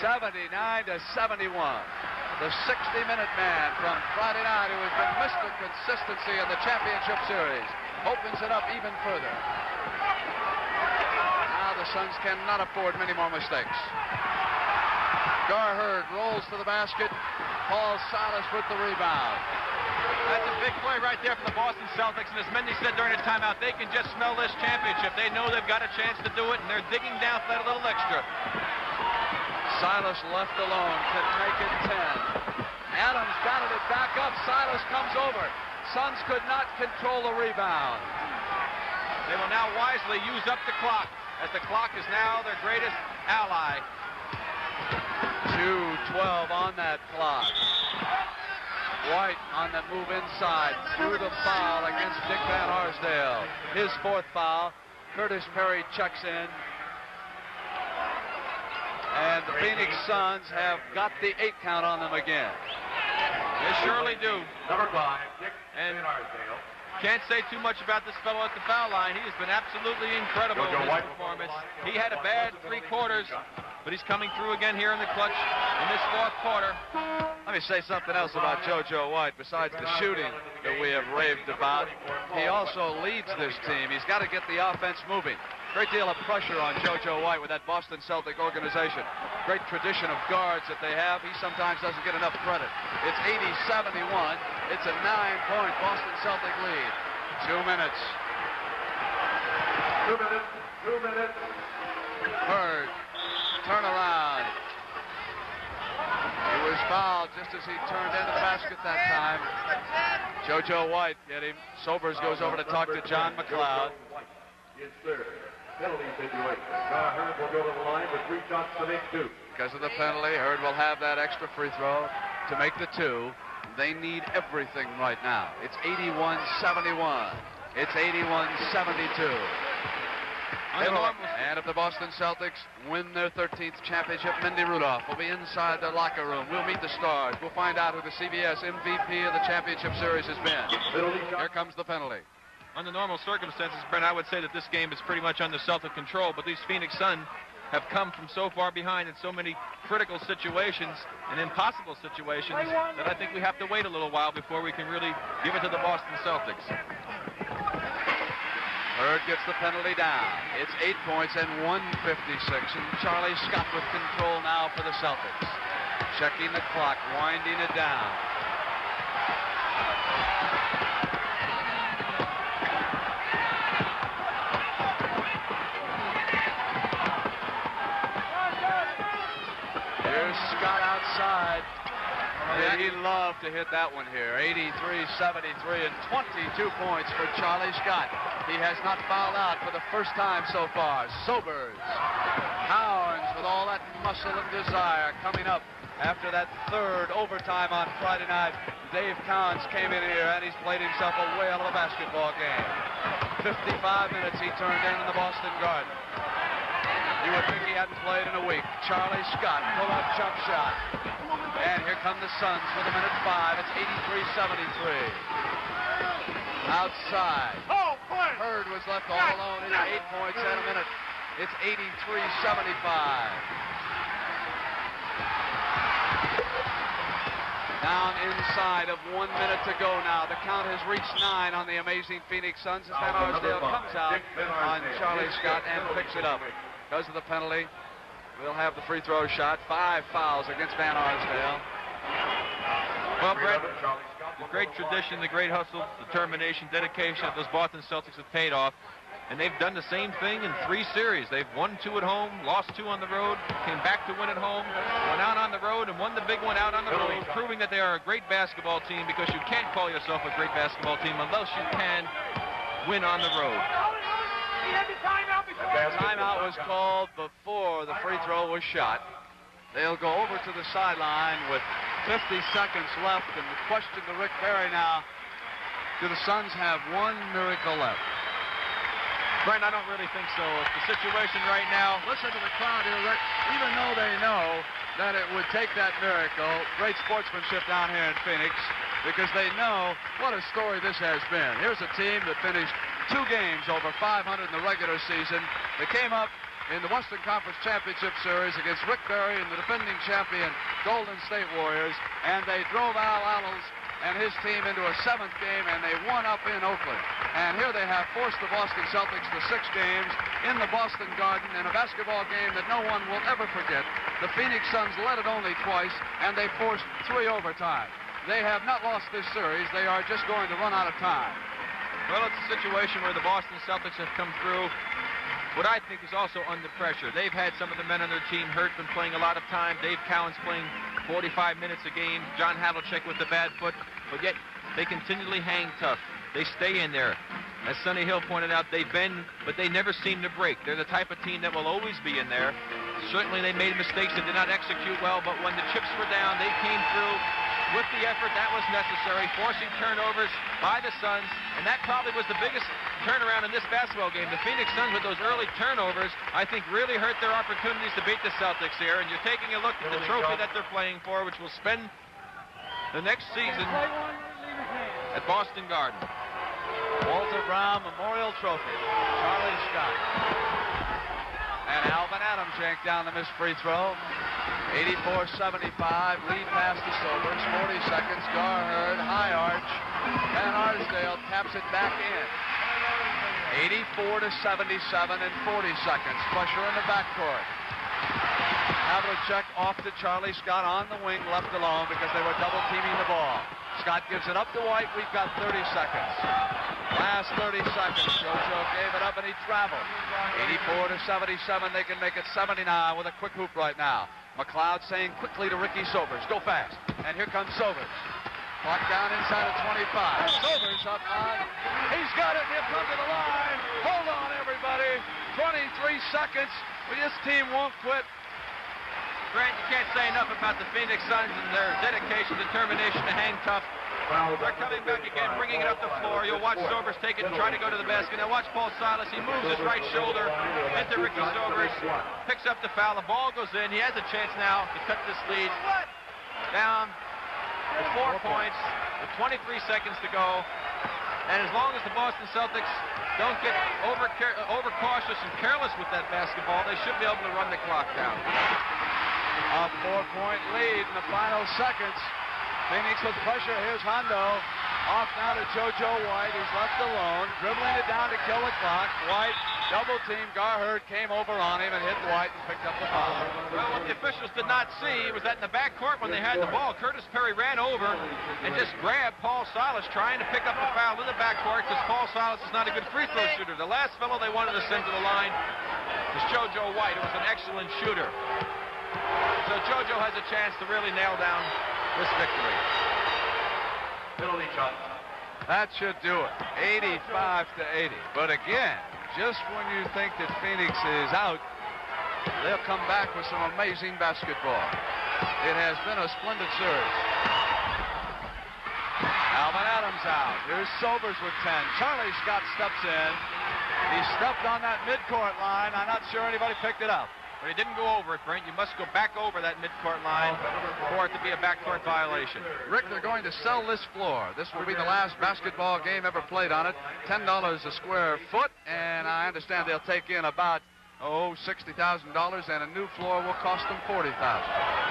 [SPEAKER 1] 79-71. The 60-minute man from Friday night who has been Mr. Consistency in the championship series opens it up even further. Now the Suns cannot afford many more mistakes. Gar Heard rolls to the basket. Paul Silas with the rebound.
[SPEAKER 3] That's a big play right there for the Boston Celtics, and as Mendy said during the timeout, they can just smell this championship. They know they've got a chance to do it, and they're digging down for that a little extra.
[SPEAKER 1] Silas left alone can make it 10. Adams batted it back up. Silas comes over. Suns could not control the rebound.
[SPEAKER 3] They will now wisely use up the clock, as the clock is now their greatest ally.
[SPEAKER 1] 2:12 on that clock. White on the move inside, through the foul against Dick Van Arsdale. His 4th foul. Curtis Perry checks in. And the Phoenix Suns have got the 8 count on them again.
[SPEAKER 3] They surely do.
[SPEAKER 2] Number 5, Dick
[SPEAKER 3] and
[SPEAKER 2] Van Arsdale.
[SPEAKER 3] Can't say too much about this fellow at the foul line. He has been absolutely incredible in his performance. He had a bad 3 quarters, but he's coming through again here in the clutch in this 4th quarter.
[SPEAKER 1] Let me say something else about JoJo White. Besides the shooting that we have raved about, he also leads this team. He's got to get the offense moving. Great deal of pressure on JoJo White with that Boston Celtic organization. Great tradition of guards that they have. He sometimes doesn't get enough credit. It's 80-71. It's a 9-point Boston Celtic lead. 2 minutes.
[SPEAKER 2] 2 minutes. 2 minutes.
[SPEAKER 1] Heard. Turn around. He was fouled just as he turned into the basket that time. JoJo White get him. Sobers goes over to talk to John McLeod.
[SPEAKER 2] Yes, sir. Penalty situation. Gar Heard will go to the line with 3 shots to make 2.
[SPEAKER 1] Because of the penalty, Heard will have that extra free throw to make the 2. They need everything right now. It's 81-71. It's 81-72. And if the Boston Celtics win their 13th championship, Mendy Rudolph will be inside their locker room. We'll meet the stars. We'll find out who the CBS MVP of the championship series has been. Here comes the penalty.
[SPEAKER 3] Under normal circumstances, Brent, I would say that this game is pretty much under Celtic control, but these Phoenix Suns have come from so far behind in so many critical situations and impossible situations that I think we have to wait a little while before we can really give it to the Boston Celtics.
[SPEAKER 1] Heard gets the penalty down. It's 8 points and 156, and Charlie Scott with control now for the Celtics. Checking the clock, winding it down. He loved to hit that one here. 83-73 and 22 points for Charlie Scott. He has not fouled out for the first time so far. Sobers. Cowens with all that muscle and desire coming up after that third overtime on Friday night. Dave Cowens came in here and he's played himself a whale of a basketball game. 55 minutes he turned in the Boston Garden. You would think he hadn't played in a week. Charlie Scott, pull-up jump shot. And here come the Suns with a minute 5. It's 83-73. Outside. Heard was left all alone. It's 8 points in a minute. It's 83-75. Down inside of 1 minute to go now. The count has reached 9 on the amazing Phoenix Suns as Van Arsdale comes out on Charlie Scott and picks it up. Because of the penalty, we'll have the free throw shot. 5 fouls against Van Arsdale.
[SPEAKER 8] Well, Brett, the great tradition, the great hustle, determination, dedication of those Boston Celtics have paid off. And they've done the same thing in 3 series. They've won 2 at home, lost 2 on the road, came back to win at home, went out on the road, and won the big one out on the road, proving that they are a great basketball team, because you can't call yourself a great basketball team unless you can win on the road.
[SPEAKER 1] Timeout was called before the free throw was shot. They'll go over to the sideline with 50 seconds left, and the question to Rick Barry now, do the Suns have one miracle left?
[SPEAKER 8] Brent, I don't really think so. It's the situation right now.
[SPEAKER 1] Listen to the crowd here, Rick. Even though they know that it would take that miracle, great sportsmanship down here in Phoenix, because they know what a story this has been. Here's a team that finished 2 games over 500 in the regular season. They came up in the Western Conference Championship Series against Rick Barry and the defending champion Golden State Warriors, and they drove Al Allen's and his team into a 7th game, and they won up in Oakland. And here they have forced the Boston Celtics to 6 games in the Boston Garden in a basketball game that no one will ever forget. The Phoenix Suns led it only twice, and they forced 3 overtime. They have not lost this series. They are just going to run out of time.
[SPEAKER 8] Well, it's a situation where the Boston Celtics have come through what I think is also under pressure. They've had some of the men on their team hurt, been playing a lot of time. Dave Cowens playing 45 minutes a game. John Havlicek with the bad foot. But yet, they continually hang tough. They stay in there. As Sonny Hill pointed out, they bend, but they never seem to break. They're the type of team that will always be in there. Certainly, they made mistakes and did not execute well, but when the chips were down, they came through with the effort that was necessary, forcing turnovers by the Suns, and that probably was the biggest turnaround in this basketball game. The Phoenix Suns, with those early turnovers, I think really hurt their opportunities to beat the Celtics here, and you're taking a look at the trophy that they're playing for, which will spend the next season at Boston Garden.
[SPEAKER 1] Walter Brown Memorial Trophy. Charlie Scott. And Alvan Adams yanked down the missed free throw. 84-75. Lead pass to Sobers. 40 seconds. Gar Heard. High arch. Van Arsdale taps it back in. 84-77 and 40 seconds. Pressure in the backcourt. Havlicek off to Charlie Scott on the wing, left alone because they were double teaming the ball. Scott gives it up to White. We've got 30 seconds. Last 30 seconds. JoJo gave it up and he traveled. 84-77. They can make it 79 with a quick hoop right now. McLeod saying quickly to Ricky Sobers, go fast. And here comes Sobers. Clock down inside of 25. Sobers up on. He's got it. He'll come to the line. Hold on, everybody. 23 seconds. This team won't quit.
[SPEAKER 8] Grant, you can't say enough about the Phoenix Suns and their dedication, determination to hang tough. They're coming back again, bringing it up the floor. You'll watch Sobers take it and try to go to the basket. Now watch Paul Silas. He moves his right shoulder into Ricky Sobers, picks up the foul. The ball goes in. He has a chance now to cut this lead down to 4 points with 23 seconds to go. And as long as the Boston Celtics don't get overcautious and careless with that basketball, they should be able to run the clock down.
[SPEAKER 1] A 4-point lead in the final seconds. Phoenix with pressure. Here's Hondo. Off now to JoJo White. He's left alone. Dribbling it down to kill the clock. White double team. Gar Heard came over on him and hit White and picked up the foul.
[SPEAKER 8] Well, what the officials did not see was that in the backcourt when they had the ball, Curtis Perry ran over and just grabbed Paul Silas trying to pick up the foul in the backcourt because Paul Silas is not a good free throw shooter. The last fellow they wanted to send to the line was JoJo White, who was an excellent shooter. So JoJo has a chance to really nail down
[SPEAKER 2] this victory.
[SPEAKER 1] That should do it. 85-80. But again, just when you think that Phoenix is out, they'll come back with some amazing basketball. It has been a splendid series. Alvan Adams out. Here's Sobers with 10. Charlie Scott steps in. He stepped on that midcourt line. I'm not sure anybody picked it up.
[SPEAKER 2] But he didn't go over it, Brent. You must go back over that midcourt line for it to be a backcourt violation.
[SPEAKER 1] Rick, they're going to sell this floor. This will be the last basketball game ever played on it. $10 a square foot, and I understand they'll take in about, $60,000, and a new floor will cost them $40,000.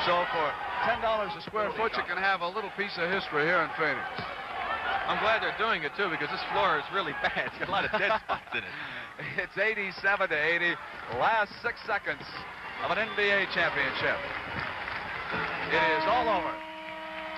[SPEAKER 1] So for $10 a square foot, you can have a little piece of history here in Phoenix.
[SPEAKER 2] I'm glad they're doing it, too, because this floor is really bad. It's got a lot of dead spots in it.
[SPEAKER 1] It's 87-80. Last 6 seconds of an NBA championship. It is all over.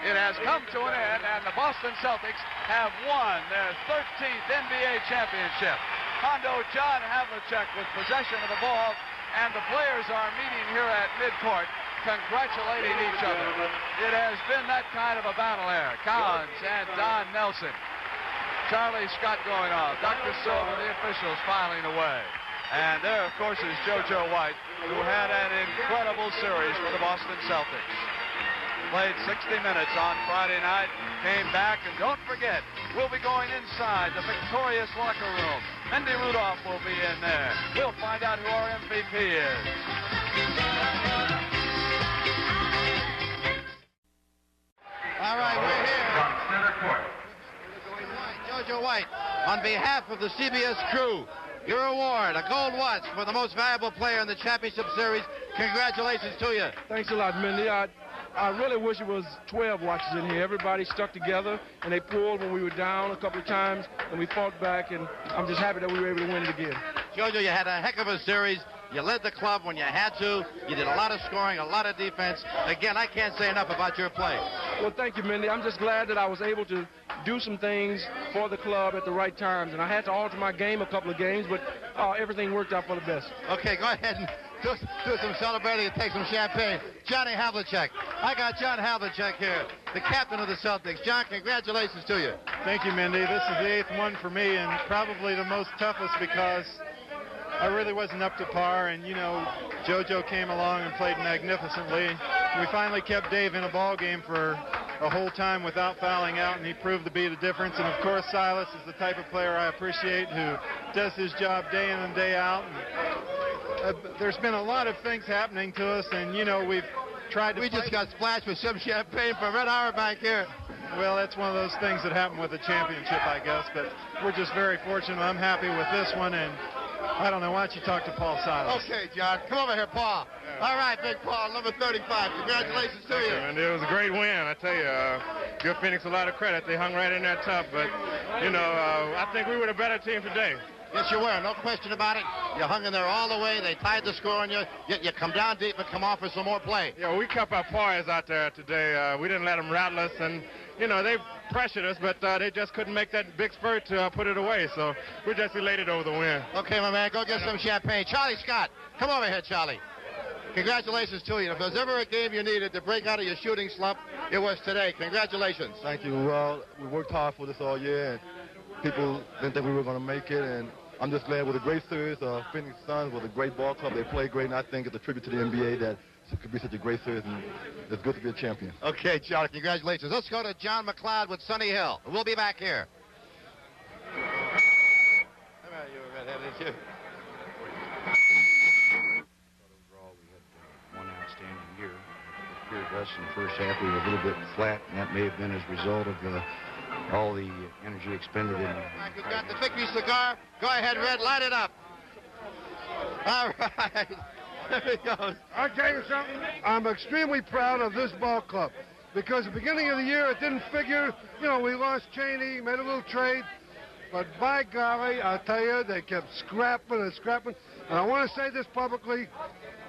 [SPEAKER 1] It has come to an end, and the Boston Celtics have won their 13th NBA championship. Hondo John Havlicek with possession of the ball, and the players are meeting here at midcourt, congratulating each other. It has been that kind of a battle here. Cowens and Don Nelson. Charlie Scott going off. Dr. Silver, the officials filing away. And there, of course, is JoJo White, who had an incredible series for the Boston Celtics. Played 60 minutes on Friday night, came back, and don't forget, we'll be going inside the victorious locker room. Mendy Rudolph will be in there. We'll find out who our MVP is.
[SPEAKER 6] All right, we're here. From center court. JoJo White, on behalf of the CBS crew, your award, a gold watch for the most valuable player in the championship series. Congratulations to you.
[SPEAKER 9] Thanks a lot, Mindy. I really wish it was 12 watches in here. Everybody stuck together, and they pulled when we were down a couple of times, and we fought back, and I'm just happy that we were able to win it again.
[SPEAKER 6] JoJo, you had a heck of a series. You led the club when you had to. You did a lot of scoring, a lot of defense. Again, I can't say enough about your play.
[SPEAKER 9] Well, thank you, Mindy. I'm just glad that I was able to do some things for the club at the right times. And I had to alter my game a couple of games, but everything worked out for the best.
[SPEAKER 6] Okay, go ahead and do some celebrating and take some champagne. Johnny Havlicek. I got John Havlicek here, the captain of the Celtics. John, congratulations to you.
[SPEAKER 11] Thank you, Mindy. This is the 8th one for me, and probably the most toughest because I really wasn't up to par, and, JoJo came along and played magnificently. We finally kept Dave in a ball game for a whole time without fouling out, and he proved to be the difference. And, of course, Silas is the type of player I appreciate who does his job day in and day out. And, there's been a lot of things happening to us, and, we've tried to...
[SPEAKER 6] We just got splashed with some champagne from Red Auerbach here.
[SPEAKER 11] Well, that's one of those things that happen with a championship, I guess, but we're just very fortunate. I'm happy with this one, and I don't know. Why don't you talk to Paul Silas?
[SPEAKER 6] Okay, John. Come over here, Paul. Yeah. All right, Big Paul, number 35. Congratulations to you.
[SPEAKER 12] And it was a great win. I tell you, give Phoenix a lot of credit. They hung right in there tough, but, I think we were the better team today.
[SPEAKER 6] Yes, you were. No question about it. You hung in there all the way. They tied the score on you. You come down deep and come off for some more play.
[SPEAKER 12] Yeah, we kept our poise out there today. We didn't let them rattle us, and, they pressured us, but they just couldn't make that big spurt to put it away. So we're just elated over the win.
[SPEAKER 6] Okay, my man, go get some champagne. Charlie Scott, come over here, Charlie. Congratulations to you. If there's ever a game you needed to break out of your shooting slump, it was today. Congratulations.
[SPEAKER 16] Thank you. Well, we worked hard for this all year, and people didn't think we were going to make it, and I'm just glad with a great series. Phoenix Suns was a great ball club. They played great, and I think it's a tribute to the NBA that it could be such a great series, and it's good to be a champion.
[SPEAKER 6] Okay, Charlie, congratulations. Let's go to John McLeod with Sonny Hill. We'll be back here. How about you, redhead, didn't you?
[SPEAKER 25] Overall, we had one outstanding year. It appeared to us in the first half we were a little bit flat, and that may have been as a result of all the energy expended in.
[SPEAKER 6] We've got the victory cigar. Go ahead, Red, light it up. All right. There he goes.
[SPEAKER 18] I'll tell you something. I'm extremely proud of this ball club because at the beginning of the year it didn't figure. We lost Cheney, made a little trade. But by golly, I tell you, they kept scrapping and scrapping. And I want to say this publicly.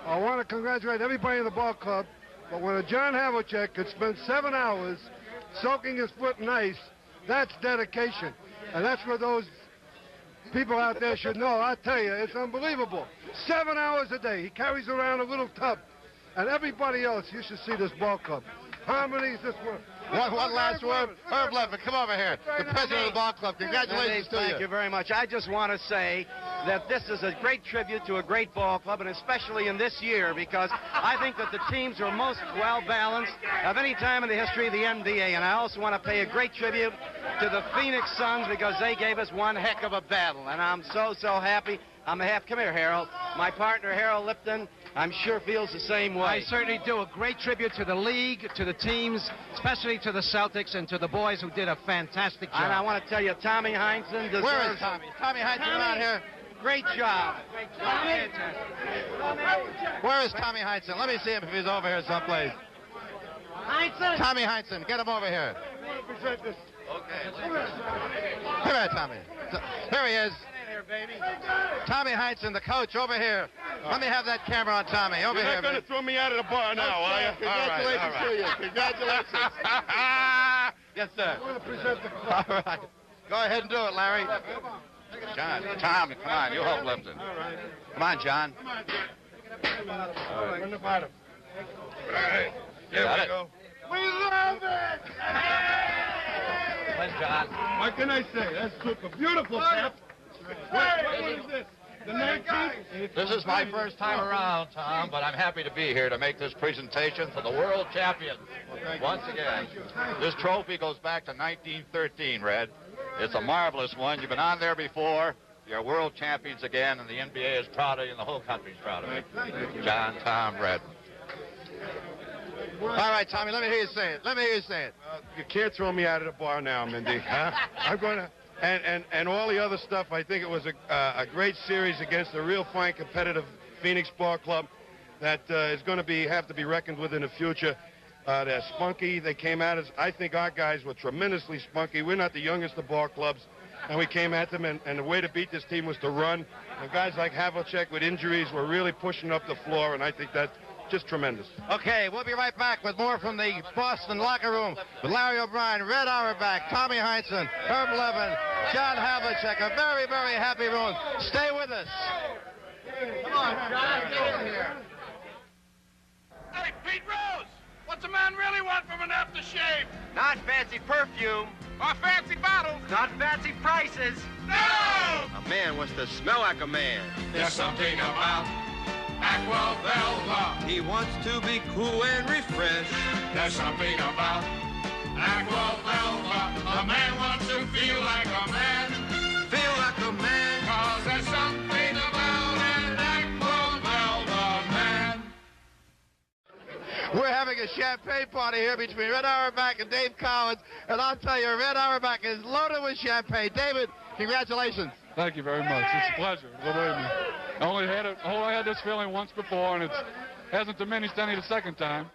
[SPEAKER 18] I want to congratulate everybody in the ball club. But when a John Havlicek could spend 7 hours soaking his foot in ice, that's dedication. And that's where those people out there should know. I tell you, it's unbelievable. 7 hours a day. He carries around a little tub. And everybody else, you should see this ball club. Harmony's this one.
[SPEAKER 4] One last word. Herb Levin, come over here. The president of the ball club. Congratulations to you.
[SPEAKER 15] Thank you very much. I just want to say that this is a great tribute to a great ball club, and especially in this year, because I think that the teams are most well-balanced of any time in the history of the NBA. And I also want to pay a great tribute to the Phoenix Suns because they gave us one heck of a battle. And I'm so happy. Come here, Harold. My partner, Harold Lipton, I'm sure feels the same way.
[SPEAKER 21] I certainly do. A great tribute to the league, to the teams, especially to the Celtics and to the boys who did a fantastic job.
[SPEAKER 15] And I want to tell you, Tommy Heinsohn deserves...
[SPEAKER 4] Where is Tommy? Tommy Heinsohn out here.
[SPEAKER 15] Great job.
[SPEAKER 4] Where is Tommy Heinsohn? Let me see him if he's over here someplace.
[SPEAKER 15] Heinsohn?
[SPEAKER 4] Tommy Heinsohn, get him over here.
[SPEAKER 15] Okay.
[SPEAKER 4] Come here, Tommy. Here he is. Tommy Heinsohn, the coach, over here. Let me have that camera on Tommy. Over here.
[SPEAKER 12] You're not going to throw me out of the bar now, are you?
[SPEAKER 4] Congratulations to you. Congratulations. Yes, sir. All right. Go ahead and do it, Larry. John, Tom, come on. You help Lipton. Come on, John.
[SPEAKER 18] All right. From the bottom.
[SPEAKER 12] All right. Here we go.
[SPEAKER 18] We love it!
[SPEAKER 15] Where's John?
[SPEAKER 18] What can I say? That's super. Beautiful, Pep. What is this? The 19th?
[SPEAKER 17] This is my first time around, Tom, but I'm happy to be here to make this presentation for the world champions. Once again, this trophy goes back to 1913, Red. It's a marvelous one. You've been on there before. You're world champions again, and the NBA is proud of you, and the whole country's proud of you. John, Tom, Red.
[SPEAKER 4] All right, Tommy, let me hear you say it. Let me hear you say it.
[SPEAKER 12] You can't throw me out of the bar now, Mindy. Huh? I'm going to... And all the other stuff, I think it was a great series against a real fine competitive Phoenix ball club that is going to have to be reckoned with in the future. They're spunky. They came at us. I think our guys were tremendously spunky. We're not the youngest of ball clubs, and we came at them, and the way to beat this team was to run. And guys like Havlicek with injuries were really pushing up the floor, and I think that's just tremendous.
[SPEAKER 4] Okay, we'll be right back with more from the Boston locker room with Larry O'Brien, Red Auerbach, Tommy Heinsohn, Herb Levin, John Havlicek. A very, very happy room. Stay with us.
[SPEAKER 3] Come on, John, get in here. Hey, Pete Rose, what's a man really want from an aftershave?
[SPEAKER 15] Not fancy perfume.
[SPEAKER 3] Or fancy bottles.
[SPEAKER 15] Not fancy prices.
[SPEAKER 3] No!
[SPEAKER 15] A man wants to smell like a man.
[SPEAKER 3] There's something about Aqua Velva.
[SPEAKER 15] He wants to be cool and refreshed.
[SPEAKER 3] There's something about Aqua Velva. A man wants to feel like a man.
[SPEAKER 15] Feel like a man.
[SPEAKER 3] 'Cause there's something about an Aqua Velva man.
[SPEAKER 4] We're having a champagne party here between Red Auerbach and Dave Cowens, and I'll tell you, Red Auerbach is loaded with champagne. David, congratulations.
[SPEAKER 9] Thank you very much. It's a pleasure. Believe me. I only had this feeling once before, and it hasn't diminished any the second time.